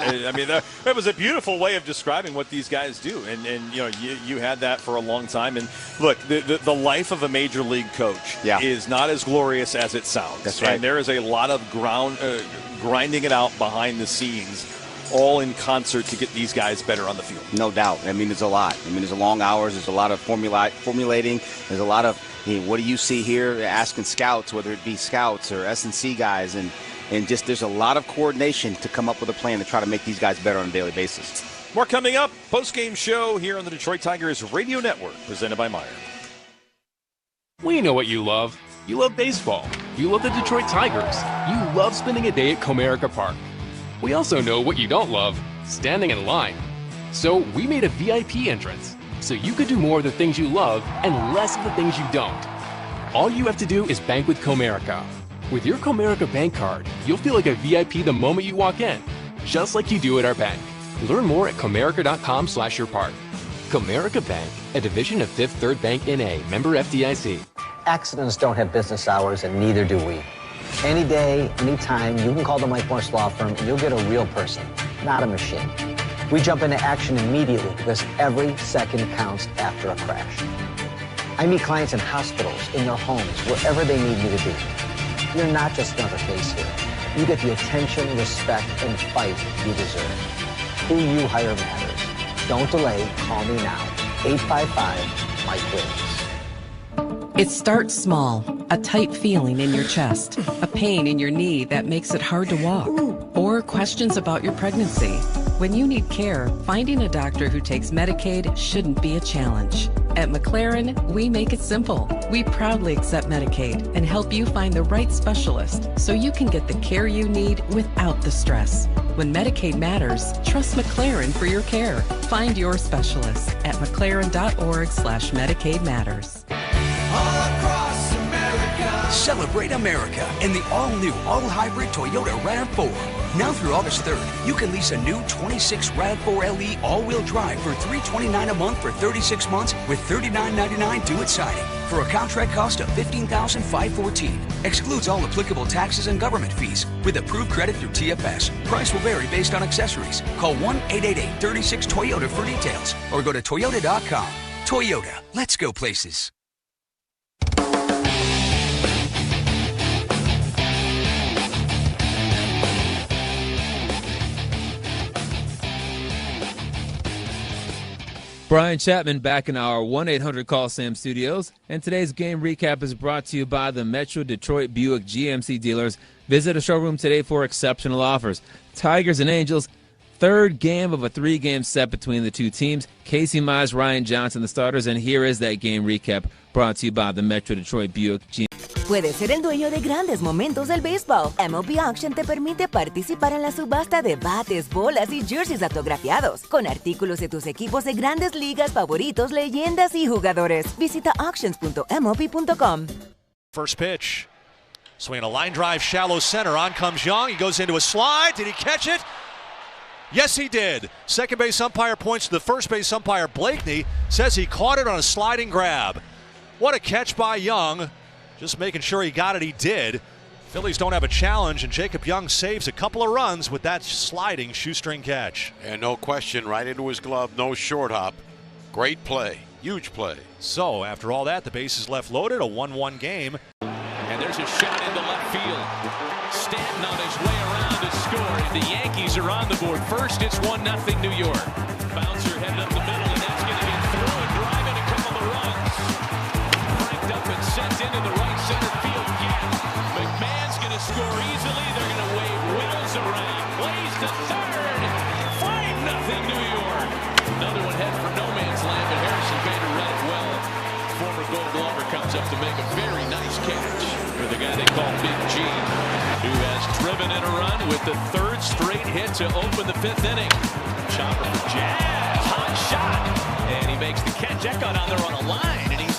I mean, that was a beautiful way of describing what these guys do. And you know, you had that for a long time. And look, the life of a major league coach is not as glorious as it sounds. That's right. And there is a lot of grinding it out behind the scenes, all in concert to get these guys better on the field. No doubt. I mean, there's a lot. I mean, there's a long hours. There's a lot of formulating. There's a lot of, what do you see here? Asking scouts, whether it be scouts or S&C guys, and just there's a lot of coordination to come up with a plan to try to make these guys better on a daily basis. More coming up. Post-game show here on the Detroit Tigers Radio Network, presented by Meijer. We know what you love. You love baseball. You love the Detroit Tigers. You love spending a day at Comerica Park. We also know what you don't love, standing in line. So we made a VIP entrance, so you could do more of the things you love and less of the things you don't. All you have to do is bank with Comerica. With your Comerica bank card, you'll feel like a VIP the moment you walk in, just like you do at our bank. Learn more at comerica.com/yourpark. Comerica Bank, a division of Fifth Third Bank N.A., member FDIC. Accidents don't have business hours, and neither do we. Any day, anytime, you can call the Mike Morse Law Firm and you'll get a real person, not a machine. We jump into action immediately because every second counts after a crash. I meet clients in hospitals, in their homes, wherever they need me to be. You're not just another face here. You get the attention, respect, and fight you deserve. Who you hire matters. Don't delay. Call me now. 855-MIKE-WINS. It starts small, a tight feeling in your chest, a pain in your knee that makes it hard to walk, or questions about your pregnancy. When you need care, finding a doctor who takes Medicaid shouldn't be a challenge. At McLaren, we make it simple. We proudly accept Medicaid and help you find the right specialist so you can get the care you need without the stress. When Medicaid matters, trust McLaren for your care. Find your specialist at mclaren.org/Medicaid matters. Celebrate America in the all-new, all-hybrid Toyota RAV4. Now through August 3rd, you can lease a new 26 RAV4 LE all-wheel drive for $329 a month for 36 months with $39.99 due at signing for a contract cost of $15,514. Excludes all applicable taxes and government fees with approved credit through TFS. Price will vary based on accessories. Call 1-888-36-TOYOTA for details or go to toyota.com. Toyota, let's go places. Brian Chapman back in our 1-800-CALL-SAM studios, and today's game recap is brought to you by the Metro Detroit Buick GMC dealers. Visit a showroom today for exceptional offers. Tigers and Angels, third game of a 3-game set between the two teams. Casey Mize, Ryan Johnson, the starters, and here is that game recap brought to you by the Metro Detroit Buick GMC. Puedes ser el dueño de grandes momentos del béisbol. MLB Auction te permite participar en la subasta de bates, bolas y jerseys autografiados, con artículos de tus equipos de grandes ligas favoritos, leyendas y jugadores. Visita auctions.mlb.com. First pitch. Swinging a line drive, shallow center. On comes Young. He goes into a slide. Did he catch it? Yes, he did. Second base umpire points to the first base umpire. Blakeney says he caught it on a sliding grab. What a catch by Young. Just making sure he got it, he did. Phillies don't have a challenge, and Jacob Young saves a couple of runs with that sliding shoestring catch. And no question, right into his glove, no short hop. Great play, huge play. So after all that, the base is left loaded, a 1-1 game. And there's a shot into left field. Stanton on his way around to score. The Yankees are on the board. First, it's 1-0 New York. Bouncer headed up the middle, and that's going to get through and drive in a couple of runs. Cranked up and sent into the right center field gap. McMahon's going to score easily. They're going to wave Wills around. Plays to third. 5-0 New York. Another one head for no man's land, but Harrison Bader read it well. Former Gold Glover comes up to make a very nice catch for the guy they call Big G, who has driven in a run with the third straight hit to open the 5th inning. Chopper for Jazz. Hot shot. And he makes the catch. That got on there on a line, and he's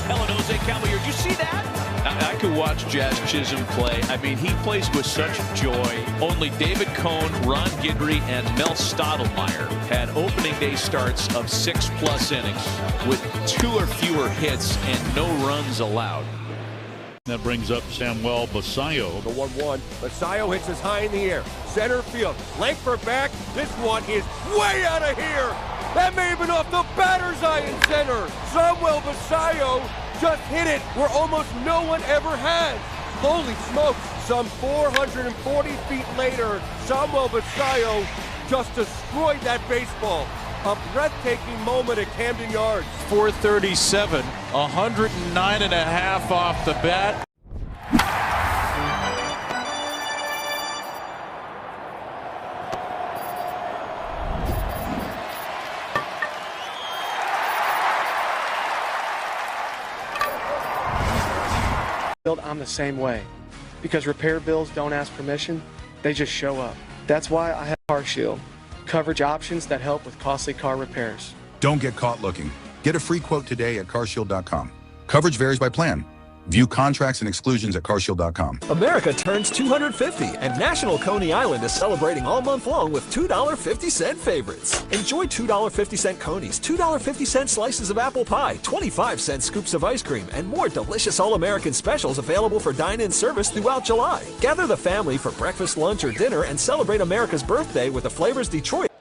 telling Jose Caballero, you see that? I could watch Jazz Chisholm play. I mean, he plays with such joy. Only David Cohn, Ron Guidry, and Mel Stottlemyre had opening day starts of 6+ innings with 2 or fewer hits and no runs allowed. That brings up Samuel Basallo. The 1-1. Basallo hits us high in the air. Center field. Langford back. This one is way out of here. That may have been off the batter's eye in center. Samuel Basallo just hit it where almost no one ever has. Holy smokes. Some 440 feet later, Samuel Basallo just destroyed that baseball. A breathtaking moment at Camden Yards. 437, 109.5 off the bat. I'm the same way, because repair bills don't ask permission, they just show up. That's why I have CarShield, coverage options that help with costly car repairs. Don't get caught looking. Get a free quote today at carshield.com. Coverage varies by plan. View contracts and exclusions at carshield.com. America turns 250, and National Coney Island is celebrating all month long with $2.50 favorites. Enjoy $2.50 Coneys, $2.50 slices of apple pie, 25-cent scoops of ice cream, and more delicious all-American specials available for dine-in service throughout July. Gather the family for breakfast, lunch, or dinner and celebrate America's birthday with the flavors Detroit.